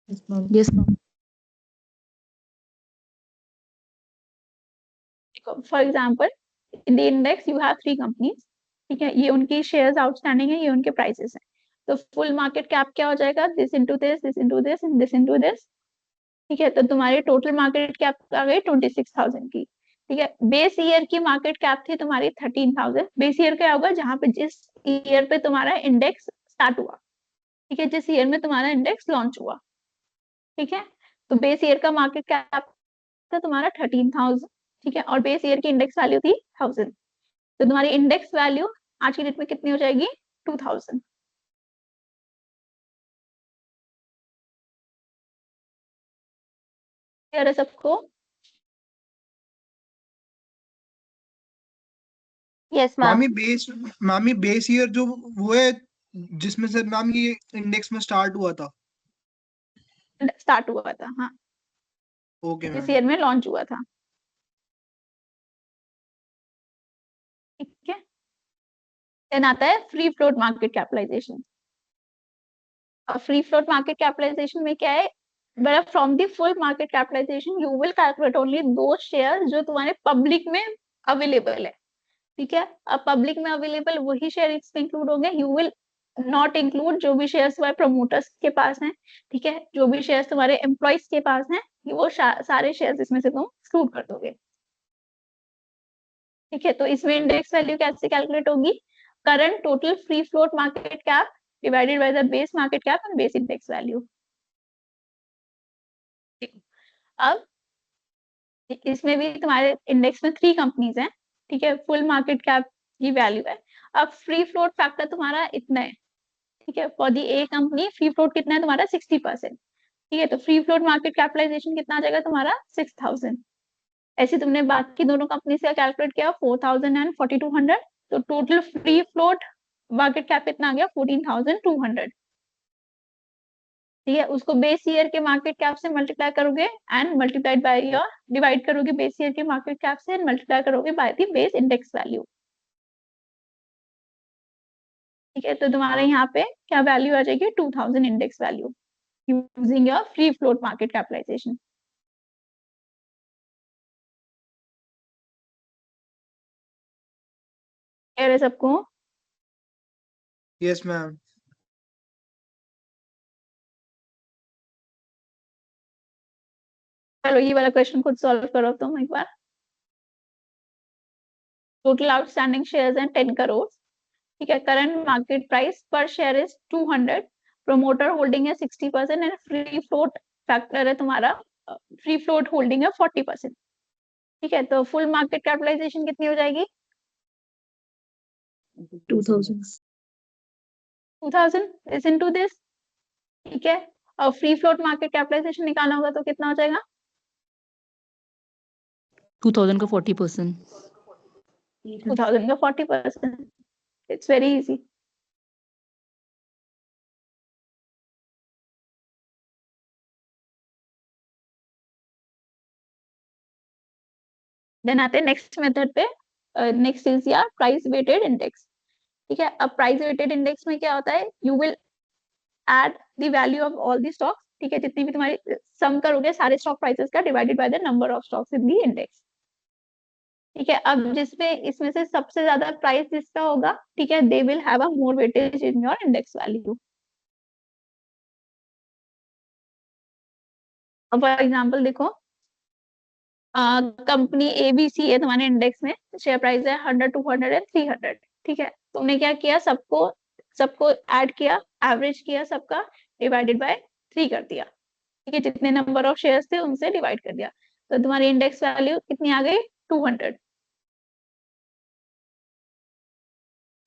S3: Yes ma'am.
S1: For example in the index you have 3 companies. ठीक है, ये उनकी शेयर्स आउटस्टैंडिंग है, ये उनके प्राइसेस हैं। तो फुल मार्केट कैप क्या हो जाएगा, this into this, this into this and this into this. ठीक है, तो तुम्हारी टोटल मार्केट कैप आ गई 26,000 की। ठीक है, बेस ईयर की मार्केट कैप थी तुम्हारी 13,000। बेस ईयर क्या होगा, जहां पे जिस ईयर पे तुम्हारा इंडेक्स स्टार्ट हुआ। ठीक है, जिस ईयर में तुम्हारा इंडेक्स लॉन्च हुआ। ठीक है, तो बेस ईयर का मार्केट कैप था तुम्हारा 13,000। ठीक है, और बेस ईयर की इंडेक्स वैल्यू थी 1000। तो तुम्हारी इंडेक्स वैल्यू आज की डेट में कितनी हो जाएगी, 2000। क्लियर है सबको?
S4: Yes ma'am.
S12: मामी बेस ईयर जो वो है जिसमें से मैम ये इंडेक्स में स्टार्ट हुआ था।
S1: स्टार्ट हुआ था, हाँ,
S12: ओके
S1: इस
S12: मैम।
S1: ईयर में लॉन्च हुआ था। ठीक है, देन आता है फ्री फ्लोट मार्केट कैपिटलाइजेशन। और फ्री फ्लोट मार्केट कैपिटलाइजेशन में क्या है, मतलब from the full market capitalization you will calculate only those share जो तुम्हारे पब्लिक में अवेलेबल है। ठीक है, अब पब्लिक में अवेलेबल वही शेयर इसमें इंक्लूड होंगे। यू विल नॉट इंक्लूड जो भी शेयर्स तुम्हारे प्रमोटर्स के पास हैं। ठीक है, जो भी शेयर्स तुम्हारे एम्प्लॉइज के पास हैं, वो सारे शेयर्स इसमें से तुम एक्सक्लूड कर दोगे। ठीक है, तो इसमें इंडेक्स वैल्यू कैसे कैलकुलेट होगी, current total free float market cap divided by the base market cap and base index value. अब इसमें भी तुम्हारे इंडेक्स में 3 कंपनीज हैं, ठीक है, फुल मार्केट कैप की वैल्यू है। अब फ्री फ्लोट फैक्टर तुम्हारा इतना है, ठीक है, for the A company free float कितना है तुम्हारा 60%, ठीक है, तो फ्री फ्लोट मार्केट कैपिटलाइजेशन कितना आ जाएगा तुम्हारा 6000। ऐसे तुमने बाकी दोनों कंपनी से कैलकुलेट किया 4000 एंड 4200, तो total free float market cap कितना आ गया 14200, ठीक है, उसको बेस ईयर के मार्केट कैप से मल्टीप्लाई करोगे and multiplied by your, divide करोगे बेस ईयर के मार्केट कैप से एंड मल्टीप्लाई करोगे by the base index value, ठीक है, तो तुम्हारे यहाँ पे क्या वैल्यू आ जाएगी 2000 index value using your free float market capitalization. कह रहे सबको?
S12: Yes ma'am.
S1: चलो ये वाला क्वेश्चन खुद सॉल्व करो तुम एक बार। टोटल आउटस्टैंडिंग शेयर्स हैं 10 करोड़, ठीक है, करंट मार्केट प्राइस पर शेयर इज 200, प्रोमोटर होल्डिंग है 60% एंड फ्री फ्लोट फैक्टर है तुम्हारा, फ्री फ्लोट होल्डिंग है 40%, ठीक है, तो फुल मार्केट कैपिटलाइजेशन कितनी हो जाएगी 2000 इज इनटू दिस, ठीक है, और फ्री फ्लोट मार्केट कैपिटलाइजेशन निकालना होगा तो कितना हो जाएगा
S3: 2000 का 40%।
S1: 2000 का 40%, इट्स वेरी इजी। देन आते हैं नेक्स्ट मेथड पे, नेक्स्ट इज यार प्राइस वेटेड इंडेक्स, ठीक है, अब प्राइस वेटेड इंडेक्स में क्या होता है, you will add the value of all the stocks, ठीक है, जितनी भी तुम्हारी सम करोगे सारे स्टॉक प्राइसेस का divided by the number of stocks in the index, ठीक है, अब जिसमें इसमें से सबसे ज्यादा प्राइस जिसका होगा, ठीक है, they will have a more weightage in your index value. अब फॉर एग्जांपल देखो, कंपनी एबीसी है तुम्हारे इंडेक्स में, शेयर प्राइस है 100 200 एंड 300, ठीक है, तुमने क्या किया, सबको सबको ऐड किया, एवरेज किया सबका, डिवाइडेड बाय 3 कर दिया, ठीक है, जितने नंबर ऑफ शेयर्स थे उनसे डिवाइड कर दिया, तो तुम्हारी इंडेक्स वैल्यू कितनी आ गई 200।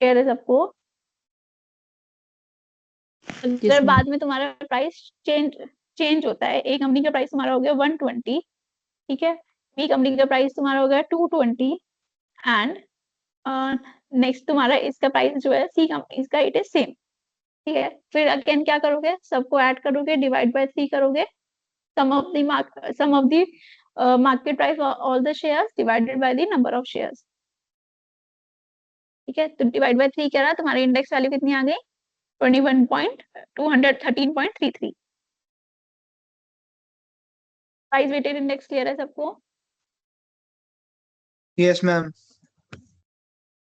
S1: कह रहे सबको? अगर
S3: ma'am.
S1: बाद में तुम्हारा प्राइस चेंज होता है, एक कंपनी का प्राइस तुम्हारा हो गया 120, ठीक है, बी कंपनी का प्राइस तुम्हारा हो गया 220 एंड नेक्स्ट तुम्हारा इसका प्राइस जो है सी कंपनी का इट इज सेम, ठीक है, फिर अगेन क्या करोगे, सबको ऐड करोगे, डिवाइड बाय 3 करोगे, sum of the market price all the shares divided by the number of shares, ठीक है, तो डिवाइड बाय 3 करा, तुम्हारी इंडेक्स वैल्यू कितनी आ गई 13.33। प्राइस वेटेड इंडेक्स क्लियर है सबको?
S12: Yes ma'am.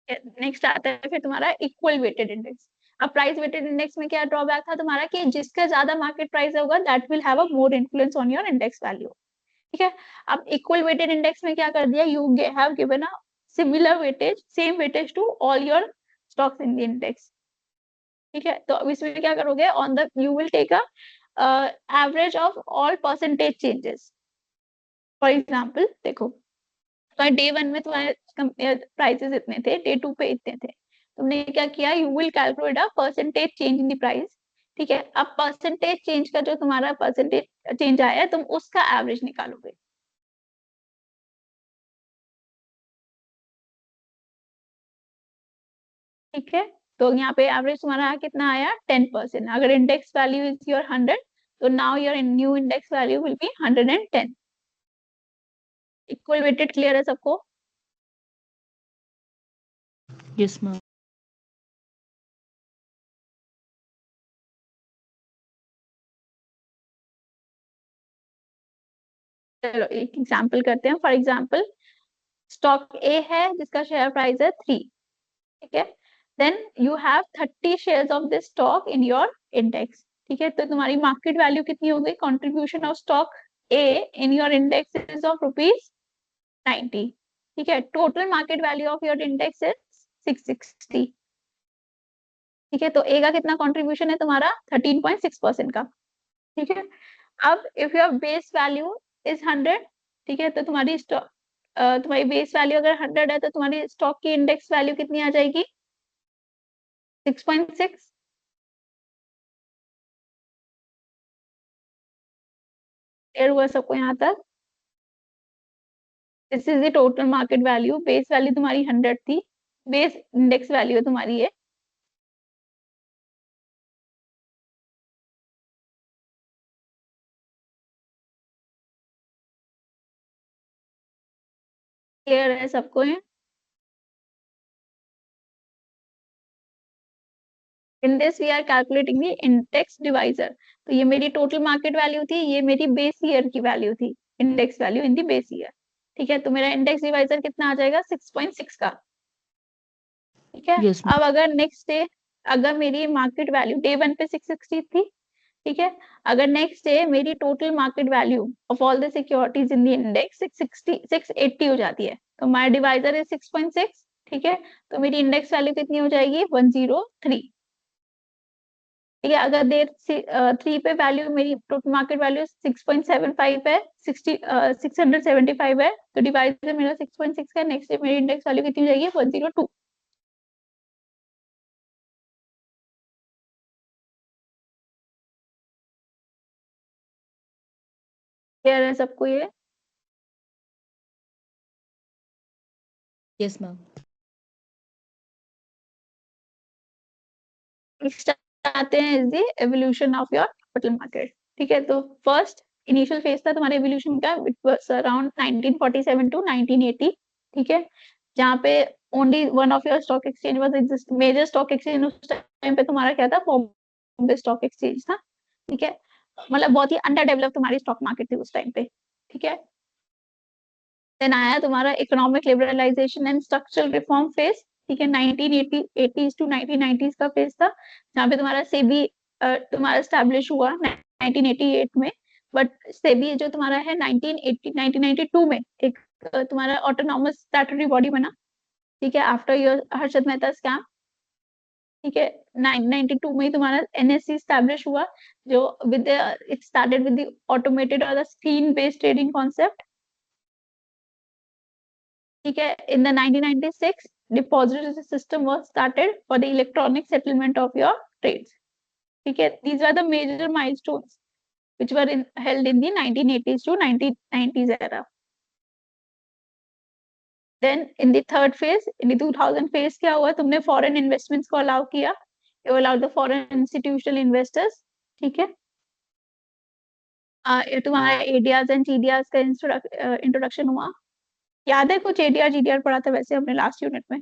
S1: नेक्स्ट आता है फिर तुम्हारा इक्वल वेटेड इंडेक्स। अब प्राइस वेटेड इंडेक्स में क्या ड्रॉबैक था तुम्हारा कि जिसका ज्यादा मार्केट प्राइस होगा that will have a more influence on your index value, ठीक है, अब इक्वल वेटेड इंडेक्स में क्या कर दिया, you have given a similar weightage, same weightage to all your stocks in the index, ठीक है, तो अब इसमें क्या करोगे, on the you will take a average of all percentage changes. For example देखो, तो डे 1 में तुम्हारे प्राइसेस इतने थे, डे 2 पे इतने थे, तुमने क्या किया, you will calculate a percentage change in the price, ठीक है, अब परसेंटेज चेंज का जो तुम्हारा परसेंटेज चेंज आया है तुम उसका एवरेज निकालोगे, ठीक है, तो यहाँ पे एवरेज तुम्हारा कितना आया 10%, अगर इंडेक्स वैल्यू इज योर 100, तो now your new index value will be 110। Equal weighted clear है सबको?
S3: Yes, ma'am.
S1: चलो एक एग्जांपल करते हैं। फॉर एग्जांपल स्टॉक ए है जिसका शेयर प्राइस है 3, ठीक है, then you have 30 shares of this stock in your index, ठीक है, तो तुम्हारी मार्केट वैल्यू कितनी हो गई, contribution of stock A in your index is of ₹90, ठीक है, total market value of your index is 660, ठीक है, तो ए का कितना कंट्रीब्यूशन है तुम्हारा 13.6% का, ठीक है, अब if your base value is 100, ठीक है, तो तुम्हारी स्टॉक तुम्हारी बेस वैल्यू अगर 100 है तो तुम्हारी स्टॉक की इंडेक्स वैल्यू कितनी आ जाएगी? 6.6। क्लियर हुआ सबको यहाँ तक? This is the total market value. Base value तुम्हारी 100 थी, बेस इंडेक्स वैल्यू तुम्हारी है। क्लियर है सबको? है in this we are calculating the index divisor. तो ये मेरी टोटल मार्केट वैल्यू थी, ये मेरी बेस ईयर की वैल्यू थी, index value in the base year. ठीक है, तो मेरा इंडेक्स डिवाइजर कितना आ जाएगा? 6.6 का। ठीक है,
S3: यस मैम।
S1: अब अगर नेक्स्ट डे अगर मेरी मार्केट वैल्यू डे 1 पे 660 थी, ठीक है, अगर नेक्स्ट डे मेरी total market value of all the securities in the index 680 हो जाती है, तो माय डिवाइजर इज 6.6। ठीक है, तो मेरी इंडेक्स वैल्यू कितनी हो जाएगी? 103। ठीक है, अगर डे 3 पे वैल्यू मेरी टोटल मार्केट वैल्यू 6.75 है, 675 है, तो डिवाइजर मेरा 6.6 का, नेक्स्ट डे मेरी इंडेक्स वैल्यू कितनी हो जाएगी? 102। क्लियर है सबको ये?
S3: Yes ma'am.
S1: नेक्स्ट आते हैं is the evolution of your capital market. ठीक है, तो फर्स्ट इनिशियल फेज था तुम्हारे एवोल्यूशन का, इट वाज अराउंड 1947 टू 1980। ठीक है, जहाँ पे only one of your stock exchange was exist, major stock exchange उस टाइम पे तुम्हारा क्या था? बॉम्बे स्टॉक एक्सचेंज था। ठीक है, मतलब बहुत ही अंडर डेवलप तुम्हारी स्टॉक मार्केट थी उस टाइम पे। ठीक है, देन आया तुम्हारा economic liberalization and structural reform phase. ठीक है, 1980 टू 1990 का फेज था, जहाँ पे तुम्हारा सेबी तुम्हारा स्टैब्लिश हुआ 1988 में। बट सेबी जो तुम्हारा है 1992 में एक तुम्हारा ऑटोनॉमस स्टैट्यूटरी बॉडी बना। ठीक है, after your Harshad Mehta scam. ठीक है, 1992 में ही तुम्हारा एनएससी स्टैब्लिश हुआ, जो with it started with the automated और the screen based trading concept. ठीक है, in the 1996 depository system was started for the electronic settlement of your trades. ठीक है, these were the major milestones which were held in the 1980s to 1990s era. Then in the third phase, in the 2000 phase क्या हुआ? तुमने foreign investments को allow किया, you allowed the foreign institutional investors. ठीक है, ये तुम्हारा ADRs and TDRs का इंट्रोडक्शन हुआ। याद है कुछ ADR GDR पढ़ा था वैसे हमने लास्ट यूनिट में?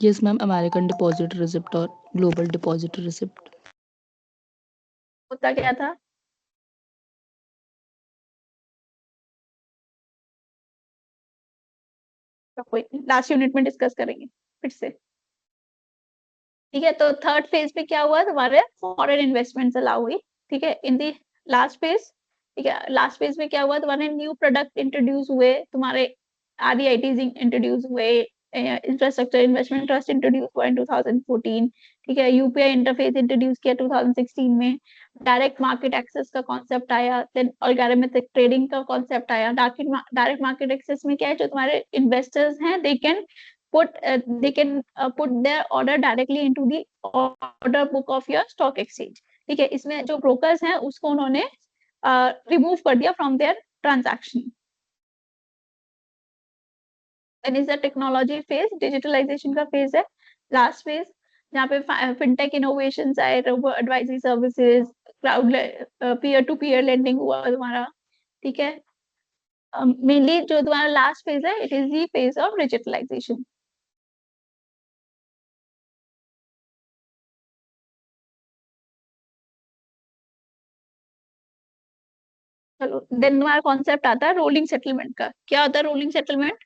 S3: Yes ma'am, American deposit receipt और ग्लोबल डिपॉजिट रिसिप्ट।
S1: होता क्या था? तो कोई लास्ट यूनिट में डिस्कस करेंगे फिर से। ठीक है, तो थर्ड फेज पे क्या हुआ? तुम्हारे फॉरेन इन्वेस्टमेंट्स अलाउ हुई। ठीक है, इन दी लास्ट फेज, ठीक है, लास्ट फेज में क्या हुआ? तुम्हारे न्यू प्रोडक्ट इंट्रोड्यूस हुए, तुम्हारे REITs इंट्रोड्यूस हुए, इंफ्रास्ट्रक्चर इन्वेस्टमेंट ट्रस्ट इंट्रोड्यूस हुआ इन 2014। ठीक है, यूपीआई इंटरफेस इंट्रोड्यूस किया 2016 में, डायरेक्ट मार्केट एक्सेस का कॉन्सेप्ट आया, देन ऑर्गेनिक ट्रेडिंग का कॉन्सेप्ट आया। डायरेक्ट मार्केट एक्सेस में क्या है? जो तुम्हारे इन्वेस्टर्स हैं they can put their order directly into the order book of your stock exchange. ठीक है, इसमें जो ब्रोकर्स हैं उसको उन्होंने रिमूव कर दिया from their transaction. Then is the technology phase, digitalization का फेज है लास्ट फेज, जहाँ पे फिनटेक इनोवेशंस आए, robo advisory services, cloud peer to peer lending हुआ तुम्हारा। ठीक है, मेनली जो तुम्हारा लास्ट फेज है it is the phase of digitalization. चलो, देन तुम्हारा कॉन्सेप्ट आता है रोलिंग सेटलमेंट का। क्या होता है रोलिंग सेटलमेंट?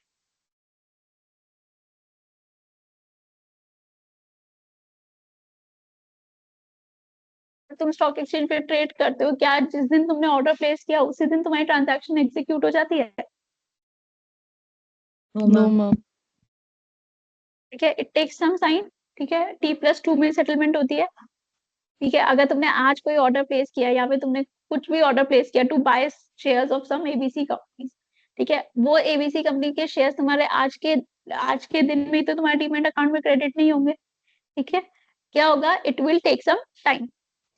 S1: तुम स्टॉक एक्सचेंज पे ट्रेड करते हो, क्या जिस दिन तुमने ऑर्डर प्लेस किया उसी दिन तुम्हारी ट्रांजैक्शन एग्जीक्यूट हो जाती है?
S3: No ma'am.
S1: ठीक है, इट टेक्स सम टाइम। ठीक है, T+2 में सेटलमेंट होती है। ठीक है, अगर तुमने आज कोई ऑर्डर प्लेस किया या फिर तुमने कुछ भी ऑर्डर प्लेस किया to buy shares of some ABC companies, ठीक है, वो एबीसी कंपनी के शेयर्स तुम्हारे आज के दिन में तो तुम्हारे डीमैट अकाउंट में क्रेडिट नहीं होंगे। ठीक है, क्या होगा, it will take some time.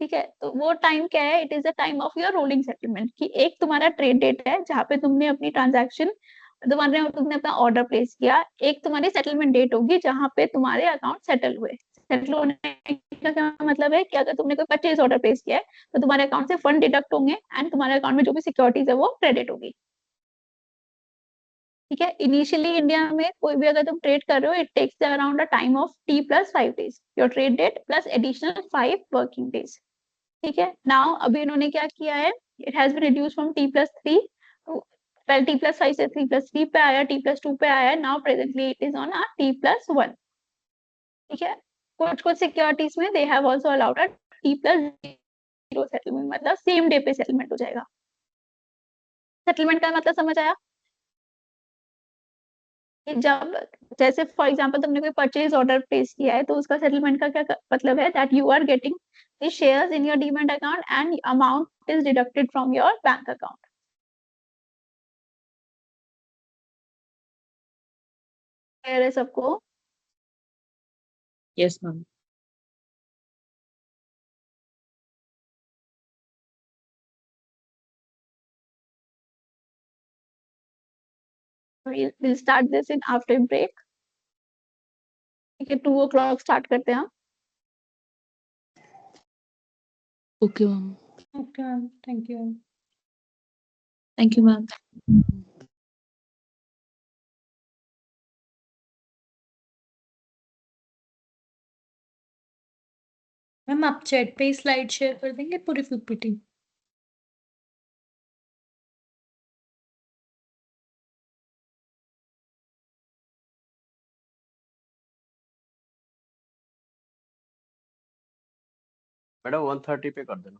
S1: ठीक है, तो वो टाइम क्या है, it is the time of your rolling settlement, कि एक तुम्हारा ट्रेड डेट है जहाँ पे तुमने अपनी ट्रांजैक्शन तुमने अपना ऑर्डर प्लेस किया, एक तुम्हारी सेटलमेंट डेट होगी जहाँ पे तुम्हारे अकाउंट सेटल हुए। सेटल होने का क्या मतलब है कि अगर तुमने कोई परचेज ऑर्डर प्लेस किया है तो तुम्हारे अकाउंट से फंड डिडक्ट होंगे एंड तुम्हारे अकाउंट में जो भी सिक्योरिटीज है वो क्रेडिट होगी। ठीक है, इनिशियली इंडिया में कोई भी अगर तुम ट्रेड कर रहे हो, it takes around a time of T+5 days, your trade date plus additional 5 working days. ठीक है, नाउ अभी इन्होंने क्या किया है, it has been reduce from T+3, पहले T+5 से T+3 पे आया, T+2 पे आया, now presently it is on a T+1। ठीक है, कुछ सिक्योरिटीज में they have also allowed a T+0 settlement, मतलब सेम डे पे सेटलमेंट हो जाएगा। सेटलमेंट का मतलब समझ आया? कि जब जैसे फॉर एग्जांपल तुमने कोई परचेज ऑर्डर प्लेस किया है तो उसका सेटलमेंट का क्या मतलब है, that you are getting the shares in your demat account and amount is deducted from your bank account. Clear है सबको?
S3: Yes ma'am.
S1: we'll start this in after break। ठीक है, 2 o'clock स्टार्ट करते हैं हम।
S3: Okay ma'am.
S6: Okay, ma'am. Thank you.
S3: Thank you ma'am.
S6: Ma'am आप chat पे slide share कर देंगे पूरी पीपीटी?
S9: मैडम 1:30 पे कर देना।